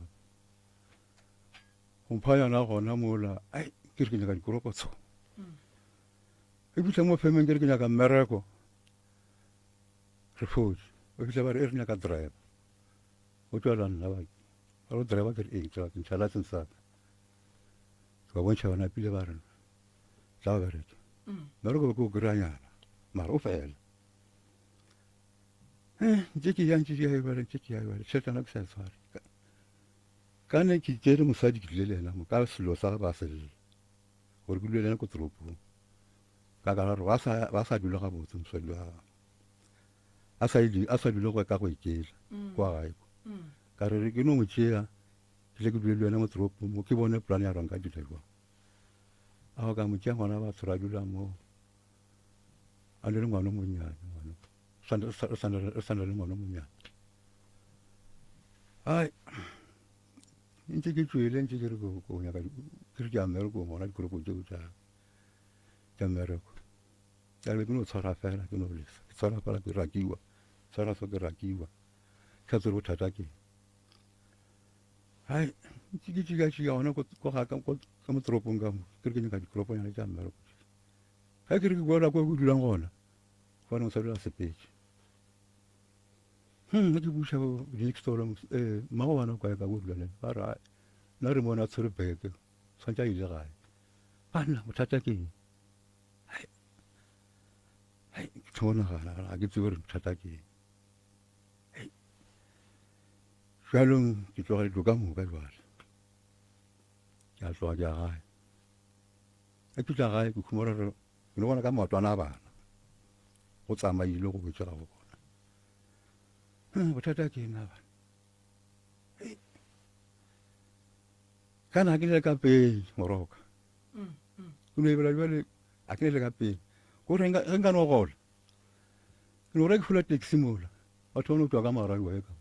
go mphayana gona mola ke re ke nyaka dikoropotso e fitlha mo femeng ke re ke nyaka mmereko re fotse o fitlha ba re e re nyaka driver o tswala nna bake ba lo driver ke re ke ntšha license saka ka bontšha bana pile ba rena tla ba bereke mmereko be ke o kry-anyana mara o fela ntse ke yang tšheletana ke sa e tshware ka ne ke tsere mosadi ke tlile le ena mo ka selo sa ba selele gore ke dule le ena ko toropong ka ka gore ba sa dula gabotse mosadi wa a sa dule go ka go ikela kwa gae ka re ke no mo tšea ke tle ke dule le ena mo toropong mo ke bone polane ya rong ka dila jwang ao ka mo tšea ngwana batho ra dula mo a le le ngwana monnyane re sana le ngwana monnyane ntse ke tswele ntse ke re ko nyaka ke re ke a mmereko gona dikoropong tseo tša mmereko ka be ke no tshwara fela ke no lesa ke tshwara fela ke rakiwa tshwara so ke rakiwa ka tsere bothata ke ntse ke tšika gona ka mo toropong ka mo ke re ke nyaka dikoroponyana tša mmereko ga ke re ke boela ko go dulang gona gona mosadi a sepetse ke buša next door mmago bana kwa ka go dula lena ba re nna re bona tshwere beke tshwantse a ile gae banna bothata ke eng ke thonagana ga ke tsebe gore bothata ke eng jalo ke tloga dilo ka moka jale ke a tloga ke ya gae a ke tla gae ke khumora re ke no bona ka maotwana a bana go tsamaile go botsa go bona bothata ke eng a bana kana ke le ka pele moroka ke no ebela jale a ke le ka pele gore nka no gola ke no re ke fula taxi mola batho ba no tswa ka mara wa ka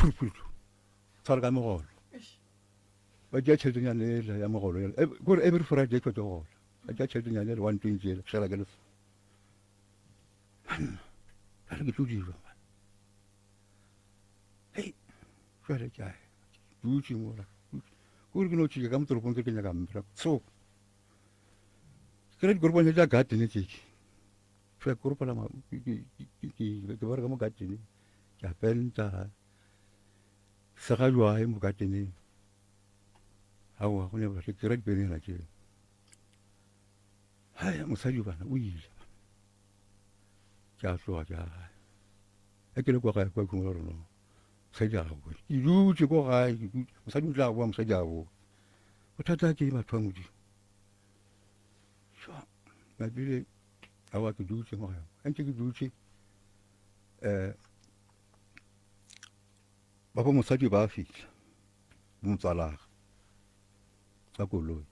phulphulu tshwara ka mogolo ba ja tšheltenyana ela ya mogolo ela kore every Friday e tlote gola ba ja tšheltenyana ela 120 ela šala ke leso a re ke tlo dirwa hei jwale ke dutse mola kore ke no tšhika ka motoropong ke nyaka mmera so ke re dikoropong tša garden tseke fa koropala ke ba re ka mo garden ke a penta sega jwae mo gardeneng aowa go ne ba ke ra dipenela tšeo hai mosadi bana o ile ke a tloga ke a ke le kwa gae kwa kumela rona mosadi a go ke dutse ko gae mosadi o tla boa mosadi a boa bothata ke batho ba modimo mabile aowa ke dutse mo gae ntse ke dutse ba bo mosadi ba fitlha motswalaga ka koloi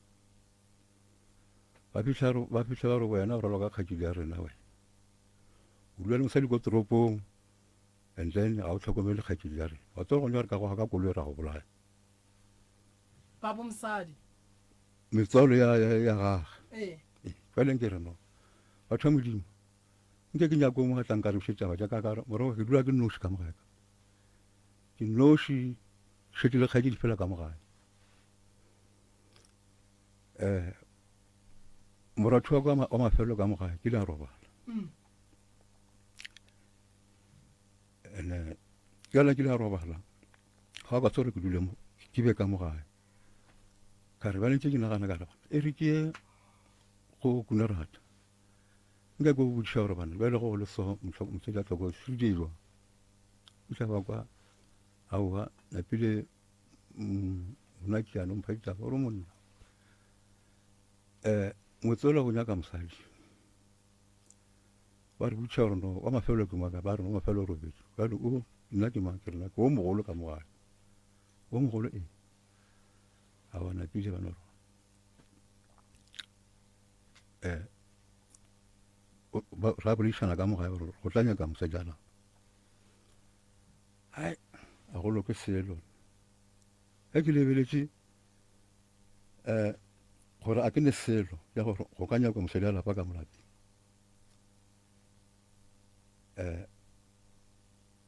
ba fitlha ba re wena o raloka kgatsedi ya rena wena o dula le mosadi ko toropong and then ga o tlhokomele kgatsedi ya rena wa tswa go ka go ka koloi ra go bolaya babo mosadi metswalo ya gage jwale ke re no batho ba modimo nke ke nyako mo gatlang ka re busetsa ja ka morogo ke dula ke noši ka mogae ke noši šetse le kgaedi di fela ka mogae moratho wa ka wa mafelo ka mogae ke le a robala ene jala ke le a robala ga ka tsore ke dule mo ke be ka mogae ka re ba ntse ke nagana ka re e re ke go kunerata nka go botša gore bana ba le go le so mosadi a tlhoko se dirwa o tla ba kwa aowa napile mona ke ano mphaitsa gore monna motswela go nyaka mosadi ba re botša gore no wa mafelo ke maka ba re no mafelo robedi jale o nna ke mang ke rena ke o mogolo ka mogae o mogolo awa napile bana ra boledišana ka mogae gore go tla nyaka mosajana hai a golo ke selo ge ke lebeletše gore a ke ne selo ya gore go ka nyaka mosadi a lapa ka molapeng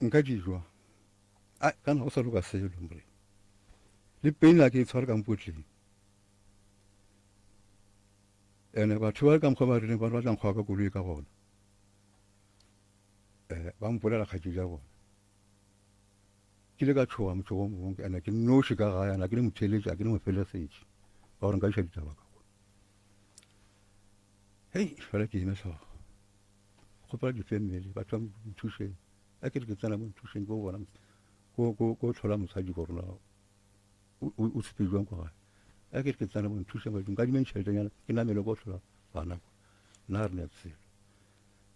nka dijwa kana go sa loka selo mre le peina ke e tshware ka mpotleng ene batho ba ka mokgwa ba rileng ba batlang kgwa ka koloi ka gona ba mpolela kgatsedi ya bona ke le ka tshoga motho o mongwe ene ke noši ka gae ana ke le motheletše a ke le mofelesetše ba gore nka iša ditaba ka gona hei fela ke eme tlhogo kgopela difamily batho ba mothušeng a ke re ke tsena mo mothušeng ke o bona ko tlhola mosadi ko rona o sepediwang kwa gae a ke re ke tsena mo mothušeng badimo ka dimeng tšheletenyana ke namele ko tlhola bana nna re ne tselo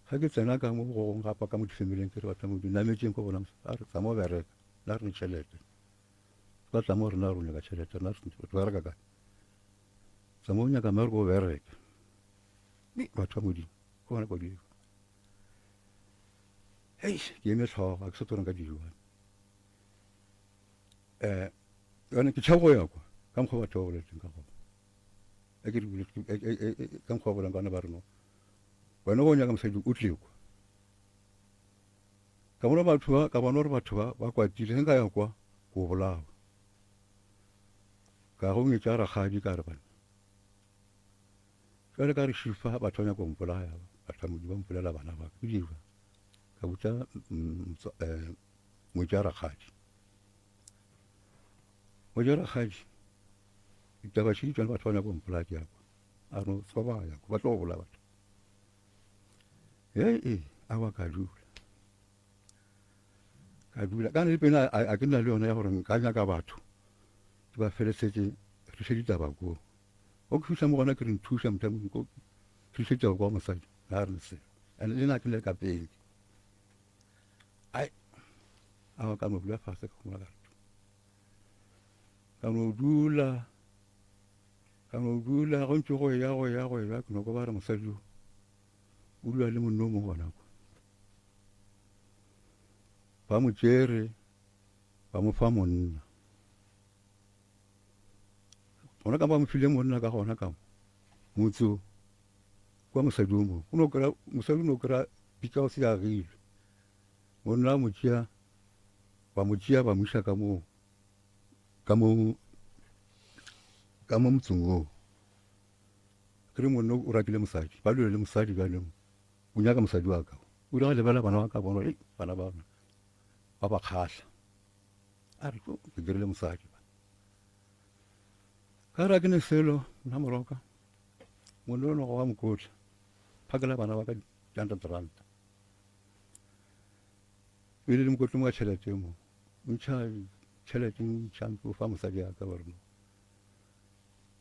ga ke tsena ka mo gogong gapa ka mo difamileng ke re batho mo dinametseng ko bona a re tsa mo bereka nna re ne tšhelete ka tla mo rena re o nyaka tšhelete rena re bereka kae tsa mo o nyaka mare ko o bereka batho ba modimo ko bona kwa dilo hei ke eme tlhogo ga ke se toreng ka dijuane yone ke tšhaba go ya kwa ka mokgwa batho ba boletseng ka gona ka mokgwa ba bolang ka ona ba reno wena go nyaka mosadi o tle kwa ka bona gore batho ba kwatile ge nka ya kwa go bolawa ka go nyetša ragadi ka re bana jale ka re šifa batho ba nyaka go mpolaya batho ba modi ba mpolela bana ba ke dirwa ka botša ngwetša ragadi ngwetša ragadi ditaba tše ditšwane batho ba nyaka go mpolaya ke yakwa a no tsa ba yakwa ba tlo go bola batho awa ka dula ka ne pena a ke nna le yona ya gore nka nyaka batho ke ba felesetse re se ditaba koo o ke fitlha mo gona ke re nthuša motamong ko fitlhetsa kwa mosadi na re se and le na ke le ka pele ai awa ka mo bula fase ka mola ka mo dula go ntse go ya ke no go ba re mosadi o dula le monno mo gona kwa ba mo tšere ba mo fa monna gona ka ba mo file monna ka gona ka motso kwa mosadi o mo mosadi o no kry-a pika o se agilwe monna mo tšea ba mo isa ka mo motsong oo kry monna o ratile mosadi ba lwele mosadi bjaleng o nyaka mosadi wa ka o ile ga lebela bana ba ka bona bana ba ba kgatlha a re ke dirile mosadi ka ra ke ne selo nna moroka monna o no go wa mokotla phakela bana ba ka R100 ile le mokotla mo ka tšhelete mo ntšha tšhelete ntšhampe o fa mosadi ya ka gore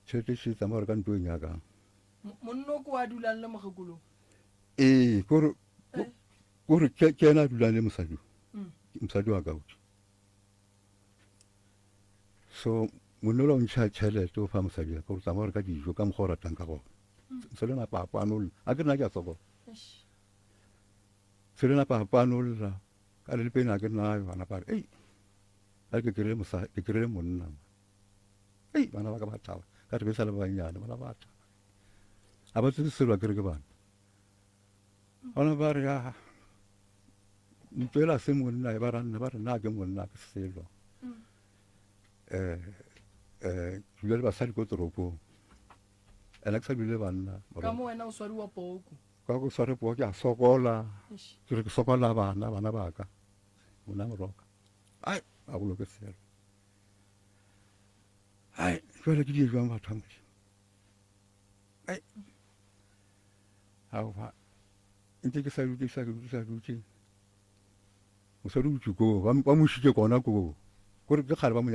tšhelete se tsamaya gore ka nto e nyakang monna o ko wa dulang le mogekolo ee kore ke ena a dulang le mosadi wa ka otse so monna o la o ntšha tšhelete o fa mosadi ya ka gore tsamaya gore ka dijo ka mokgwa o ratang ka gona se le napa apanolla a ke nna ke a sokola se le napa apanolla ka lelepeng a ke nnayo bana ba re a ke kry-ile monna bana ba ka ba thaba ka re be sa le banyane bana ba thaba a ba tsetse selo a kere ke bana bana ba re ntwela se monna ba re na ke monna ke selo dula le basadi ko toropong ene ke sa dule banna ka mo wena o swariwa poko ka go sware poko ke a sokola ke re ke sokola bana ba ka monna moroka ai a boloke selo ai jwale ke di jwang batho ba moše ai ao ba ntse ke sa dutse mosadi o tsuko ba mošitse kona koo kore ke kgale ba mo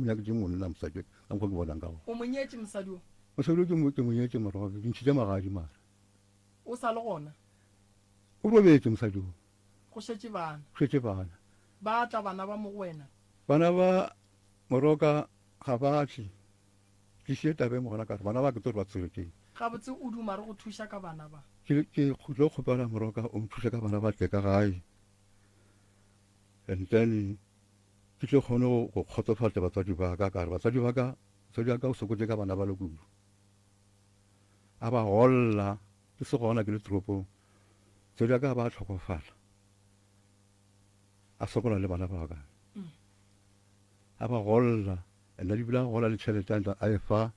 nyaketse monna mosadi ka mokgwa ke bonang ka go o monyetse mosadi o mosadi o ke monyetse moroka ke ntšhitse magadi mara o sa le gona o robetse mosadi o go šetse bana ba tla bana ba mo go wena bana ba moroka ga ba tle ke sie tabe mo gona ka re bana ba ke tlo re ba tshweretseng ga botse o duma re go thuša ka bana ba ke tlo kgopela moroka o mthuse ka bana ba tle ka gae and then ke tlo kgone go kgotsofatsa batswadi ba ka re batswadi ba ka o sokotse ka bana ba le kudu a ba golla ke se gona ke le toropong batswadi ba ka ba tlhokofala a sokola le bana ba ka a ba golla and di bila gola le tšhelete a e fa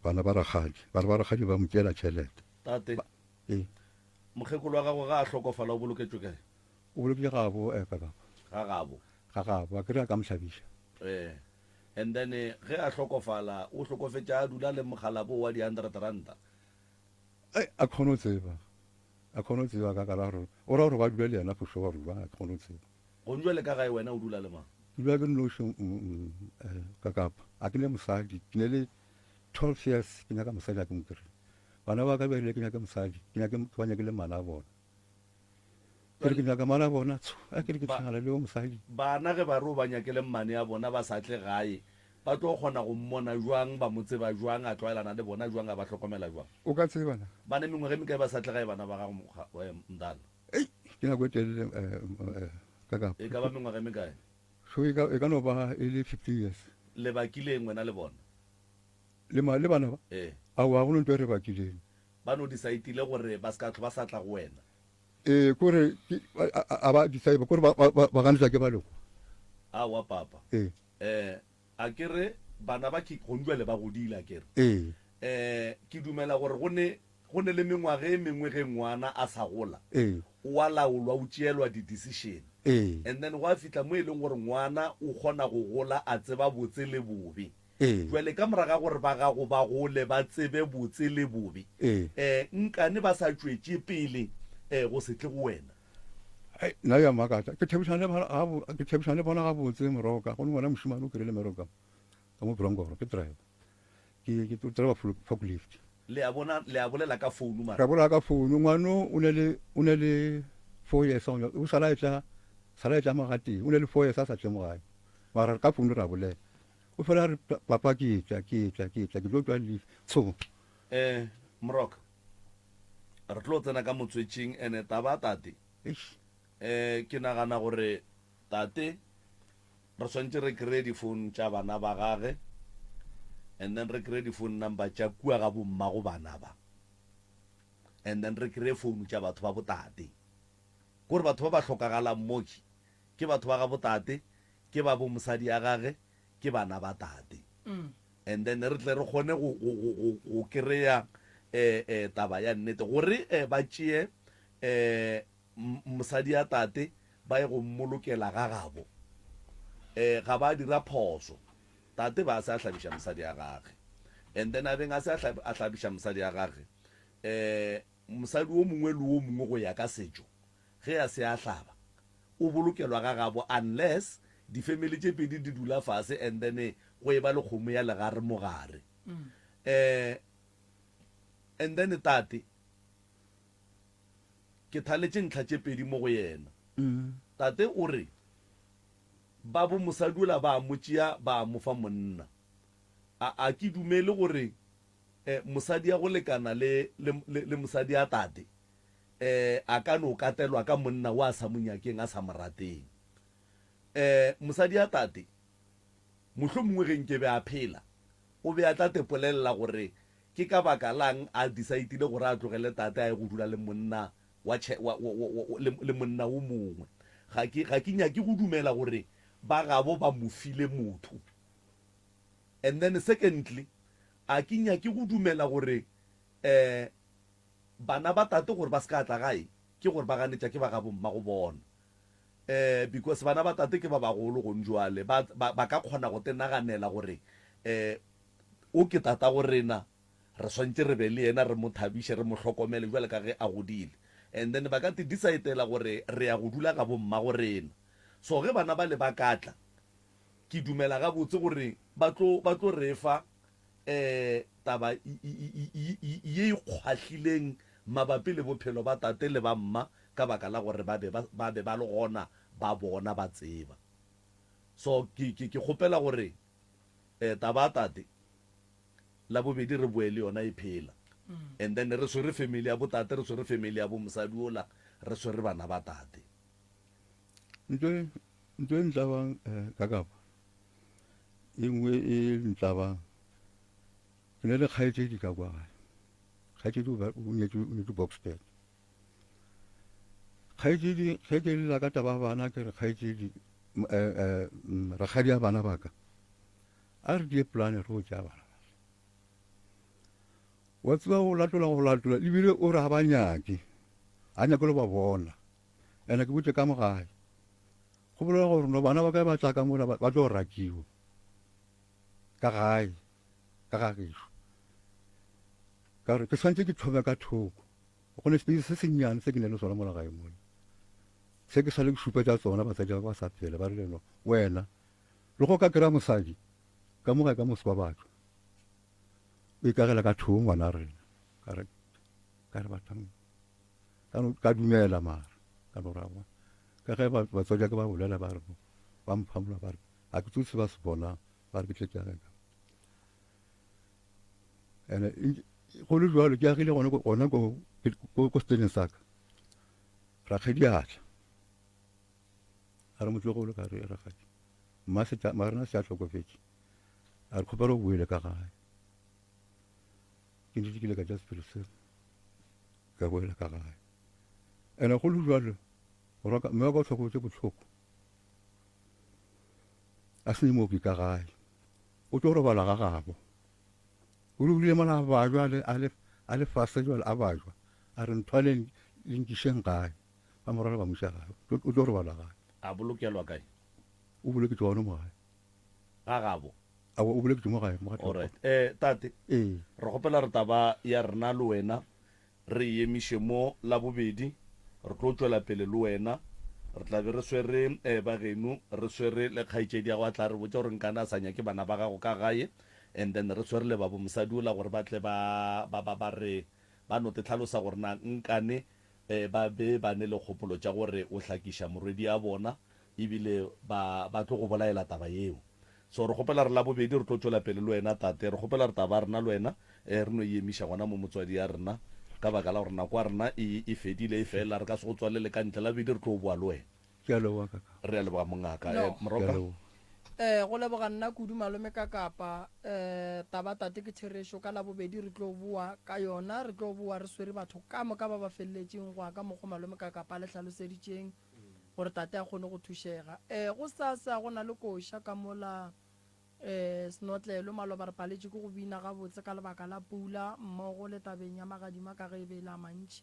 bana ba ragadi ba mo tšela tšhelete tate mokgekolo wa gago ga a tlhokofala o boloketswe kae o boloketse gabo ga gabo a kry a ka motlhabiša and then ge a tlhokofala o tlhokofetse a dula le mogalabo wa di R100 a kgone o tseba ka kara gore o ra gore ba dula le yena foso wa rua a kgone o tseba gonjwa le ka gae wena o dula le mang ke dula ke nnoši ka kapa a ke ne mosadi ke ne le 12 years ke nyaka mosadi a ke mo kry bana ba ka berile ke nyaka mosadi ke ba nyakile mana a bona kere ke nyaka mana a bona a kere ke tlhagala le o mosadi bana ge ba re o ba nyakele mmane ya bona ba sa tle gae ba tlo kgona go mmona jwang ba mo tseba jwang a tlwaelana le bona jwang a ba tlhokomela jwang o ka tsebana ba ne mengwe ge mekae ba sa tle gae bana ba gago mdala ke nako e telele ka kapa e ka ba mengwe ge mekae so e ka no ba e le 50 years le bakileng wena le bona le bana ba ao a go no ntwe re bakileng ba no disaitile gore ba ska tlo ba sa tla go wena kore a ba disaiba kore ba ganetsa ke baloko a wa papa a kere bana ba ke gonjwele ba godile a kere ke dumela gore go ne le mengwaga e mengwe ge ngwana a sa gola o a laolwa o tšeelwa di-decision and then go a fitlha mo e leng gore ngwana o kgona go gola a tseba botse le bobe jwale ka moraga gore ba gago ba gole ba tsebe botse le bobe nkane ba sa tšwetse pele go se tle go wena nna ya makatsa ke thebišane bona gabotse moroka go ne ngwana mošimane o kry-ile meroka ka mo brongoro ke driver ke driver forklift le a bolela ka founu mara ra bolela ka founu ngwano o ne le 4 years o sala etla magateng o ne le 4 years a sa tle mo gae mara ka founu ra bolela o fela re papa ke tla ke tlo tswa le tsho moroka re tlo tsena ka motswetšing ene taba tate ke nagana gore tate re swantse re kry-e di-phone tša bana ba gage, and then re kry-e di-phone number tša kua ga bomma go bana ba, and then re kry-e phone tša batho ba botate. Kore batho ba ba hlokagalang moki ke batho ba ga botate, ke ba bo mosadi ya gage, ke bana ba tate. And then re tle re kgone go kry-a taba ya nnete gore ba tšee mosadi ya tate ba ye go mmolokela ga gabo. Ga ba dira phoso, tate ba se a hlabiša mosadi ya gage, and then a beng a se a hlabiša mosadi ya gage, mosadi o mongwe le o mongwe go ya ka setšo ge a se a hlaba o bolokelwa ga gabo, unless di-family tše pedi di dula fase and then go e ba le kgomo ya legare mo gare. And then tate ke thaletše ntlha tše pedi mo go yena. Tate o re ba bo mosadi ola ba mo tšea ba mo fa monna. A ke dumele gore mosadi ya go lekana le mosadi ya tate a ka no katelwa ka monna wa sa monyakeng a sa morateng. Mosadi ya tate mohlomongwe ge nke be a phela o be a tla tepolelela gore ke ka baka lang a decidile gore a tlogele tate a ye go dula le monna le monna o mongwe. Ga ke nyake go dumela gore ba gabo ba mo file motho. And then secondly a ke nyake go dumela gore bana ba tate gore ba se ka tla gae ke gore ba ganetša ke ba gabo mma go bona. Because bana ba tate ke ba bagolo go njwale ba ka kgona go tenaganela gore o ke tata go rena re swantse re be le yena re mo thabiše re mo hlokomele jwale ka ge a godile, and then ba ka te decidela gore re ya go dula ka bomma go rena. So ge bana ba le ba katla ke dumela ga botse gore ba tlo re fa taba ye ikgwahlileng mabapi le bophelo ba tate le ba mma ka baka la gore ba be ba le gona ba bona ba tseba. So ke kgopela gore taba tate la bobedi re boele yona e phela, and then re swere family ya botate, re swere family ya bo mosadi ola, re swere bana ba tate. ntho e ntlabang kakapa e nngwe e ntlabang ke ne le kgaetsedi ka kwa gae. Kgaetsedi o nyetse Boksburg. Kgaetsedi la ka taba bana ke re kgaetsedi rakgadi ya bana baka a re die plane re go tšea bana wa tseba go latola ebile o re ga ba nyake a nyake le ba bona, ene ke botse ka mogae go bolela gore no bana ba ka ba tla ka mola ba tlo rakiwa ka gae ka gagešo ka re ke tshwanetse ke thome ka thoko go ne se sennyane se ke ne le sona mola gae mola se ke sa le ke šupetša tsona basadi ba sa phela ba rile no wena le go ka kry-a mosadi ka mogae ka mose ba batho o ikagela ka thong ngwana rena ka re bathang ka dumela mara ka no ragwa ka ge batswadi ke ba bolela ba re ba mphamola ba re a ke tsose ba se bonang ba re ke tle ka ene go le jwalo ke agile gona ko steneng sa ka rakgedi atla a re motlogolo ka re rakgadi marena se a tlhokofetse a re kgopela go boele ka gae ke ntse kile ka ja sepelo seo ka boela ka gae ene go le jwalo mme wa ka o tlhokotse botlhoko a se mooki ka gae o tlo robala ga gabo o lebile mala bajwa a le fase jwale a bajwa a re ntho le nkišeng gae ba moralo ba moša gae o tlo robala gae A bolokelwa kae? o boleke tsone mo gae Ga gabo. o boleke mo gae mo ga Alright. Tate. Re gopela re taba ya rena le wena re emiše mo la bobedi re tlo tswela pele le wena re tla be re swere ba geno re swere le kgaitsedi ya go tla re botse gore nkana sa nyake bana ba gago ka gae, and then re swere le ba bo mosadi ola gore ba tle ba re ba no te tlhalosa gore na nkane ba be ba ne le kgopolo tša gore o hlakiša morwedi ya bona ebile ba tlo go bolaela taba yeo. So re gopela re la bobedi re tlo tswela pele le wena tate, re gopela re taba rena le wena re no emiša gona mo motswadi ya rena ka baka la gore nako ya rena e fedile e fela re ka se go tswalele ka ntle la bedi re tlo boa le wena. Ke a leboga kaka. Re a leboga mongaka Moroka. go leboga nna kudu malome ka kapa taba tate ke theresho ka labobedi re tlo bua ka yona re tlo bua re swere batho ka moka ba ba feleletseng go ka mokgo malome ka kapa le tlhaloseditseng gore tate a kgone go thušega go sasa go na le koša ka mola senotlelo maloba re paletše ke go bina gabotse ka lebaka la pula mmogo le tabeng ya magadima ka ge e be la mantši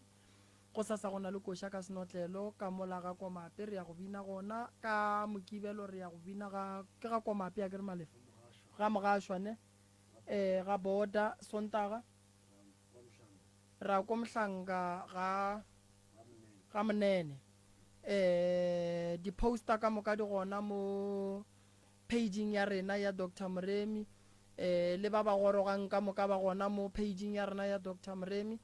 go sasa go na le koša ka senotlelo ka mola ga komape re ya go bina gona ka mokibelo re ya go bina ke ga komape ya ke re malefa ga mogašwane ga boda sontaga ra ko mhlanka ga monene di-poster ka moka di gona mo paging ya rena ya Dr. Moremi le ba ba gorogang ka moka ba gona mo paging ya rena ya Dr. Moremi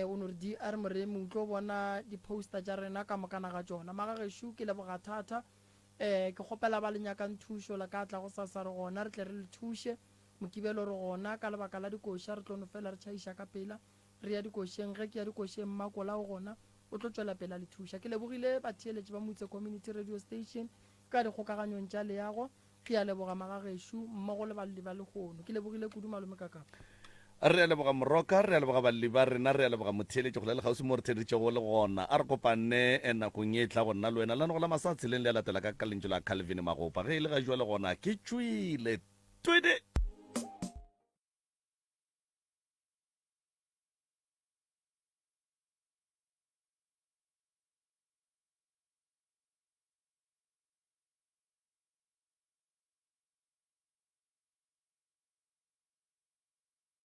o no re DR Moremi o tlo bona di-poster tša rena ka mokana ga tšona magageshu ke leboga thata ke kgopela ba le nyakang thušo la ka tla go sasa re gona re tle re le thuše mokibelo re gona ka lebaka la dikoša re tlono fela re tšhaiša ka pela re ya dikošeng ge ke ya dikošeng mmakola o gona o tlo tšwela pela le thuša ke lebogile batheeletši ba motse community radio station ka dikgokaganyong tša leago ke ya leboga magageshu mmogo le balli ba lekgono ke lebogile kudu malome ka kapa re a leboga moroka re a leboga balli ba rena re a leboga motheeletši go le gausi mo re theeditšego le gona a re kopane nakong e tla go nna le wena lano go la masa tseleng le a latela ka lentšu la calvin magopa ge e le ga jwa le gona ke tšwile twede